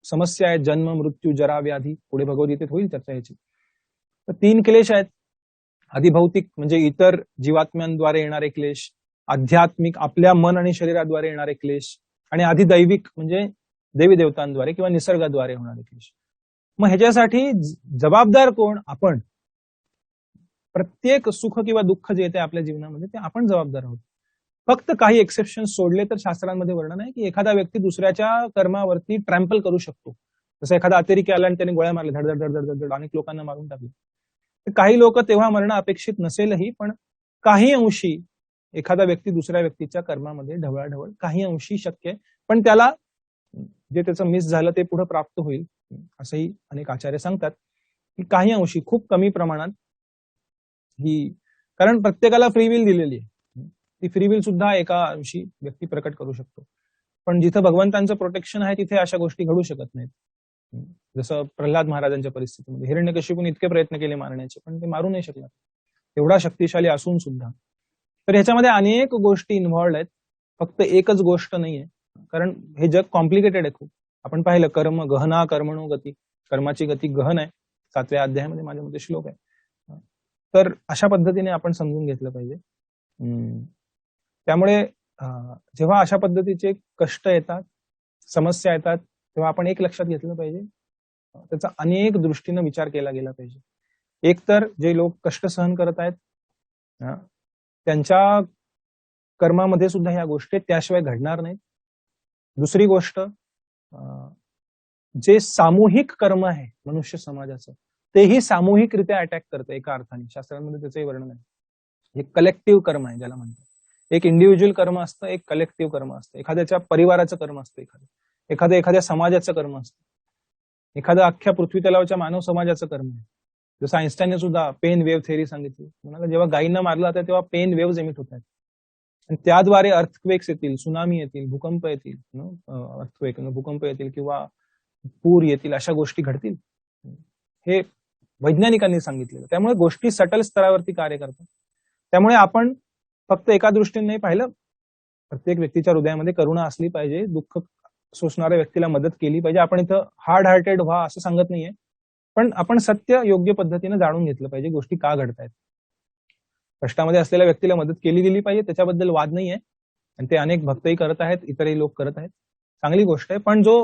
समस्या आहेत, जन्म, मृत्यू, जरा, व्याधी. पुढे भगवद्गीतेत होईल चर्चा याची. तर 3 क्लेश आहेत. अधिभौतिक म्हणजे इतर जीवात्म्यांद्वारे येणारे क्लेश, आध्यात्मिक आपल्या मन आणि शरीराद्वारे येणारे क्लेश, आणि अधिदैविक म्हणजे देवी देवतांद्वारे किंवा निसर्गाद्वारे होणारे क्लेश. मग ह्याच्यासाठी जबाबदार कोण? आपण. प्रत्येक सुख किंवा दुःख जे येते आपल्या जीवनामध्ये ते आपण जबाबदार आहोत. फक्त काही एक्सेप्शन सोडले तर शास्त्रांमध्ये वर्णन आहे की एखादा व्यक्ती दुसऱ्याच्या कर्मावरती ट्रॅम्पल करू शकतो. जसं एखादा अतिरेकी आला आणि त्याने गोळ्या मारल्या, धड धड धड धड, अनेक लोकांना मारून टाकले. काही लोक तेव्हा मरण अपेक्षित नसेलही, पण काही अंशी एखादा व्यक्ती दुसऱ्या व्यक्तीच्या कर्मामध्ये ढवळाढवळ काही अंशी शक्य आहे, पण त्याला जे त्याचं मिस झालं ते पुढे प्राप्त होईल असंही अनेक आचार्य सांगतात की काही अंशी, खूप कमी प्रमाणात ही, कारण प्रत्येकाला फ्री विल दिलेली आहे, ती फ्री विल सुद्धा एका अंशी व्यक्ती प्रकट करू शकतो. पण जिथं भगवंतांचं प्रोटेक्शन आहे तिथे अशा गोष्टी घडू शकत नाहीत. जसं प्रल्हाद महाराजांच्या परिस्थितीमध्ये हिरण्यकशिपूने इतके प्रयत्न केले मारण्याचे, पण ते मारू नाही शकला, एवढा शक्तिशाली असून सुद्धा. तर ह्याच्यामध्ये अनेक गोष्टी इन्व्हॉल्ड आहेत, फक्त एकच गोष्ट नाहीये, कारण हे जग कॉम्प्लिकेटेड आहे खूप. आपण पाहिलं कर्म गहना कर्मणो गती, कर्माची गती गहन आहे, 7व्या अध्यायामध्ये माझ्या मते श्लोक आहे. तर अशा पद्धतीने आपण समजून घेतलं पाहिजे. त्यामुळे जेव्हा अशा पद्धतीचे कष्ट येतात, समस्या येतात, तेव्हा आपण एक लक्षात घेतलं पाहिजे, त्याचा अनेक दृष्टीने विचार केला गेला पाहिजे. एक तर जे लोक कष्ट सहन करत आहेत त्यांच्या कर्मामध्ये सुद्धा ह्या गोष्टी त्याशिवाय घडणार नाहीत. दुसरी गोष्ट, जे सामूहिक कर्म आहे मनुष्य समाजाचं, तेही सामूहिकरित्या अटॅक करतं एका अर्थाने. शास्त्रांमध्ये त्याचंही वर्णन आहे. हे कलेक्टिव्ह कर्म आहे ज्याला म्हणतात. एक इंडिव्हिज्युअल कर्म असतं, एक कलेक्टिव्ह कर्म असतं. एखाद्याच्या परिवाराचं कर्म असतं, एखाद्या समाजाचं कर्म असतं, एखादं अख्ख्या पृथ्वी तलावाच्या मानव समाजाचं कर्म आहे. जसं आइन्स्टाईनने सुद्धा पेन वेव्ह थेअरी सांगितली. म्हणाला जेव्हा गायींना मारलं जातं तेव्हा पेन वेव्ह एमिट होत आहेत, आणि त्याद्वारे अर्थक्वेक्स येतील, सुनामी येतील, भूकंप येतील, भूकंप येतील किंवा पूर येतील, अशा गोष्टी घडतील. हे वैज्ञानिकांनी सांगितलेलं. त्यामुळे गोष्टी सटल स्तरावरती कार्य करतात. त्यामुळे आपण फक्त एका दृष्टीने नाही पाहिलं, प्रत्येक व्यक्तीच्या हृदयामध्ये करुणा असली पाहिजे, दुःख सोसणाऱ्या व्यक्तीला मदत केली पाहिजे. आपण इथं हार्ड हार्टेड व्हा असं सांगत नाहीये, पण आपण सत्य योग्य पद्धतीने जाणून घेतलं पाहिजे, गोष्टी का घडतायत. कष्टामध्ये असलेल्या व्यक्तीला मदत केली गेली पाहिजे, त्याच्याबद्दल वाद नाहीये, आणि ते अनेक भक्तही करत आहेत, इतरही लोक करत आहेत, चांगली गोष्ट आहे. पण जो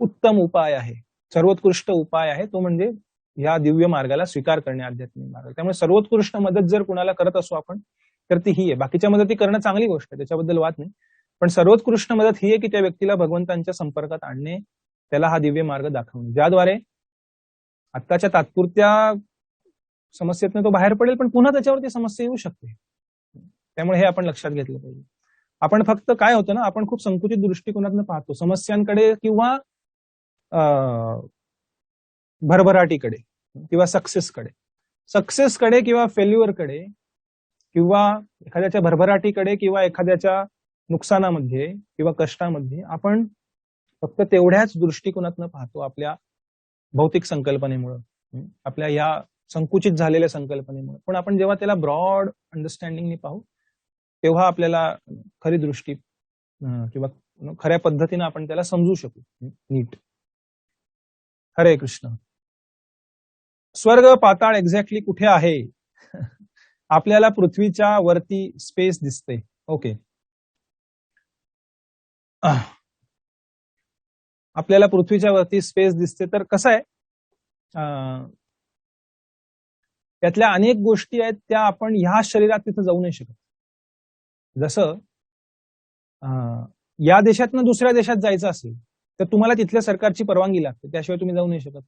उत्तम उपाय आहे, सर्वोत्कृष्ट उपाय आहे, तो म्हणजे या दिव्य मार्गाला स्वीकार करणे, आध्यात्मिक मार्ग. त्यामुळे सर्वोत्कृष्ट मदत जर कुणाला करत असू आपण, तर ती ही आहे. बाकीच्या मदती करणं चांगली गोष्ट आहे, त्याच्याबद्दल वाद नाही, पण सर्वोत्कृष्ट मदत ही आहे की त्या व्यक्तीला भगवंतांच्या संपर्कात आणणे, त्याला हा दिव्य मार्ग दाखवणे, ज्याद्वारे आत्ताच्या तात्पुरत्या समस्येतनं तो बाहेर पडेल, पण पुन्हा त्याच्यावरती समस्या येऊ शकते. त्यामुळे हे आपण लक्षात घेतलं पाहिजे. आपण फक्त काय होतं ना, आपण खूप संकुचित दृष्टिकोनातून पाहतो समस्यांकडे, किंवा भरभराटीकडे, किंवा सक्सेसकडे किंवा फेल्युअरकडे, किंवा एखाद्याच्या भरभराटीकडे किंवा एखाद्याच्या नुकसानामध्ये किंवा कष्टामध्ये आपण फक्त तेवढ्याच दृष्टिकोनातून पाहतो, आपल्या भौतिक संकल्पनेमुळे, आपल्या या संकुचित झालेल्या संकल्पनेमुळे. पण आपण जेव्हा त्याला ब्रॉड अंडरस्टँडिंगने पाहू, तेव्हा आपल्याला खरी दृष्टी किंवा खऱ्या पद्धतीने आपण त्याला समजू शकू नीट. हरे कृष्ण. स्वर्ग पाताळ एक्झॅक्टली कुठे आहे? आपल्याला पृथ्वीच्या वरती स्पेस दिसते. ओके, आपल्याला पृथ्वीच्या वरती स्पेस दिसते. तर कसं आहे, त्यातल्या अनेक गोष्टी आहेत त्या आपण ह्या शरीरात तिथं जाऊ नाही शकत. जसं या देशातनं दुसऱ्या देशात जायचं असेल तर तुम्हाला तिथल्या सरकारची परवानगी लागते, त्याशिवाय तुम्ही जाऊ नाही शकत.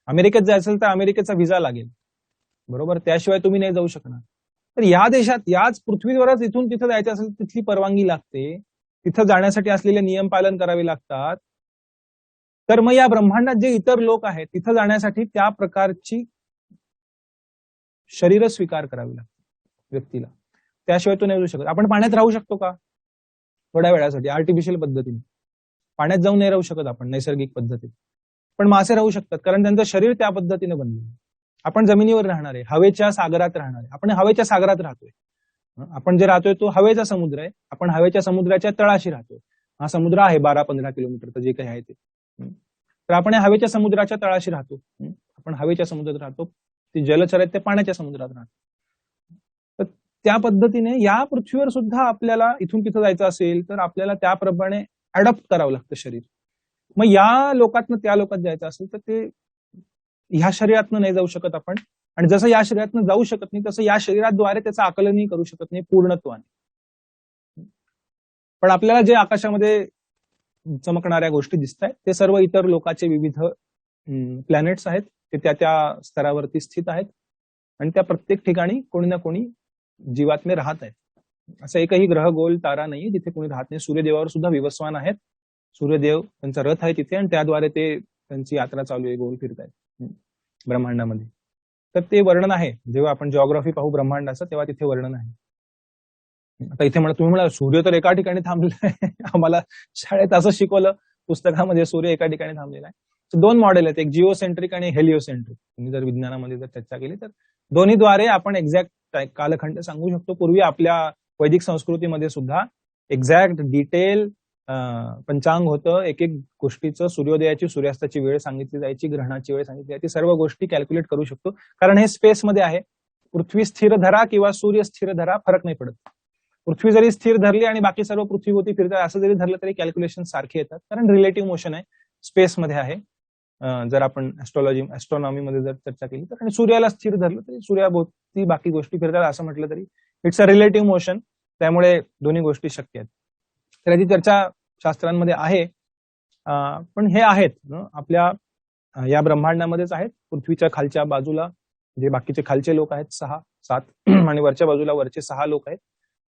अमेरिकेत जायचं तर अमेरिकेचा व्हिसा लागेल, बरोबर, त्याशिवाय तुम्ही नाही जाऊ शकणार. तर या देशात, याच पृथ्वीवरच इथून तिथं जायचं असेल तिथली परवानगी लागते, तिथं जाण्यासाठी असलेले नियम पालन करावे लागतात. तर मग या ब्रह्मांडात जे इतर लोक आहेत तिथं जाण्यासाठी त्या प्रकारची शरीर स्वीकार करावी लागते व्यक्तीला, त्याशिवाय तो नाही जाऊ शकत. आपण पाण्यात राहू शकतो का? थोड्या वेळासाठी आर्टिफिशियल पद्धतीने पाण्यात जाऊन नाही राहू शकत आपण नैसर्गिक पद्धतीने, पण मासे राहू शकतात, कारण त्यांचं शरीर त्या पद्धतीने बनलं. आपण जमिनीवर राहणार आहे, हवेच्या सागरात राहणार आहे. आपण हवेच्या सागरात राहतोय. आपण जे राहतोय तो हवेचा समुद्र आहे. आपण हवेच्या समुद्राच्या तळाशी राहतोय. हा समुद्र आहे 12-15 किलोमीटरचं जे काही आहे ते. तर आपण हवेच्या समुद्राच्या तळाशी राहतो. आपण हवेच्या समुद्रात राहतो. ते जलचर आहेत ते पाण्याच्या समुद्रात राहतात. तर त्या पद्धतीने या पृथ्वीवर सुद्धा आपल्याला इथून तिथं जायचं असेल तर आपल्याला त्याप्रमाणे अडॉप्ट करावं लागतं शरीर. मग या लोकातनं त्या लोकात जायचं असेल तर ते ह्या शरीरातनं नाही जाऊ शकत आपण. आणि जसं या शरीरातनं जाऊ शकत नाही तसं या शरीराद्वारे त्याचं आकलनही करू शकत नाही पूर्णत्वाने. पण आपल्याला जे आकाशामध्ये चमकणाऱ्या गोष्टी दिसत आहेत ते सर्व इतर लोकांचे विविध प्लॅनेट्स आहेत, ते त्या त्या स्तरावरती स्थित आहेत, आणि त्या प्रत्येक ठिकाणी कोणी ना कोणी जीवात्मे राहत आहेत. असं एकही ग्रह गोल तारा नाही जिथे कोणी राहत नाही. सूर्यदेवावर सुद्धा विवस्वान आहेत. सूर्यदेव त्यांचा रथ आहे तिथे, आणि त्याद्वारे ते त्यांची यात्रा चालू आहे, गोल फिरतायत ब्रह्मांडामध्ये. तर ते वर्णन आहे, जेव्हा आपण जिओग्राफी पाहू ब्रह्मांडाचं तेव्हा तिथे वर्णन आहे. आता इथे तुम्ही म्हणा सूर्य तर एका ठिकाणी थांबलेला आहे. आम्हाला शाळेत असं शिकवलं पुस्तकामध्ये, सूर्य एका ठिकाणी थांबलेला आहे. तर 2 मॉडेल आहेत, एक जिओसेंट्रिक आणि हेलिओसेंट्रिक. तुम्ही जर विज्ञानामध्ये जर चर्चा केली तर दोन्हीद्वारे आपण एक्झॅक्ट कालखंड सांगू शकतो. पूर्वी आपल्या वैदिक संस्कृतीमध्ये सुद्धा एक्झॅक्ट डिटेल पंचांग होतं. एक एक गोष्टीचं सूर्योदयाची, सूर्यास्ताची वेळ सांगितली जायची, ग्रहणाची वेळ सांगितली जायची. सर्व गोष्टी कॅल्क्युलेट करू शकतो, कारण हे स्पेसमध्ये आहे. पृथ्वी स्थिर धरा किंवा सूर्य स्थिर धरा, फरक नाही पडत. पृथ्वी जरी स्थिर धरली आणि बाकी सर्व पृथ्वीभोवती फिरतात असं जरी धरलं तरी कॅल्क्युलेशन सारखे येतात, कारण रिलेटिव्ह मोशन आहे, स्पेसमध्ये आहे. जर आपण ऍस्ट्रॉनॉमीमध्ये जर चर्चा केली तर, आणि सूर्याला स्थिर धरलं तरी सूर्याभोवती बाकी गोष्टी फिरतात असं म्हटलं तरी इट्स अ रिलेटिव्ह मोशन. त्यामुळे दोन्ही गोष्टी शक्य आहेत. तर याची चर्चा शास्त्रांमध्ये आहे. पण हे आहेत आपल्या या ब्रह्मांडामध्येच आहेत. पृथ्वीच्या खालच्या बाजूला जे बाकीचे खालचे लोक आहेत 6-7 आणि वरच्या बाजूला वरचे 6 लोक आहेत,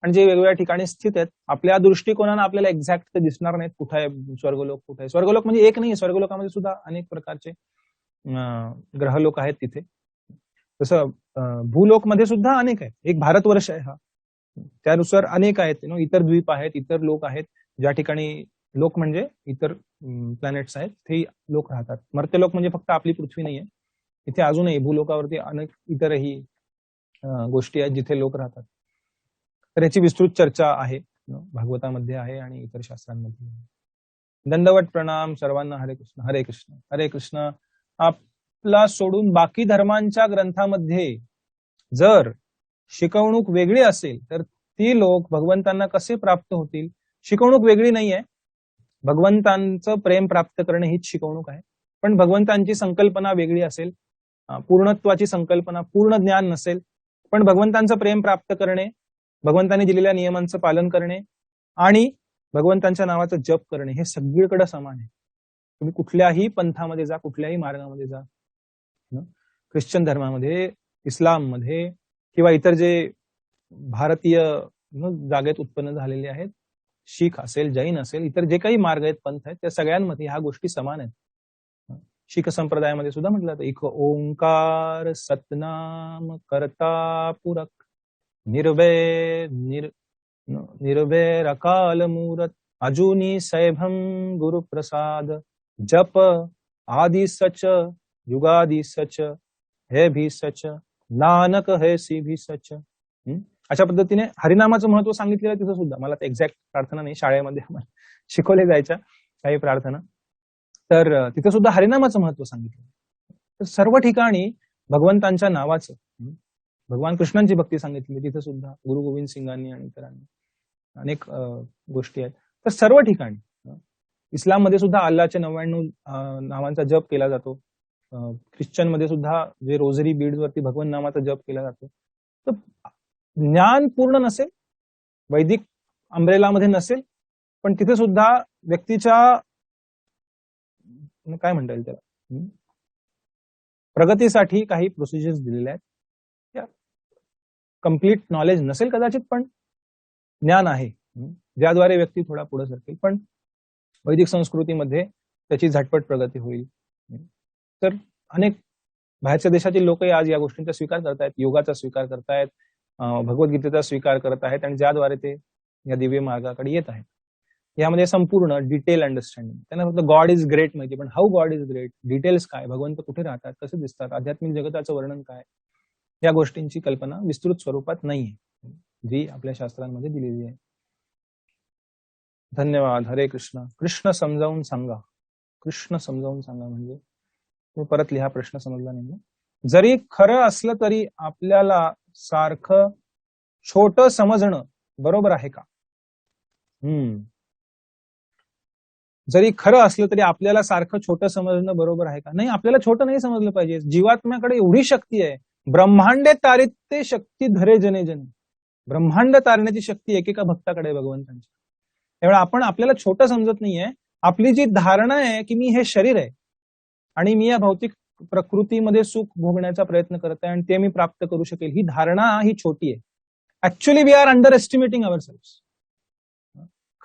आणि जे वेगवेगळ्या ठिकाणी स्थित आहेत. आपल्या दृष्टिकोनानं आपल्याला एक्झॅक्ट ते दिसणार नाहीत कुठे आहे स्वर्गलोक, कुठे आहे स्वर्गलोक. म्हणजे एक नाही, स्वर्गलोकामध्ये सुद्धा अनेक प्रकारचे ग्रहलोक आहेत तिथे. तसं भूलोकमध्ये सुद्धा अनेक आहेत. एक भारतवर्ष आहे हा, त्यानुसार अनेक आहेत. इतर द्वीप आहेत, इतर लोक आहेत, ज्या ठिकाणी लोक म्हणजे इतर प्लॅनेट्स आहेत, ते लोक राहतात. मर्त्यलोक म्हणजे फक्त आपली पृथ्वी नाहीये, इथे अजूनही भूलोकावरती अनेक इतरही गोष्टी आहेत जिथे लोक राहतात. तर याची विस्तृत चर्चा आहे, भागवतामध्ये आहे आणि इतर शास्त्रांमध्ये आहे. दंडवत प्रणाम सर्वांना. हरे कृष्ण. हरे कृष्ण. हरे कृष्ण. आपला सोडून बाकी धर्मांच्या ग्रंथामध्ये जर शिकवणूक वेगळी असेल तर ती लोक भगवंतांना कसे प्राप्त होतील? शिकवणूक वेगळी नाहीये, भगवंतांचं प्रेम प्राप्त करणे हीच शिकवणूक आहे. पण भगवंतांची संकल्पना वेगळी असेल, पूर्णत्वाची संकल्पना, पूर्ण ज्ञान नसेल, पण भगवंतांचं प्रेम प्राप्त करणे, भगवंतांनी दिलेल्या नियमांचं पालन करणे आणि भगवंतांच्या नावाचा जप करणे हे सगळीकडे समान आहे. तुम्ही कुठल्याही पंथामध्ये जा, कुठल्याही मार्गामध्ये जा, ख्रिश्चन धर्मामध्ये, इस्लाममध्ये किंवा इतर जे भारतीय जागेत उत्पन्न झालेले आहेत, शीख असेल, जैन असेल, इतर जे काही मार्ग आहेत, पंथ आहेत, त्या सगळ्यांमध्ये ह्या गोष्टी समान आहेत. शीख संप्रदायामध्ये सुद्धा म्हटलं जातं, एक ओंकार सतनाम करता पुरक निर्वैर अकाल मूरत अजूनी सैभम गुरु प्रसाद जप आदि सच युगादि सच हे भी सच नानक है सी भी सच. अशा पद्धतीने हरिनामाचं महत्व सांगितलेलं आहे तिथं सुद्धा. मला तर एक्झॅक्ट प्रार्थना नाही, शाळेमध्ये शिकवले जायच्या काही प्रार्थना, तर तिथे सुद्धा हरिनामाचं महत्व सांगितलं. तर सर्व ठिकाणी भगवंतांच्या नावाचं, भगवान कृष्णांची भक्ती सांगितली तिथे सुद्धा, गुरु गोविंद सिंगांनी आणि इतरांनी अनेक गोष्टी आहेत. तर सर्व ठिकाणी, इस्लाममध्ये सुद्धा अल्लाच्या 99 नावांचा जप केला जातो. ख्रिश्चन मध्ये सुद्धा जे रोझरी बीड्स वरती भगवान नामाचा जप केला जातो. तर ज्ञान पूर्ण नसेल, वैदिक अंब्रेलामध्ये नसेल, पण तिथे सुद्धा व्यक्तीच्या काय म्हणता येईल त्याला, प्रगतीसाठी काही प्रोसिजर्स दिलेल्या आहेत. कम्प्लीट नॉलेज नसेल कदाचित, पण ज्ञान आहे ज्याद्वारे व्यक्ती थोडा पुढे सरकेल. पण वैदिक संस्कृतीमध्ये त्याची झटपट प्रगती होईल. तर अनेक बाहेरच्या देशातील लोकही आज या गोष्टींचा स्वीकार करतायत, योगाचा स्वीकार करतायत, भगवद्गीतेचा स्वीकार करत आहेत, आणि ज्याद्वारे ते या दिव्य मार्गाकडे येत आहेत. यामध्ये संपूर्ण डिटेल अंडरस्टँडिंग. त्यांना फक्त गॉड इज ग्रेट माहिती, पण how God is great, details काय, भगवंत कुठे राहतात, कसे दिसतात, आध्यात्मिक जगताचं वर्णन काय, या गोष्टींची कल्पना विस्तृत स्वरूपात नाहीये, जी आपल्या शास्त्रांमध्ये दिलेली आहे. धन्यवाद. हरे कृष्ण. कृष्ण समजावून सांगा. कृष्ण समजावून सांगा म्हणजे तुम्ही परत लिहा, प्रश्न समजला नाही. जरी खरं असलं तरी आपल्याला सारखं छोट समजणं बरोबर आहे का? जरी खरं असलं तरी आपल्याला सारखं छोटं समजणं बरोबर आहे का? नाही, आपल्याला छोटं नाही समजलं पाहिजे. जीवात्म्याकडे एवढी शक्ती आहे. ब्रह्मांडे तारिते शक्ती धरे जने जने. ब्रह्मांड तारण्याची शक्ती एकेका भक्ताकडे भगवंतांची. त्यामुळे आपण आपल्याला छोटं समजत नाहीये. आपली जी धारणा आहे की मी हे शरीर आहे आणि मी या भौतिक प्रकृतीमध्ये सुख भोगण्याचा प्रयत्न करत आहे आणि ते मी प्राप्त करू शकेल, ही धारणा ही छोटी आहे. Actually we are underestimating our self.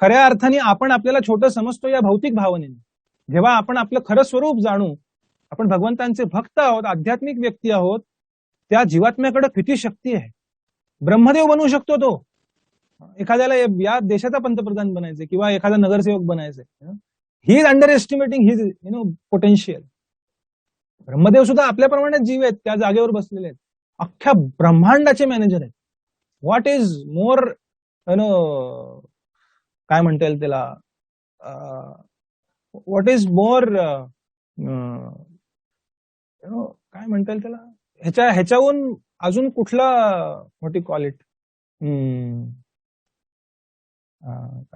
खऱ्या अर्थाने आपण आपल्याला छोटं समजतो या भौतिक भावनेने. जेव्हा आपण आपलं खरं स्वरूप जाणू, आपण भगवंतांचे भक्त आहोत, आध्यात्मिक व्यक्ती आहोत, त्या जीवात्म्याकडे किती शक्ती आहे. ब्रह्मदेव बनवू शकतो तो. एखाद्याला या देशाचा पंतप्रधान बनायचंय किंवा एखादा नगरसेवक बनायचंय, ही is underestimating his potential. Brahmadev सुद्धा आपल्याप्रमाणे जीव आहेत, त्या जागेवर बसलेले आहेत, अख्ख्या ब्रह्मांडाचे मॅनेजर आहेत. व्हॉट इज मोर काय म्हणता येईल त्याला, व्हॉट इज मोर काय म्हणता येईल त्याला, ह्याच्याहून अजून कुठला, व्हॉट यू कॉल इट,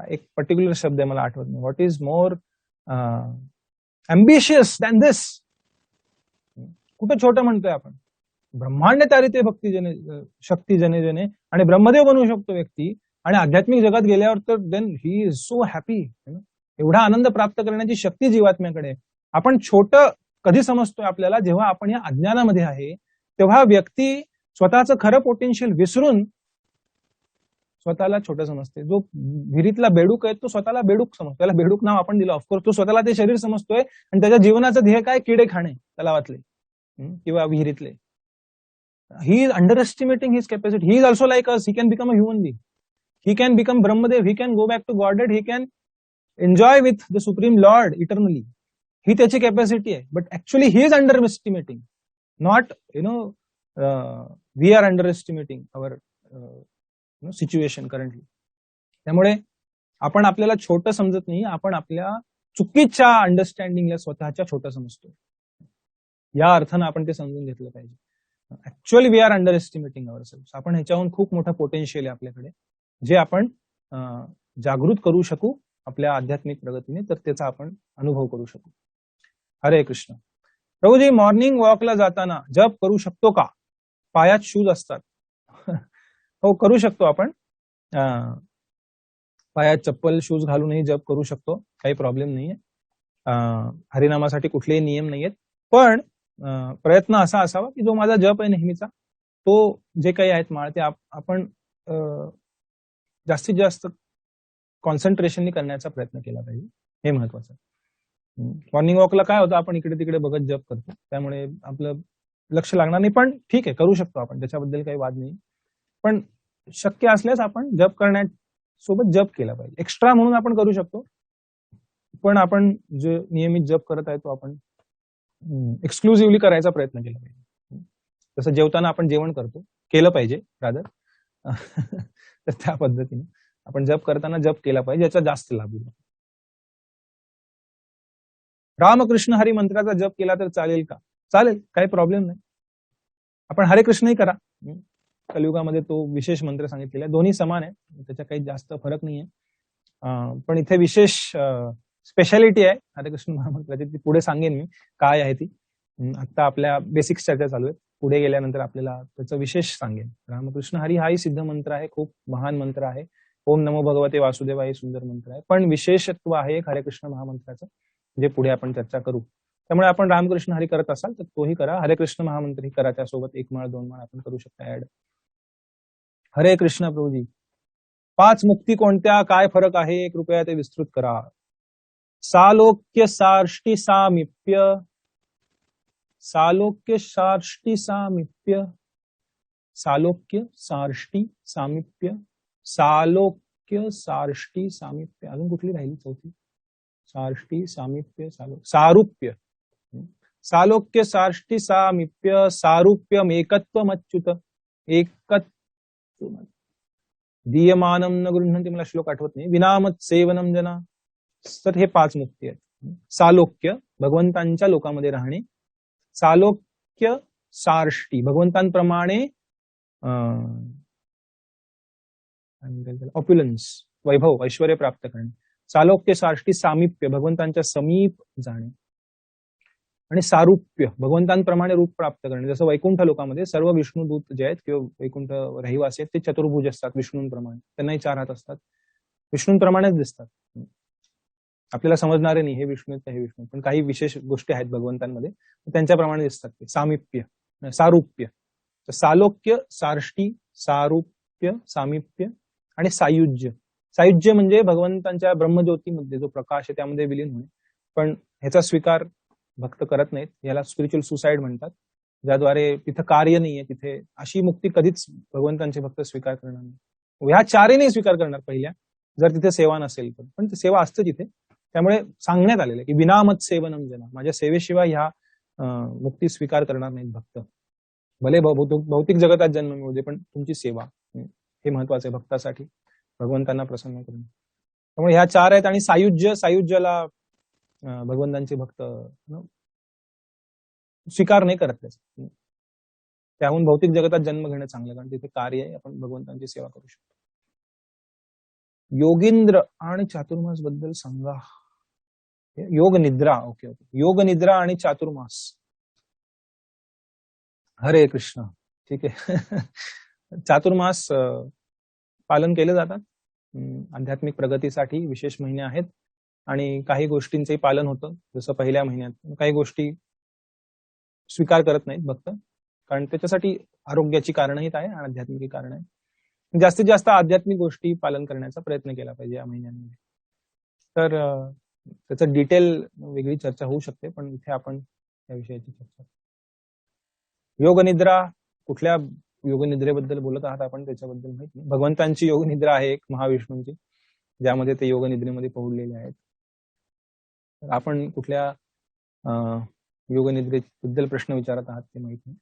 एक पर्टिक्युलर शब्द आहे मला आठवत नाही. What is more ambitious than this. कुठं छोटं म्हणतोय आपण. ब्रह्मांड तारिते भक्ती जने शक्ती जने जने, आणि ब्रह्मदेव बनवू शकतो व्यक्ती, आणि आध्यात्मिक जगात गेल्यावर तर then he is so happy. एवढा आनंद प्राप्त करण्याची शक्ती जीवात्म्याकडे. आपण छोटं कधी समजतोय आपल्याला, जेव्हा आपण या अज्ञानामध्ये आहे, तेव्हा व्यक्ती स्वतःचं खरं पोटेन्शियल विसरून स्वतःला छोटं समजते. जो विहिरीतला बेडूक आहे तो स्वतःला बेडूक समजतो, त्याला बेडूक नाव आपण दिलं ऑफकोर्स. तो स्वतःला ते शरीर समजतोय, आणि त्याच्या जीवनाचं ध्येय काय, किडे खाणे तलावातले किंवा विहिरीतले. He is underestimating his capacity. He is also like us. He can become a human being. He can become Brahmadev. He can go back to Godhead. He can enjoy with the supreme lord eternally. ही त्याची कॅपॅसिटी आहे. But actually he is underestimating, not we are underestimating our situation currently. त्यामुळे आपण आपल्याला छोटं समजत नाही, आपण आपल्या चुकीच्या अंडरस्टँडिंगला स्वतःच्या छोटं समजतो. या अर्थानं आपण ते समजून घेतलं पाहिजे. Actually we are underestimating ourselves. आपण ह्याच्याहून खूप मोठं पोटेन्शियल आहे आपल्याकडे, जे आपण जागृत करू शकू आपल्या आध्यात्मिक प्रगतीने, तर त्याचा आपण अनुभव करू शकू. हरे कृष्ण. प्रभूजी, मॉर्निंग वॉकला जाताना जप करू शकतो का? पायात शूज असतात. हो, करू शकतो आपण. पायात चप्पल शूज घालूनही जप करू शकतो, काही प्रॉब्लेम नाहीये. हरिनामासाठी कुठलेही नियम नाहीयेत. पण प्रयत्न असा असावा की जो माझा जप आहे नेहमीचा, तो जे काही आहेत माळ, ते आपण जास्तीत जास्त कॉन्सन्ट्रेशननी करण्याचा प्रयत्न केला पाहिजे. हे महत्वाचं. मॉर्निंग वॉकला काय होतं, आपण इकडे तिकडे बघत जप करतो, त्यामुळे आपलं लक्ष लागणार नाही. पण ठीक आहे, करू शकतो आपण, त्याच्याबद्दल काही वाद नाही. पण शक्य असल्यास आपण जप करण्यासोबत जप केला पाहिजे. एक्स्ट्रा म्हणून आपण करू शकतो, पण आपण जे नियमित जप करत आहे तो आपण एक्सक्लुझिव्हली करायचा प्रयत्न केला पाहिजे. जसं जेवताना आपण जेवण करतो, केलं पाहिजे रादर, तर त्या पद्धतीने आपण जप करताना जप केला पाहिजे, याचा जास्त लाभ होईल. रामकृष्ण हरी मंत्राचा जप केला तर चालेल का? चालेल, काही प्रॉब्लेम नाही. आपण हरे कृष्णही करा. कलियुगामध्ये तो विशेष मंत्र सांगितलेला आहे. दोन्ही समान आहे, त्याच्या काही जास्त फरक नाहीये. पण इथे विशेष स्पेशालिटी आहे हरे कृष्ण महामंत्राची, ती पुढे सांगेन मी काय आहे ती. आता आपल्या बेसिक्स चर्चा चालू आहे, पुढे गेल्यानंतर आपल्याला त्याचं विशेष सांगेन. रामकृष्ण हरी हाही सिद्ध मंत्र आहे, खूप महान मंत्र आहे. ओम नमो भगवते वासुदेवा हे सुंदर मंत्र आहे. पण विशेषत्व आहे एक हरे कृष्ण महामंत्राचं, जे पुढे आपण चर्चा करू. त्यामुळे आपण रामकृष्ण हरी करत असाल तर तोही करा, हरे कृष्ण महामंत्रही करा, त्यासोबत 1 माळ 2 माळ आपण करू शकता ऍड. हरे कृष्ण प्रभूजी. 5 मुक्ती कोणत्या, काय फरक आहे, कृपया ते विस्तृत करा. सालोक्य सार्ष्टी सामिप्य, सालोक्य सार्ष्टी सामिप्य, सालोक्य सार्ष्टी सामिप्य, सालोक्य सार्ष्टी सामिप्य. अजून कुठली राहिली चौथी? सार्ष्टी सामिप्य सारूप्य. सालोक्य सार्ष्टी सामिप्य सारूप्यम एकत्वमच्युत एकत्व दीयमानम न गृह्णन्ति. मला श्लोक आठवत नाही. विनामत सेवनम जना. तर हे 5 मुक्ती आहेत. सालोक्य, भगवंतांच्या लोकांमध्ये राहणे. सालोक्य सार्ष्टी, भगवंतांप्रमाणे ऑप्युलन्स, वैभव, ऐश्वर्य प्राप्त करणे. सालोक्य सार्ष्टी सामिप्य, भगवंतांच्या समीप जाणे. आणि सारूप्य, भगवंतांप्रमाणे रूप प्राप्त करणे. जसं वैकुंठ लोकांमध्ये सर्व विष्णुदूत जे आहेत किंवा वैकुंठ रहिवासी आहेत, ते चतुर्भुज असतात विष्णूंप्रमाणे. त्यांनाही 4 हात असतात, विष्णूंप्रमाणेच दिसतात. आपल्याला समजणारे नाही हे विष्णू आहेत हे विष्णू, पण काही विशेष गोष्टी आहेत भगवंतांमध्ये, त्यांच्याप्रमाणे दिसतात ते. सामिप्य, सारूप्य. सालोक्य सार्ष्टी सारूप्य सामिप्य आणि सायुज्य. सायुज्य म्हणजे भगवंतांच्या ब्रह्मज्योतीमध्ये जो प्रकाश आहे त्यामध्ये विलीन होणे. पण ह्याचा स्वीकार भक्त करत नाहीत. याला स्पिरिच्युअल सुसाइड म्हणतात, ज्याद्वारे तिथं कार्य नाहीये, तिथे अशी मुक्ती कधीच भगवंतांचे भक्त स्वीकार करणार नाही. ह्या चारही नाही स्वीकार करणार पहिल्या, जर तिथे सेवा नसेल तर. पण सेवा असते तिथे, त्यामुळे सांगण्यात आलेलं आहे की विनामत सेवनम जना, माझ्या सेवेशिवाय ह्या मुक्ती स्वीकार करणार नाहीत भक्त. भले भौतिक जगतात जन्म मिळू दे, पण तुमची सेवा हे महत्वाचं आहे भक्तासाठी, भगवंतांना प्रसन्न करणं. त्यामुळे ह्या चार आहेत. आणि सायुज्याला भगवंतांचे भक्त स्वीकार नाही करत त्याचा. त्याहून भौतिक जगतात जन्म घेणं चांगलं, कारण तिथे कार्य आहे, आपण भगवंतांची सेवा करू शकतो. योगिंद्र आणि चातुर्मास बद्दल सांगा. योग निद्रा, ओके ओके, योग निद्रा आणि चातुर्मास. हरे कृष्ण. ठीक आहे. चातुर्मास पालन केले जातात आध्यात्मिक प्रगतीसाठी. विशेष महिने आहेत आणि काही गोष्टींचंही पालन होतं. जसं पहिल्या महिन्यात काही गोष्टी स्वीकार करत नाहीत भक्त, कारण त्याच्यासाठी आरोग्याची कारणही आहे आणि आध्यात्मिक कारण आहे. जास्तीत जास्त आध्यात्मिक गोष्टी पालन करण्याचा प्रयत्न केला पाहिजे या महिन्यांमध्ये. तर त्याचं डिटेल वेगळी चर्चा होऊ शकते, पण इथे आपण या विषयाची चर्चा. योगनिद्रा, कुठल्या योगनिद्रेबद्दल बोलत आहात आपण त्याच्याबद्दल माहित नाही. भगवंतांची योगनिद्रा आहे एक, महाविष्णूंची, ज्यामध्ये ते योगनिद्रेमध्ये पोहोडलेले आहेत. तर आपण कुठल्या योगनिद्रेबद्दल प्रश्न विचारत आहात ते माहित नाही.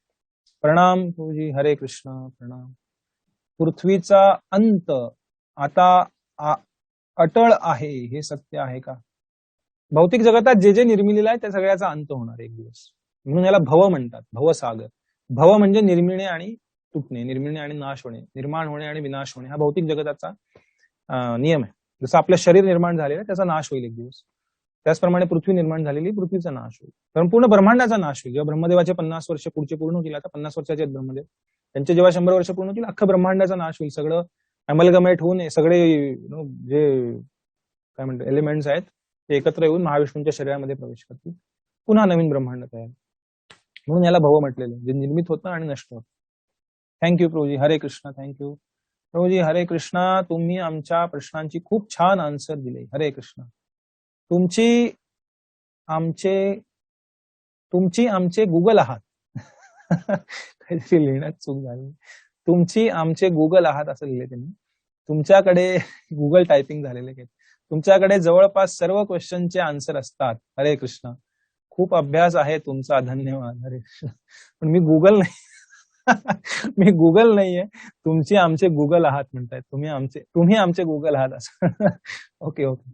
प्रणाम प्रभूजी, हरे कृष्ण. प्रणाम. पृथ्वीचा अंत आता अटळ आहे, हे सत्य आहे का? भौतिक जगतात जे जे निर्मिलेलं आहे त्या सगळ्याचा अंत होणार एक दिवस, म्हणून याला भव म्हणतात, भवसागर. भव म्हणजे निर्मिणे आणि तुटणे, निर्मिणे आणि नाश होणे, निर्माण होणे आणि विनाश होणे, हा भौतिक जगताचा नियम आहे. जसं आपलं शरीर निर्माण झालेलं आहे त्याचा नाश होईल एक दिवस, त्याचप्रमाणे पृथ्वी निर्माण झालेली, पृथ्वीचा नाश होईल. कारण पूर्ण ब्रह्मांडाचा नाश होईल. जेव्हा ब्रह्मदेवाचे 50 वर्ष पुढचे पूर्ण होतील, आता 50 वर्षाचे आहेत ब्रह्मदेव, त्यांचे जेव्हा 100 वर्ष पूर्ण होतील, अख्खा ब्रह्मांडाचा नाश होईल. सगळं अमलगमेट होऊन सगळे जे काय म्हणतात एलिमेंट्स आहेत ते एकत्र येऊन महाविष्णूंच्या शरीरामध्ये प्रवेश करतील, पुन्हा नवीन ब्रह्मांड तयार. म्हणून याला भव म्हटलेलं, जे निर्मित होतं आणि नष्ट होतं. थँक्यू प्रभूजी, हरे कृष्ण. थँक्यू प्रभूजी, हरे कृष्ण. तुम्ही आमच्या प्रश्नांची खूप छान आन्सर दिले. हरे कृष्ण. तुमची आमचे गुगल आहात. काहीतरी लिहिण्यात चूक झाली. तुमची आमचे गुगल आहात असं लिहिले त्यांनी. तुमच्याकडे गुगल टायपिंग झालेले काही, तुमच्याकडे जवळपास सर्व क्वेश्चनचे आन्सर असतात. हरे कृष्ण. खूप अभ्यास आहे तुमचा, धन्यवाद. हरे कृष्ण. पण मी गुगल नाही. मी गुगल नाहीये, तुमची आमचे गुगल आहात म्हणतायत. तुम्ही आमचे गुगल आहात असं. Okay okay.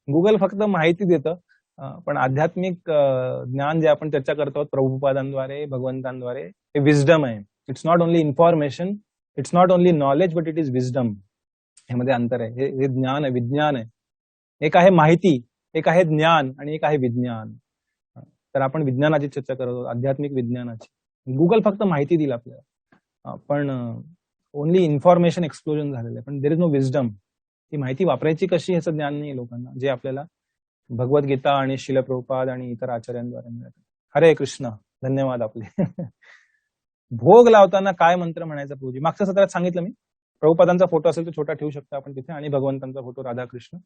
गुगल फक्त माहिती देतं, पण आध्यात्मिक ज्ञान जे आपण चर्चा करतो प्रभुपादांद्वारे, भगवंतांद्वारे, हे विजडम आहे. It's not only information, it's not only knowledge, but it is wisdom. ह्यामध्ये अंतर आहे. हे ज्ञान आहे, विज्ञान आहे. एक आहे माहिती, एक आहे ज्ञान, आणि एक आहे विज्ञान. तर आपण विज्ञानाची चर्चा करत आहोत, आध्यात्मिक विज्ञानाची. गुगल फक्त माहिती दिली आपल्याला, पण ओनली इन्फॉर्मेशन एक्सप्लोजन झालेलं आहे, पण देर इज नो विजडम. ती माहिती वापरायची कशी ह्याचं ज्ञान नाही लोकांना, जे आपल्याला भगवद्गीता आणि शिल प्रभुपाद आणि इतर आचार्यांद्वारे मिळतं. हरे कृष्ण. धन्यवाद आपले. भोग लावताना काय मंत्र म्हणायचा प्रभूजी? मागच्या सत्रात सांगितलं मी. प्रभुपादांचा फोटो असेल तर छोटा ठेवू शकता आपण तिथे, आणि भगवंतांचा फोटो राधाकृष्ण,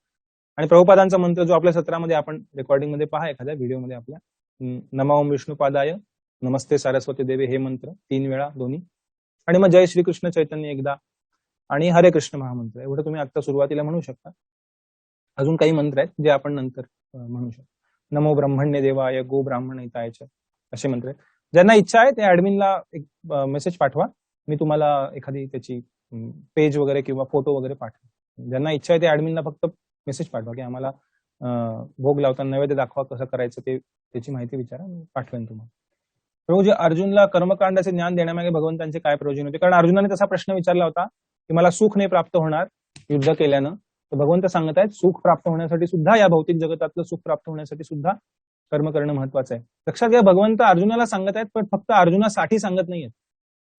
आणि प्रभुपादांचा मंत्र जो आपल्या सत्रामध्ये आपण रेकॉर्डिंग मध्ये पहा, एखाद्या व्हिडिओमध्ये आपल्या, नमो ओम विष्णुपादाय, नमस्ते सारस्वती देवी, हे मंत्र 3 वेळा दोन्ही, आणि मग जय श्रीकृष्ण चैतन्य एकदा, आणि हरे कृष्ण महामंत्र. एवढं तुम्ही आता सुरुवातीला म्हणू शकता. अजून काही मंत्र आहेत जे आपण नंतर म्हणू शकतो. नमो ब्रह्मण्य देवाय, गो ब्राह्मण हितायच, असे मंत्र आहेत. ज्यांना इच्छा आहे ते ऍडमिनला एक मेसेज पाठवा, मी तुम्हाला एखादी त्याची पेज वगैरे किंवा फोटो वगैरे पाठवा. ज्यांना इच्छा आहे ते ऍडमिनला फक्त मेसेज पाठवा की आम्हाला भोग लावताना नैवेद्य दाखवा, कसं करायचं ते, त्याची माहिती विचारा, मी पाठवेन तुम्हाला. प्रभूजी, अर्जुनला कर्मकांडाचे ज्ञान देण्यामागे भगवंतांचे काय प्रयोजन होते? कारण अर्जुनाने तसा प्रश्न विचारला होता की मला सुख नाही प्राप्त होणार युद्ध केल्यानं, तर भगवंत सांगत आहेत सुख प्राप्त होण्यासाठी सुद्धा, या भौतिक जगतातलं सुख प्राप्त होण्यासाठी सुद्धा कर्म करणं महत्वाचं आहे. लक्षात घ्या, भगवंत अर्जुनाला सांगत आहेत, पण फक्त अर्जुनासाठी सांगत नाहीयेत,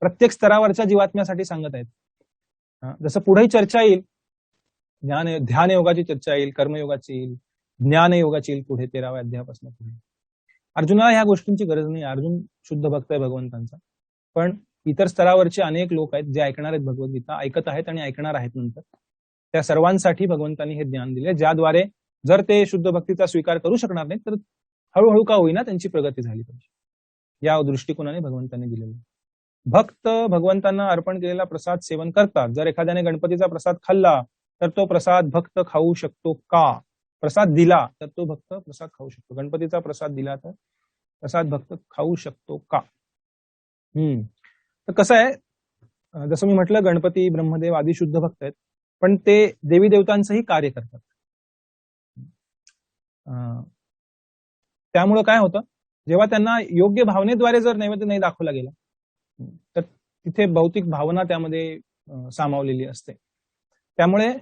प्रत्येक स्तरावरच्या जीवात्म्यासाठी सांगत आहेत. जसं पुढेही चर्चा येईल, ध्यान योगाची चर्चा येईल, कर्मयोगाची येईल, ज्ञान योगाची येईल पुढे 13व्या अध्यायापासून पुढे. अर्जुनाला ह्या गोष्टींची गरज नाही. अर्जुन शुद्ध भक्त आहे भगवंतांचा, पण इतर स्तरावरचे अनेक लोक आहेत जे ऐकणार आहेत भगवद्गीता, ऐकत आहेत आणि ऐकणार आहेत नंतर. त्या सर्वांसाठी भगवंतांनी हे ज्ञान दिले, ज्याद्वारे जर ते शुद्ध भक्तीचा स्वीकार करू शकणार नाहीत तर हळूहळू का होईना त्यांची प्रगती झाली पाहिजे, या दृष्टिकोनाने भगवंतांनी दिलेलं. भक्त भगवंतांना अर्पण केलेला प्रसाद सेवन करतात. जर एखाद्याने गणपतीचा प्रसाद खाल्ला तर तो प्रसाद भक्त खाऊ शकतो का? प्रसाद दिला तर तो भक्त प्रसाद खाऊ शकतो. गणपतीचा प्रसाद दिला तर प्रसाद भक्त खाऊ शकतो का? तर कसं आहे, जसं मी म्हटलं, गणपती ब्रह्मदेव आदी शुद्ध भक्त आहेत, पण ते देवी देवतांचंही कार्य करतात. त्यामुळं काय होतं, जेव्हा त्यांना योग्य भावनेद्वारे जर नैवेद्य नाही दाखवला गेला तर तिथे भौतिक भावना त्यामध्ये सामावलेली असते. त्यामुळे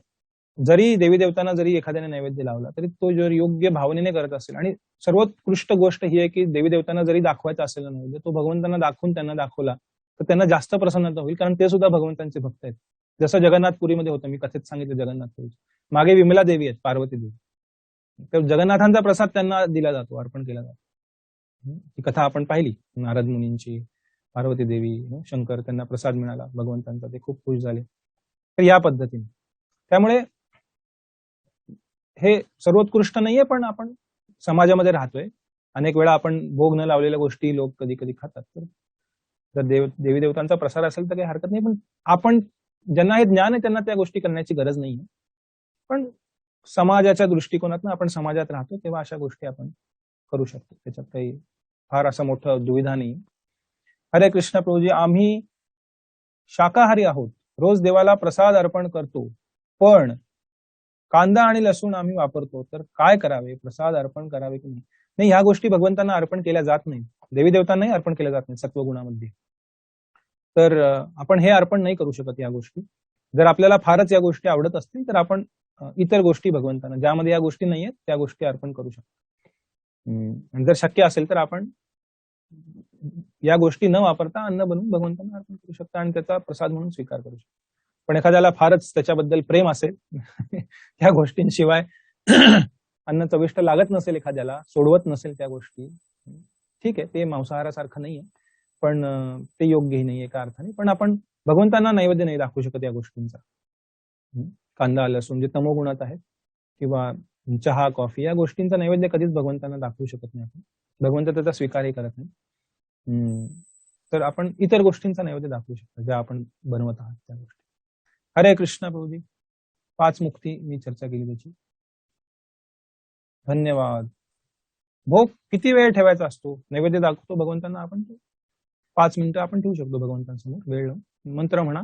जरी देवी देवतांना जरी एखाद्याने नैवेद्य लावला तरी तो जर योग्य भावनेने करत असेल, आणि सर्वोत्कृष्ट गोष्ट ही आहे की देवी देवतांना जरी दाखवायचा असेल नैवेद्य, तो भगवंतांना दाखवून त्यांना दाखवला तर त्यांना जास्त प्रसन्नता होईल, कारण ते सुद्धा भगवंतांचे भक्त आहेत. जसं जगन्नाथपुरीमध्ये होतं, मी कथेत सांगितलं जगन्नाथपुरी, मागे विमला देवी आहेत, पार्वती देवी, तर जगन्नाथांचा प्रसाद त्यांना दिला जातो, अर्पण केला जातो. ही कथा आपण पाहिली, नारद मुनींची, पार्वती देवी, शंकर, त्यांना प्रसाद मिळाला भगवंतांचा, ते खूप खुश झाले. तर या पद्धतीने, त्यामुळे हे सर्वोत्कृष्ट नाहीये, पण आपण समाजामध्ये राहतोय, अनेक वेळा आपण भोग न लावलेल्या गोष्टी लोक कधी कधी खातात. तर जर देवी देवतांचा प्रसार असेल तर काही हरकत नाही, पण आपण ज्यांना हे ज्ञान आहे त्यांना त्या गोष्टी करण्याची गरज नाहीये. पण समाजाच्या दृष्टिकोनातून आपण समाजात राहतो तेव्हा अशा गोष्टी आपण करू शकतो, त्याच्यात काही फार असं मोठं दुविधा नाही. हरे कृष्ण प्रभूजी, आम्ही शाकाहारी आहोत, रोज देवाला प्रसाद अर्पण करतो, पण कांदा आणि लसूण आम्ही वापरतो, तर काय करावे? प्रसाद अर्पण करावे की नाही? नाही, ह्या गोष्टी भगवंतांना अर्पण केल्या जात नाही, देवी देवतांनाही अर्पण केल्या जात नाही सत्वगुणामध्ये. तर आपण हे अर्पण नाही करू शकत या गोष्टी. जर आपल्याला फारच या गोष्टी आवडत असतील तर आपण इतर गोष्टी भगवंतांना, ज्यामध्ये या गोष्टी नाहीयेत त्या गोष्टी अर्पण करू शकतो. आणि जर शक्य असेल तर आपण या गोष्टी न वापरता अन्न बनवून भगवंतांना अर्पण करू शकता आणि त्याचा प्रसाद म्हणून स्वीकार करू शकता. पण एखाद्याला फारच त्याच्याबद्दल प्रेम असेल, त्या गोष्टींशिवाय अन्न चविष्ट लागत नसेल, एखाद्याला सोडवत नसेल त्या गोष्टी, ठीक आहे, ते मांसाहारासारखं नाहीये, पण ते योग्यही नाहीये एका अर्थाने. पण आपण भगवंतांना नैवेद्य नाही दाखवू शकत या गोष्टींचा. कांदा लसूण जे तमोगुणात आहेत, किंवा चहा कॉफी, या गोष्टींचा नैवेद्य कधीच भगवंतांना दाखवू शकत नाही आपण. भगवंत त्याचा स्वीकारही करत नाही. तर आपण इतर गोष्टींचा नैवेद्य दाखवू शकतो ज्या आपण बनवत आहात त्या गोष्टी. हरे कृष्ण प्रभूजी, 5 मुक्ती मी चर्चा केली त्याची. धन्यवाद. भोग किती वेळ ठेवायचा असतो? नैवेद्य दाखवतो भगवंतांना आपण, 5 मिनिटं आपण ठेवू शकतो भगवंतांसमोर, वेळ लावून. मंत्र म्हणा,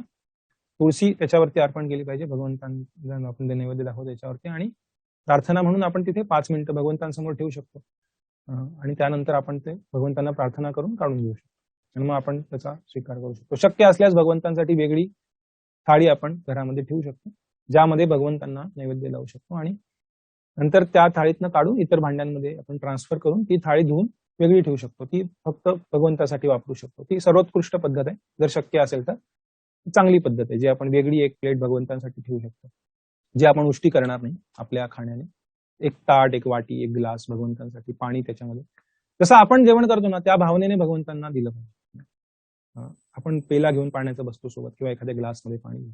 तुळशी त्याच्यावरती अर्पण केली पाहिजे भगवंतांना, आपण नैवेद्य दाखवतो त्याच्यावरती, आणि प्रार्थना म्हणून आपण तिथे 5 मिनिटं भगवंतांसमोर ठेवू शकतो. आणि त्यानंतर आपण ते भगवंतांना प्रार्थना करून काढून घेऊ शकतो, आणि मग आपण त्याचा स्वीकार करू शकतो. शक्य असल्यास भगवंतांसाठी वेगळी थाळी आपण घरामध्ये ठेवू शकतो, ज्यामध्ये भगवंतांना नैवेद्य लावू शकतो, आणि नंतर त्या थाळीतनं काढून इतर भांड्यांमध्ये आपण ट्रान्सफर करून ती थाळी धुवून वेगळी ठेवू शकतो. ती फक्त भगवंतासाठी वापरू शकतो. ती सर्वोत्कृष्ट पद्धत आहे. जर शक्य असेल तर चांगली पद्धत आहे, जी आपण वेगळी एक प्लेट भगवंतांसाठी ठेवू शकतो, जी आपण उष्टी करणार नाही आपल्या खाण्याने. एक ताट, एक वाटी, एक ग्लास भगवंतांसाठी, पाणी त्याच्यामध्ये, जसं आपण जेवण करतो ना त्या भावनेने भगवंतांना दिलं पाहिजे. आपण पेला घेऊन पाण्याचं बसतो सोबत, किंवा एखाद्या ग्लासमध्ये पाणी घेऊ,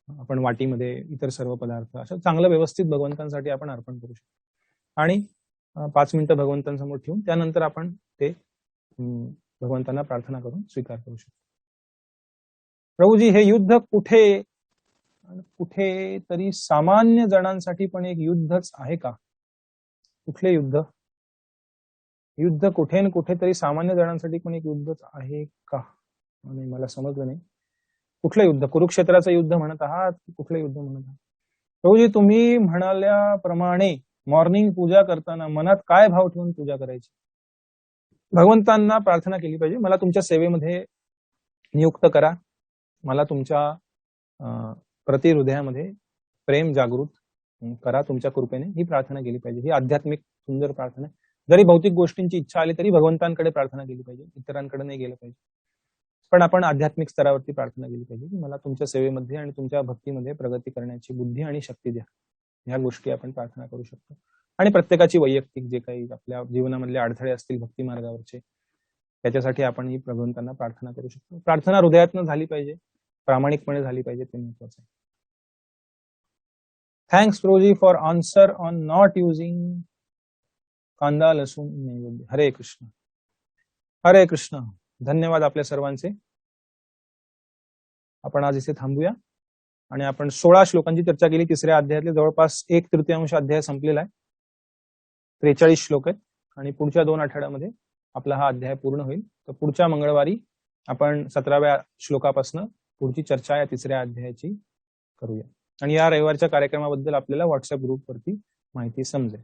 आपण वाटीमध्ये इतर सर्व पदार्थ, असं चांगलं व्यवस्थित भगवंतांसाठी आपण अर्पण करू शकतो. आणि 5 मिनिटं भगवंतांसमोर ठेवून त्यानंतर आपण ते भगवंतांना प्रार्थना करून स्वीकार करू शकतो. प्रभूजी, हे युद्ध कुठे तरी सामान्य जणांसाठी पण एक युद्धच आहे का? कुठले युद्ध? युद्ध कुठे न कुठेतरी सामान्य जणांसाठी पण एक युद्धच आहे का? आणि मला समजलं नाही, कुठलं युद्ध? कुरुक्षेत्राचं युद्ध म्हणत आहात की कुठलं युद्ध म्हणत आहात? प्रभूजी, तुम्ही म्हणाल्याप्रमाणे मॉर्निंग पूजा करताना मनात काय भाव ठेवून पूजा करायची? भगवंतांना प्रार्थना केली पाहिजे, मला तुमच्या सेवेमध्ये नियुक्त करा, मला तुमच्या प्रतिहृदयामध्ये प्रेम जागृत करा तुमच्या कृपेने, ही प्रार्थना केली पाहिजे. ही आध्यात्मिक सुंदर प्रार्थना. जरी भौतिक गोष्टींची इच्छा आली तरी भगवंतांकडे प्रार्थना केली पाहिजे, इतरांकडे नाही गेलं पाहिजे. पण आपण आध्यात्मिक स्तरावरती प्रार्थना केली पाहिजे की मला तुमच्या सेवेमध्ये आणि तुमच्या भक्तीमध्ये प्रगती करण्याची बुद्धी आणि शक्ती द्या. ह्या गोष्टी आपण प्रार्थना करू शकतो. आणि प्रत्येकाची वैयक्तिक जे काही आपल्या जीवनामधले अडथळे असतील भक्ती मार्गावरचे, त्याच्यासाठी आपण ही भगवंतांना प्रार्थना करू शकतो. प्रार्थना हृदयातनं झाली पाहिजे, प्रामाणिकपणे झाली पाहिजे, ते महत्वाचं आहे. Thanks Prabhuji for answer on not using कांदा लसूण नैवेद्य. हरे कृष्ण. हरे कृष्ण. धन्यवाद आपल्या सर्वांचे. आपण आज इथे थांबूया आणि आपण 16 श्लोकांची चर्चा केली. तिसऱ्या अध्यायातले जवळपास 1/3 अध्याय संपलेला आहे. 43 श्लोक आहेत आणि पुढच्या 2 आठवड्यामध्ये आपला हा अध्याय पूर्ण होईल. तर पुढच्या मंगळवारी आपण 17व्या श्लोकापासून पुढची चर्चा या तिसऱ्या अध्यायाची करूया. आणि या रविवारच्या कार्यक्रमाबद्दल आपल्याला व्हॉट्सअप ग्रुपवरती माहिती समजेल.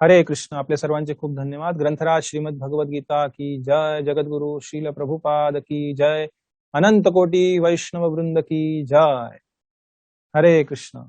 हरे कृष्ण. आपल्या सर्वांचे खूप धन्यवाद. ग्रंथराज श्रीमद भगवद्गीता की जय. जगद्गुरु श्रील प्रभुपाद की जय. अनंत कोटी वैष्णव वृंद की जय. हरे कृष्ण.